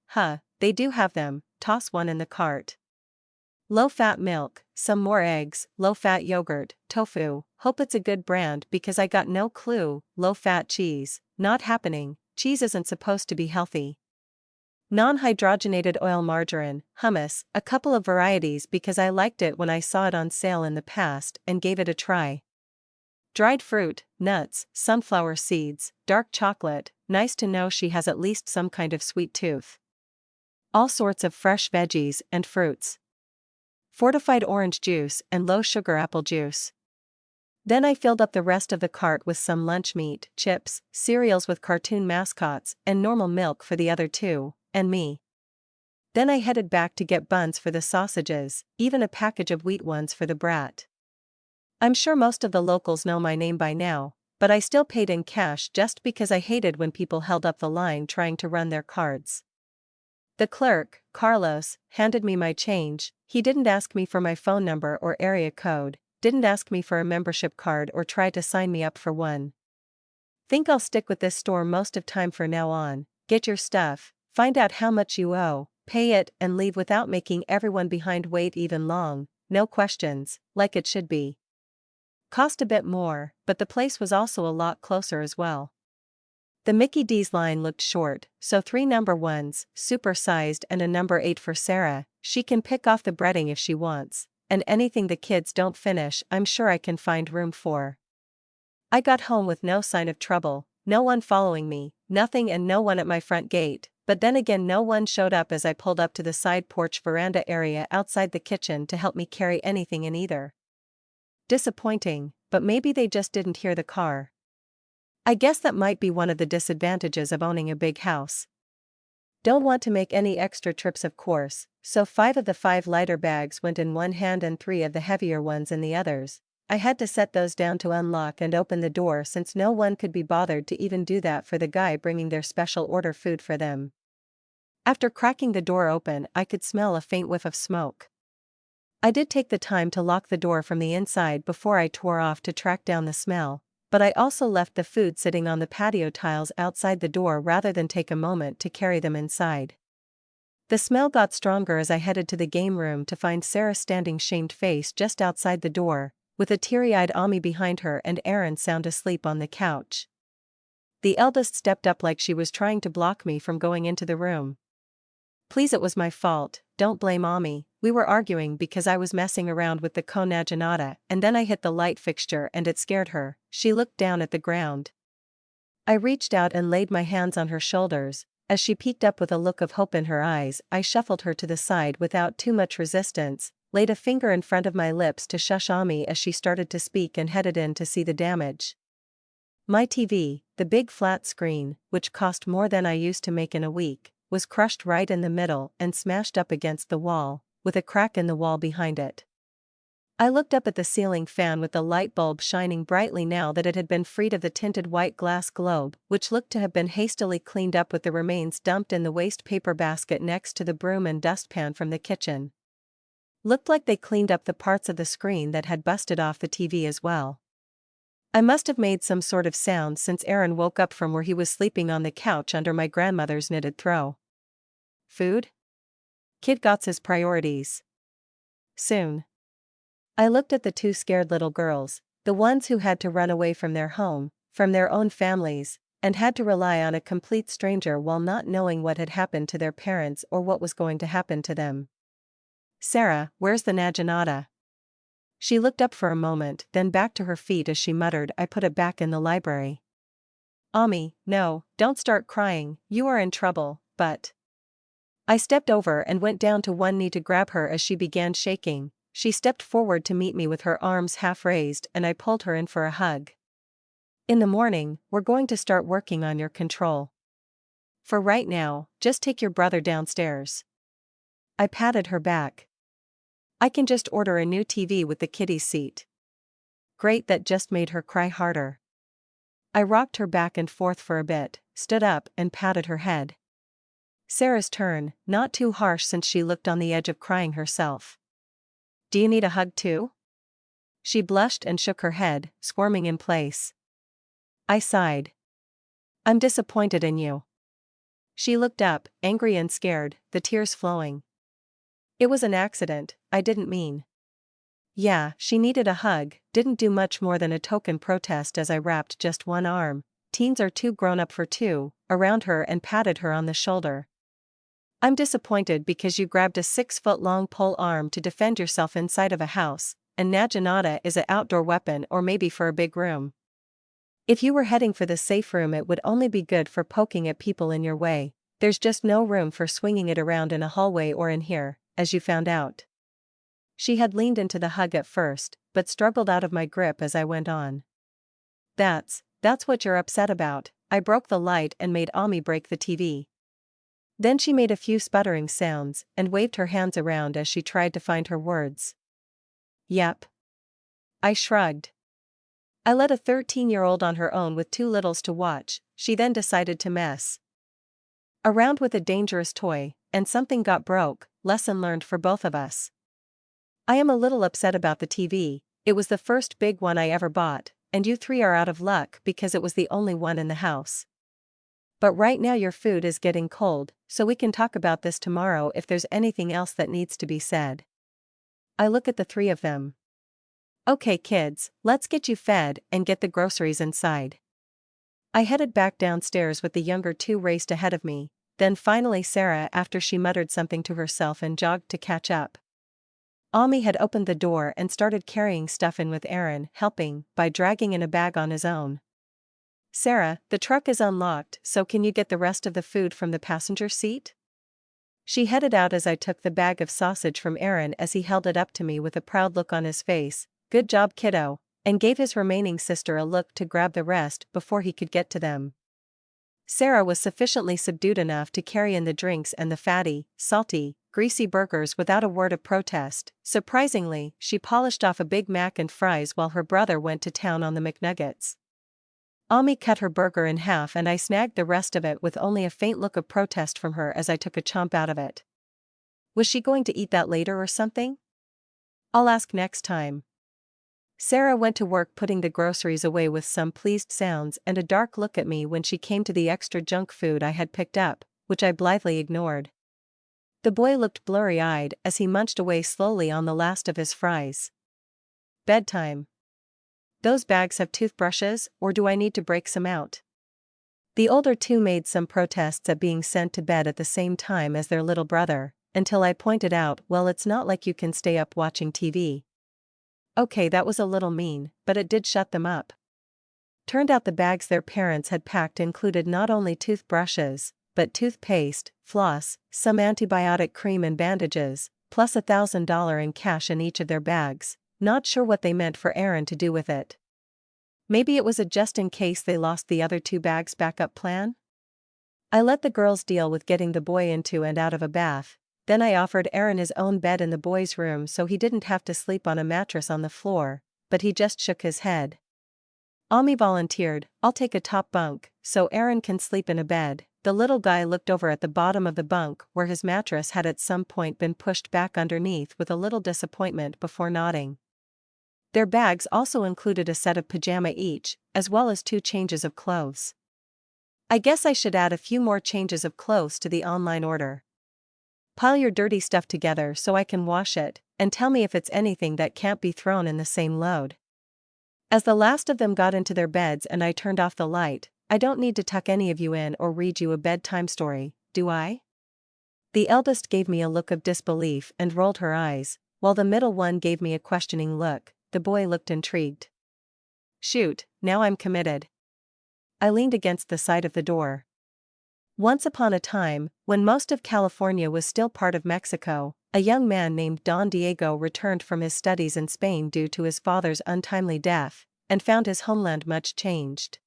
they do have them, toss one in the cart. Low-fat milk, some more eggs, low-fat yogurt, tofu, hope it's a good brand because I got no clue. Low-fat cheese, not happening, cheese isn't supposed to be healthy. Non-hydrogenated oil margarine, hummus, a couple of varieties because I liked it when I saw it on sale in the past and gave it a try. Dried fruit, nuts, sunflower seeds, dark chocolate, nice to know she has at least some kind of sweet tooth. All sorts of fresh veggies and fruits. Fortified orange juice and low-sugar apple juice. Then I filled up the rest of the cart with some lunch meat, chips, cereals with cartoon mascots, and normal milk for the other 2, and me. Then I headed back to get buns for the sausages, even a package of wheat ones for the brat. I'm sure most of the locals know my name by now, but I still paid in cash just because I hated when people held up the line trying to run their cards. The clerk, Carlos, handed me my change. He didn't ask me for my phone number or area code, didn't ask me for a membership card or try to sign me up for one. Think I'll stick with this store most of time for now on. Get your stuff, find out how much you owe, pay it and leave without making everyone behind wait even long, no questions, like it should be. Cost a bit more, but the place was also a lot closer as well. The Mickey D's line looked short, so 3 number 1s, super-sized and a number 8 for Sarah. She can pick off the breading if she wants, and anything the kids don't finish I'm sure I can find room for. I got home with no sign of trouble, no one following me, nothing and no one at my front gate, but then again no one showed up as I pulled up to the side porch veranda area outside the kitchen to help me carry anything in either. Disappointing, but maybe they just didn't hear the car. I guess that might be one of the disadvantages of owning a big house. Don't want to make any extra trips of course, so 5 of the 5 lighter bags went in one hand and 3 of the heavier ones in the others. I had to set those down to unlock and open the door since no one could be bothered to even do that for the guy bringing their special order food for them. After cracking the door open I could smell a faint whiff of smoke. I did take the time to lock the door from the inside before I tore off to track down the smell, but I also left the food sitting on the patio tiles outside the door rather than take a moment to carry them inside. The smell got stronger as I headed to the game room to find Sarah standing shamed-faced just outside the door, with a teary-eyed Ami behind her and Aaron sound asleep on the couch. The eldest stepped up like she was trying to block me from going into the room. Please, it was my fault, don't blame Mommy. We were arguing because I was messing around with the Naginata and then I hit the light fixture and it scared her. She looked down at the ground. I reached out and laid my hands on her shoulders. As she peeked up with a look of hope in her eyes, I shuffled her to the side without too much resistance, laid a finger in front of my lips to shush Ami as she started to speak and headed in to see the damage. My TV, the big flat screen, which cost more than I used to make in a week, was crushed right in the middle and smashed up against the wall, with a crack in the wall behind it. I looked up at the ceiling fan with the light bulb shining brightly now that it had been freed of the tinted white glass globe, which looked to have been hastily cleaned up with the remains dumped in the waste paper basket next to the broom and dustpan from the kitchen. Looked like they cleaned up the parts of the screen that had busted off the TV as well. I must have made some sort of sound since Aaron woke up from where he was sleeping on the couch under my grandmother's knitted throw. Food? Kid got his priorities. Soon. I looked at the two scared little girls, the ones who had to run away from their home, from their own families, and had to rely on a complete stranger while not knowing what had happened to their parents or what was going to happen to them. Sarah, where's the Naginata? She looked up for a moment, then back to her feet as she muttered, I put it back in the library. Ami, no, don't start crying, you are in trouble, but... I stepped over and went down to one knee to grab her as she began shaking. She stepped forward to meet me with her arms half raised and I pulled her in for a hug. In the morning, we're going to start working on your control. For right now, just take your brother downstairs. I patted her back. I can just order a new TV with the kiddie's seat. Great, that just made her cry harder. I rocked her back and forth for a bit, stood up and patted her head. Sarah's turn, not too harsh since she looked on the edge of crying herself. Do you need a hug too? She blushed and shook her head, squirming in place. I sighed. I'm disappointed in you. She looked up, angry and scared, the tears flowing. It was an accident, I didn't mean. Yeah, she needed a hug, didn't do much more than a token protest as I wrapped just one arm, teens are too grown up for two, around her and patted her on the shoulder. I'm disappointed because you grabbed a 6-foot-long pole arm to defend yourself inside of a house, and Naginata is an outdoor weapon or maybe for a big room. If you were heading for the safe room it would only be good for poking at people in your way, there's just no room for swinging it around in a hallway or in here, as you found out. She had leaned into the hug at first, but struggled out of my grip as I went on. That's what you're upset about. I broke the light and made Ami break the TV. Then she made a few sputtering sounds and waved her hands around as she tried to find her words. Yep. I shrugged. I let a 13-year-old on her own with two littles to watch. She then decided to mess around with a dangerous toy, and something got broke. Lesson learned for both of us. I am a little upset about the TV, it was the first big one I ever bought, and you three are out of luck because it was the only one in the house. But right now your food is getting cold, so we can talk about this tomorrow if there's anything else that needs to be said. I look at the three of them. Okay kids, let's get you fed and get the groceries inside. I headed back downstairs with the younger two raced ahead of me, then finally Sarah after she muttered something to herself and jogged to catch up. Ami had opened the door and started carrying stuff in with Aaron helping by dragging in a bag on his own. Sarah, the truck is unlocked, so can you get the rest of the food from the passenger seat? She headed out as I took the bag of sausage from Aaron as he held it up to me with a proud look on his face, good job kiddo, and gave his remaining sister a look to grab the rest before he could get to them. Sarah was sufficiently subdued enough to carry in the drinks and the fatty, salty, greasy burgers without a word of protest. Surprisingly, she polished off a Big Mac and fries while her brother went to town on the McNuggets. Ami cut her burger in half and I snagged the rest of it with only a faint look of protest from her as I took a chomp out of it. Was she going to eat that later or something? I'll ask next time. Sarah went to work putting the groceries away with some pleased sounds and a dark look at me when she came to the extra junk food I had picked up, which I blithely ignored. The boy looked blurry-eyed as he munched away slowly on the last of his fries. Bedtime. Those bags have toothbrushes, or do I need to break some out? The older two made some protests at being sent to bed at the same time as their little brother, until I pointed out, well, it's not like you can stay up watching TV. Okay, that was a little mean, but it did shut them up. Turned out the bags their parents had packed included not only toothbrushes, but toothpaste, floss, some antibiotic cream and bandages, plus $1,000 in cash in each of their bags. Not sure what they meant for Aaron to do with it. Maybe it was a just in case they lost the other two bags backup plan? I let the girls deal with getting the boy into and out of a bath, then I offered Aaron his own bed in the boys' room so he didn't have to sleep on a mattress on the floor, but he just shook his head. Ami volunteered, I'll take a top bunk, so Aaron can sleep in a bed. The little guy looked over at the bottom of the bunk where his mattress had at some point been pushed back underneath with a little disappointment before nodding. Their bags also included a set of pajama each, as well as 2 changes of clothes. I guess I should add a few more changes of clothes to the online order. Pile your dirty stuff together so I can wash it, and tell me if it's anything that can't be thrown in the same load. As the last of them got into their beds and I turned off the light, I don't need to tuck any of you in or read you a bedtime story, do I? The eldest gave me a look of disbelief and rolled her eyes, while the middle one gave me a questioning look. The boy looked intrigued. Shoot, now I'm committed. I leaned against the side of the door. Once upon a time, when most of California was still part of Mexico, a young man named Don Diego returned from his studies in Spain due to his father's untimely death, and found his homeland much changed.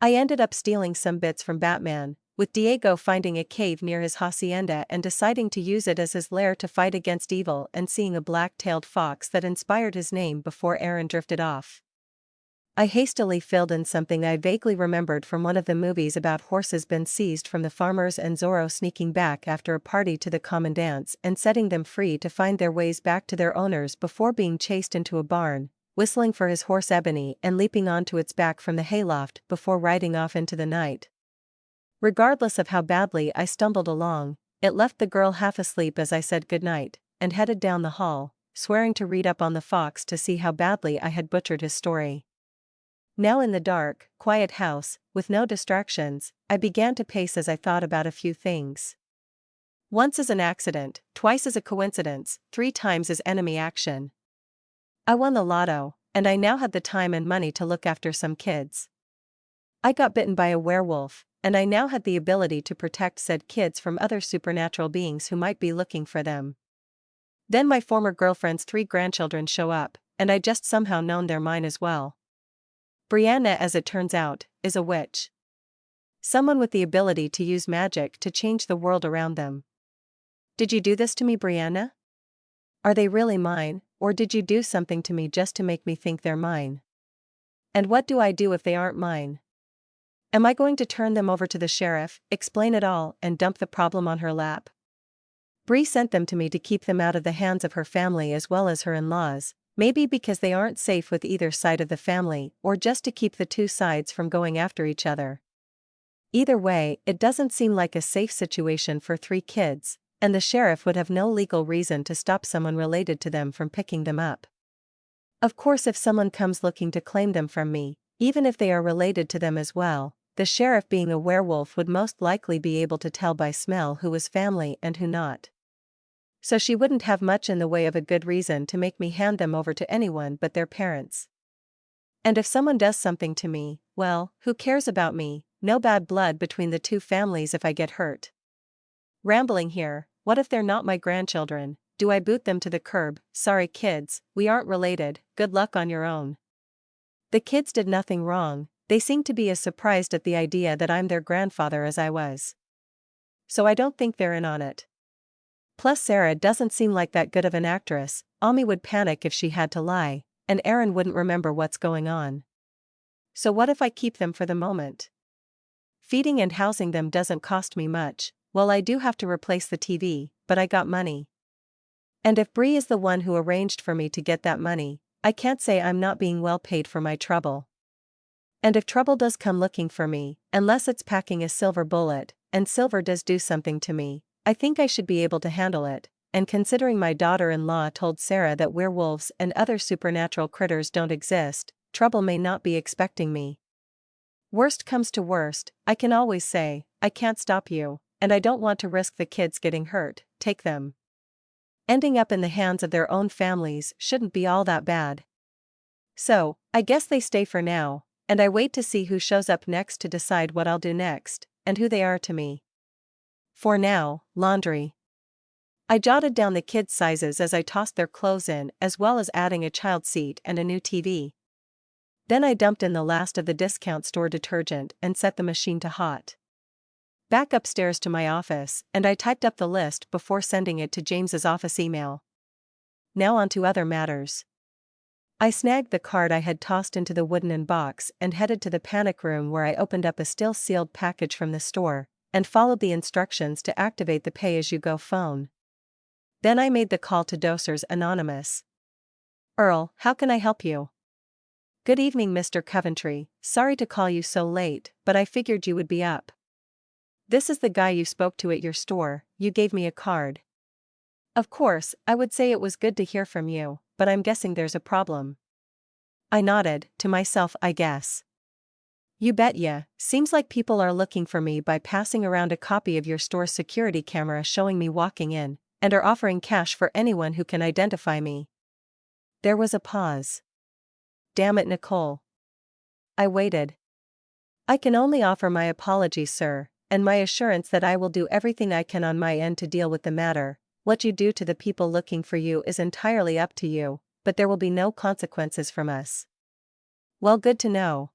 I ended up stealing some bits from Batman, with Diego finding a cave near his hacienda and deciding to use it as his lair to fight against evil, and seeing a black-tailed fox that inspired his name before Aaron drifted off. I hastily filled in something I vaguely remembered from one of the movies about horses been seized from the farmers and Zorro sneaking back after a party to the commandants and setting them free to find their ways back to their owners before being chased into a barn, whistling for his horse Ebony and leaping onto its back from the hayloft before riding off into the night. Regardless of how badly I stumbled along, it left the girl half asleep as I said goodnight, and headed down the hall, swearing to read up on the fox to see how badly I had butchered his story. Now in the dark, quiet house, with no distractions, I began to pace as I thought about a few things. Once as an accident, twice as a coincidence, 3 times as enemy action. I won the lotto, and I now had the time and money to look after some kids. I got bitten by a werewolf, and I now had the ability to protect said kids from other supernatural beings who might be looking for them. Then my former girlfriend's 3 grandchildren show up, and I just somehow known they're mine as well. Brianna, as it turns out, is a witch. Someone with the ability to use magic to change the world around them. Did you do this to me, Brianna? Are they really mine, or did you do something to me just to make me think they're mine? And what do I do if they aren't mine? Am I going to turn them over to the sheriff, explain it all, and dump the problem on her lap? Bree sent them to me to keep them out of the hands of her family as well as her in-laws, maybe because they aren't safe with either side of the family, or just to keep the 2 sides from going after each other. Either way, it doesn't seem like a safe situation for 3 kids, and the sheriff would have no legal reason to stop someone related to them from picking them up. Of course, if someone comes looking to claim them from me, even if they are related to them as well, the sheriff, being a werewolf, would most likely be able to tell by smell who was family and who not. So she wouldn't have much in the way of a good reason to make me hand them over to anyone but their parents. And if someone does something to me, well, who cares about me? No bad blood between the 2 families if I get hurt. Rambling here, what if they're not my grandchildren? Do I boot them to the curb? Sorry kids, we aren't related, good luck on your own. The kids did nothing wrong, they seemed to be as surprised at the idea that I'm their grandfather as I was. So I don't think they're in on it. Plus Sarah doesn't seem like that good of an actress. Ami would panic if she had to lie, and Aaron wouldn't remember what's going on. So what if I keep them for the moment? Feeding and housing them doesn't cost me much. Well, I do have to replace the TV, but I got money. And if Bree is the one who arranged for me to get that money, I can't say I'm not being well paid for my trouble. And if trouble does come looking for me, unless it's packing a silver bullet, and silver does do something to me, I think I should be able to handle it, and considering my daughter-in-law told Sarah that werewolves and other supernatural critters don't exist, trouble may not be expecting me. Worst comes to worst, I can always say, I can't stop you, and I don't want to risk the kids getting hurt, take them. Ending up in the hands of their own families shouldn't be all that bad. So, I guess they stay for now, and I wait to see who shows up next to decide what I'll do next, and who they are to me. For now, laundry. I jotted down the kids' sizes as I tossed their clothes in, as well as adding a child seat and a new TV. Then I dumped in the last of the discount store detergent and set the machine to hot. Back upstairs to my office, and I typed up the list before sending it to James's office email. Now on to other matters. I snagged the card I had tossed into the wooden box and headed to the panic room, where I opened up a still sealed package from the store and followed the instructions to activate the pay-as-you-go phone. Then I made the call to Dosers Anonymous. Earl, how can I help you? Good evening, Mr. Coventry. Sorry to call you so late, but I figured you would be up. This is the guy you spoke to at your store. You gave me a card. Of course, I would say it was good to hear from you, but I'm guessing there's a problem. I nodded, to myself, I guess. You bet ya, seems like people are looking for me by passing around a copy of your store's security camera showing me walking in, and are offering cash for anyone who can identify me. There was a pause. Damn it, Nicole. I waited. I can only offer my apologies, sir, and my assurance that I will do everything I can on my end to deal with the matter. What you do to the people looking for you is entirely up to you, but there will be no consequences from us. Well, good to know.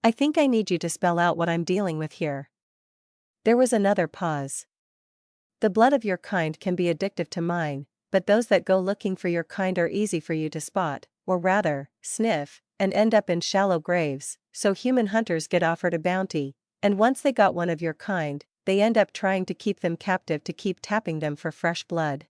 I think I need you to spell out what I'm dealing with here. There was another pause. The blood of your kind can be addictive to mine, but those that go looking for your kind are easy for you to spot, or rather, sniff, and end up in shallow graves. So human hunters get offered a bounty, and once they got one of your kind, they end up trying to keep them captive to keep tapping them for fresh blood.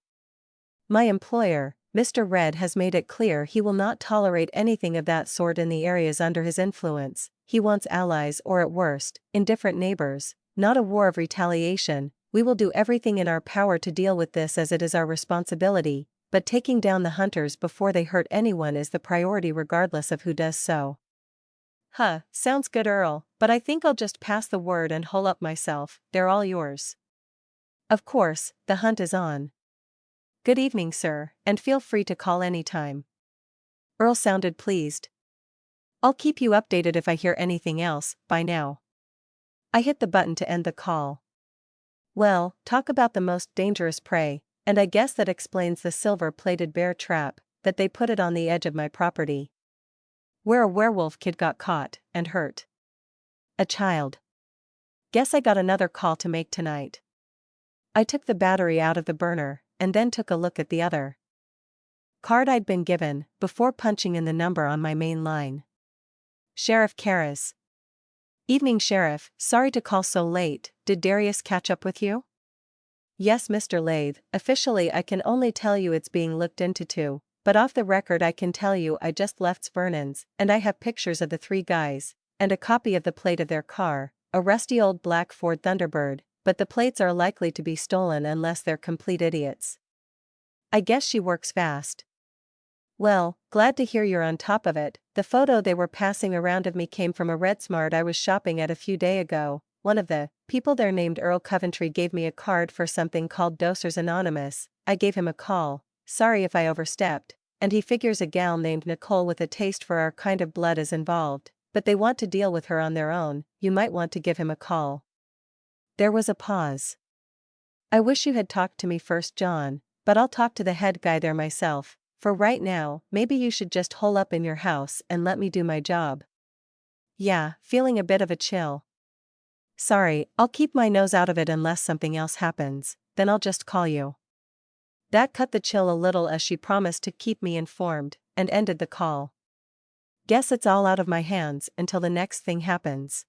My employer, Mr. Red, has made it clear he will not tolerate anything of that sort in the areas under his influence. He wants allies, or at worst, indifferent neighbors, not a war of retaliation. We will do everything in our power to deal with this, as it is our responsibility, but taking down the hunters before they hurt anyone is the priority regardless of who does so. Sounds good, Earl, but I think I'll just pass the word and hole up myself. They're all yours. Of course, the hunt is on. Good evening, sir, and feel free to call anytime. Earl sounded pleased. I'll keep you updated if I hear anything else. Bye now. I hit the button to end the call. Well, talk about the most dangerous prey, and I guess that explains the silver-plated bear trap, that they put it on the edge of my property. Where a werewolf kid got caught, and hurt. A child. Guess I got another call to make tonight. I took the battery out of the burner, and then took a look at the other card I'd been given, before punching in the number on my main line. Sheriff Karras. Evening, Sheriff, sorry to call so late. Did Darius catch up with you? Yes, Mr. Lathe, officially I can only tell you it's being looked into too, but off the record I can tell you I just left Vernon's, and I have pictures of the three guys, and a copy of the plate of their car, a rusty old black Ford Thunderbird, but the plates are likely to be stolen unless they're complete idiots. I guess she works fast. Well, glad to hear you're on top of it. The photo they were passing around of me came from a RedSmart I was shopping at a few days ago. One of the people there named Earl Coventry gave me a card for something called Dosers Anonymous. I gave him a call, sorry if I overstepped, and he figures a gal named Nicole with a taste for our kind of blood is involved, but they want to deal with her on their own. You might want to give him a call. There was a pause. I wish you had talked to me first, John, but I'll talk to the head guy there myself. For right now, maybe you should just hole up in your house and let me do my job. Yeah, feeling a bit of a chill. Sorry, I'll keep my nose out of it unless something else happens, then I'll just call you. That cut the chill a little, as she promised to keep me informed, and ended the call. Guess it's all out of my hands until the next thing happens.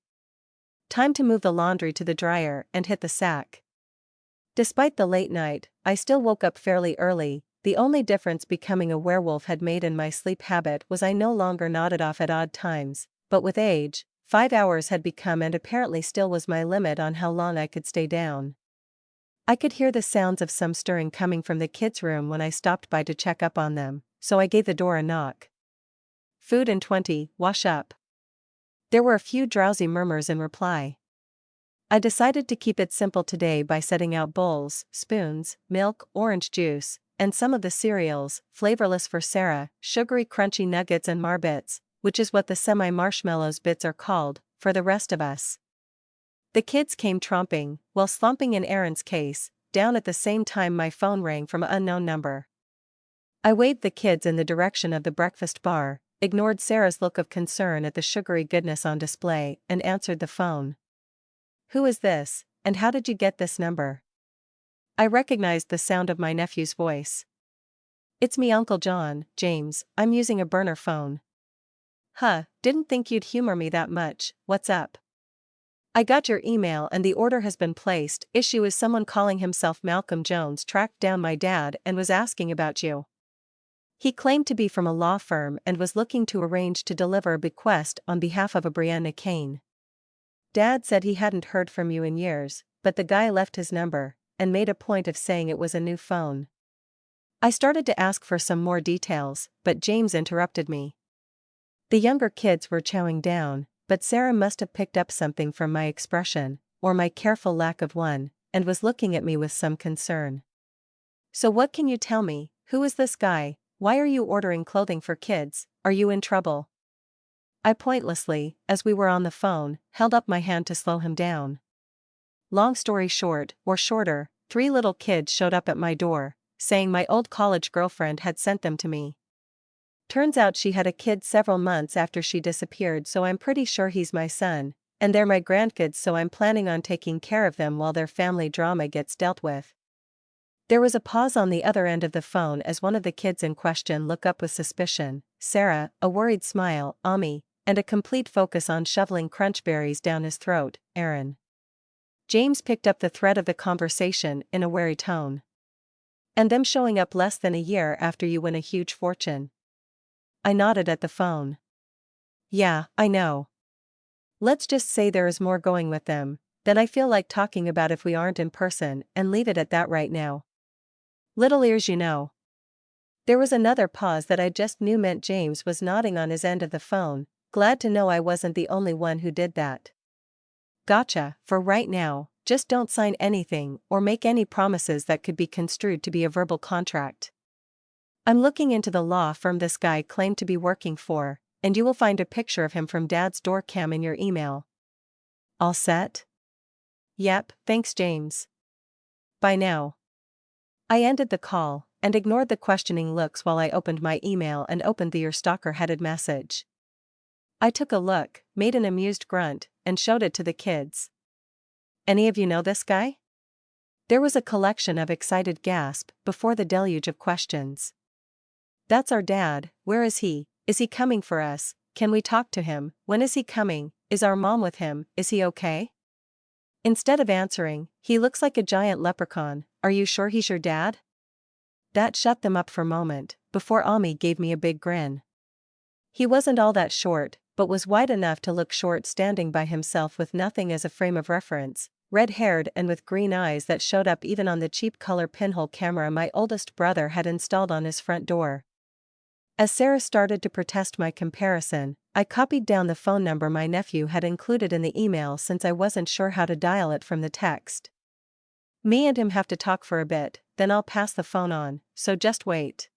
Time to move the laundry to the dryer and hit the sack. Despite the late night, I still woke up fairly early. The only difference becoming a werewolf had made in my sleep habit was I no longer nodded off at odd times, but with age, 5 hours had become and apparently still was my limit on how long I could stay down. I could hear the sounds of some stirring coming from the kids' room when I stopped by to check up on them, so I gave the door a knock. Food and 20, wash up. There were a few drowsy murmurs in reply. I decided to keep it simple today by setting out bowls, spoons, milk, orange juice, and some of the cereals, flavorless for Sarah, sugary crunchy nuggets and marbits, which is what the semi-marshmallows bits are called, for the rest of us. The kids came tromping, while slumping in Aaron's case, down at the same time my phone rang from an unknown number. I waved the kids in the direction of the breakfast bar, ignored Sarah's look of concern at the sugary goodness on display, and answered the phone. "Who is this, and how did you get this number?" I recognized the sound of my nephew's voice. "It's me, Uncle John, James, I'm using a burner phone." "Huh, didn't think you'd humor me that much, what's up?" "I got your email and the order has been placed. Issue is someone calling himself Malcolm Jones tracked down my dad and was asking about you. He claimed to be from a law firm and was looking to arrange to deliver a bequest on behalf of a Brianna Kane. Dad said he hadn't heard from you in years, but the guy left his number, and made a point of saying it was a new phone." I started to ask for some more details, but James interrupted me. The younger kids were chowing down, but Sarah must have picked up something from my expression, or my careful lack of one, and was looking at me with some concern. "So what can you tell me? Who is this guy? Why are you ordering clothing for kids? Are you in trouble?" I pointlessly, as we were on the phone, held up my hand to slow him down. Long story short, or shorter, 3 little kids showed up at my door, saying my old college girlfriend had sent them to me. Turns out she had a kid several months after she disappeared, so I'm pretty sure he's my son, and they're my grandkids, so I'm planning on taking care of them while their family drama gets dealt with. There was a pause on the other end of the phone as one of the kids in question looked up with suspicion, Sarah, a worried smile, Ami, and a complete focus on shoveling crunchberries down his throat, Aaron. James picked up the thread of the conversation in a wary tone. "And them showing up less than a year after you win a huge fortune." I nodded at the phone. "Yeah, I know. Let's just say there is more going with them than I feel like talking about if we aren't in person, and leave it at that right now. Little ears, you know." There was another pause that I just knew meant James was nodding on his end of the phone, glad to know I wasn't the only one who did that. "Gotcha, for right now, just don't sign anything or make any promises that could be construed to be a verbal contract. I'm looking into the law firm this guy claimed to be working for, and you will find a picture of him from Dad's door cam in your email. All set?" "Yep, thanks James. Bye now." I ended the call, and ignored the questioning looks while I opened my email and opened the "Your Stalker" headed message. I took a look, made an amused grunt, and showed it to the kids. "Any of you know this guy?" There was a collection of excited gasps before the deluge of questions. "That's our dad, where is he? Is he coming for us? Can we talk to him? When is he coming? Is our mom with him? Is he okay?" Instead of answering, "He looks like a giant leprechaun, are you sure he's your dad?" That shut them up for a moment, before Ami gave me a big grin. He wasn't all that short, but was wide enough to look short standing by himself with nothing as a frame of reference, red-haired and with green eyes that showed up even on the cheap color pinhole camera my oldest brother had installed on his front door. As Sarah started to protest my comparison, I copied down the phone number my nephew had included in the email since I wasn't sure how to dial it from the text. "Me and him have to talk for a bit, then I'll pass the phone on, so just wait."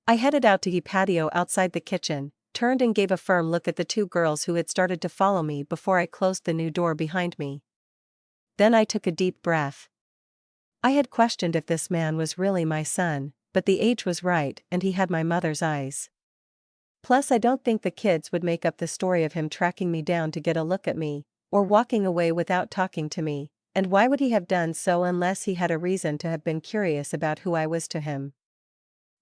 I headed out to the patio outside the kitchen, turned and gave a firm look at the 2 girls who had started to follow me before I closed the new door behind me. Then I took a deep breath. I had questioned if this man was really my son, but the age was right and he had my mother's eyes. Plus I don't think the kids would make up the story of him tracking me down to get a look at me, or walking away without talking to me, and why would he have done so unless he had a reason to have been curious about who I was to him?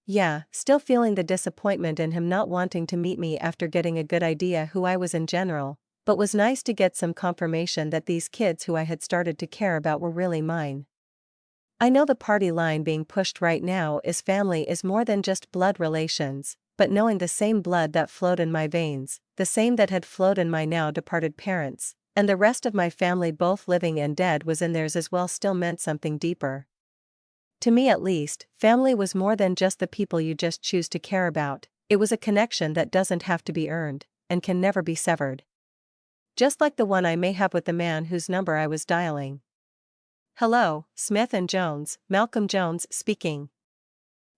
Yeah, still feeling the disappointment in him not wanting to meet me after getting a good idea who I was in general, but was nice to get some confirmation that these kids who I had started to care about were really mine. I know the party line being pushed right now is family is more than just blood relations, but knowing the same blood that flowed in my veins, the same that had flowed in my now departed parents, and the rest of my family both living and dead was in theirs as well still meant something deeper. To me at least, family was more than just the people you just choose to care about, it was a connection that doesn't have to be earned, and can never be severed. Just like the one I may have with the man whose number I was dialing. Hello, Smith and Jones, Malcolm Jones speaking.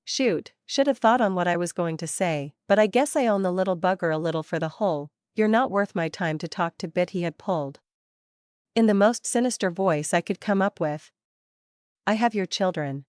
Shoot, should have thought on what I was going to say, but I guess I own the little bugger a little for the whole, "You're not worth my time to talk to" bit he had pulled. In the most sinister voice I could come up with. I have your children.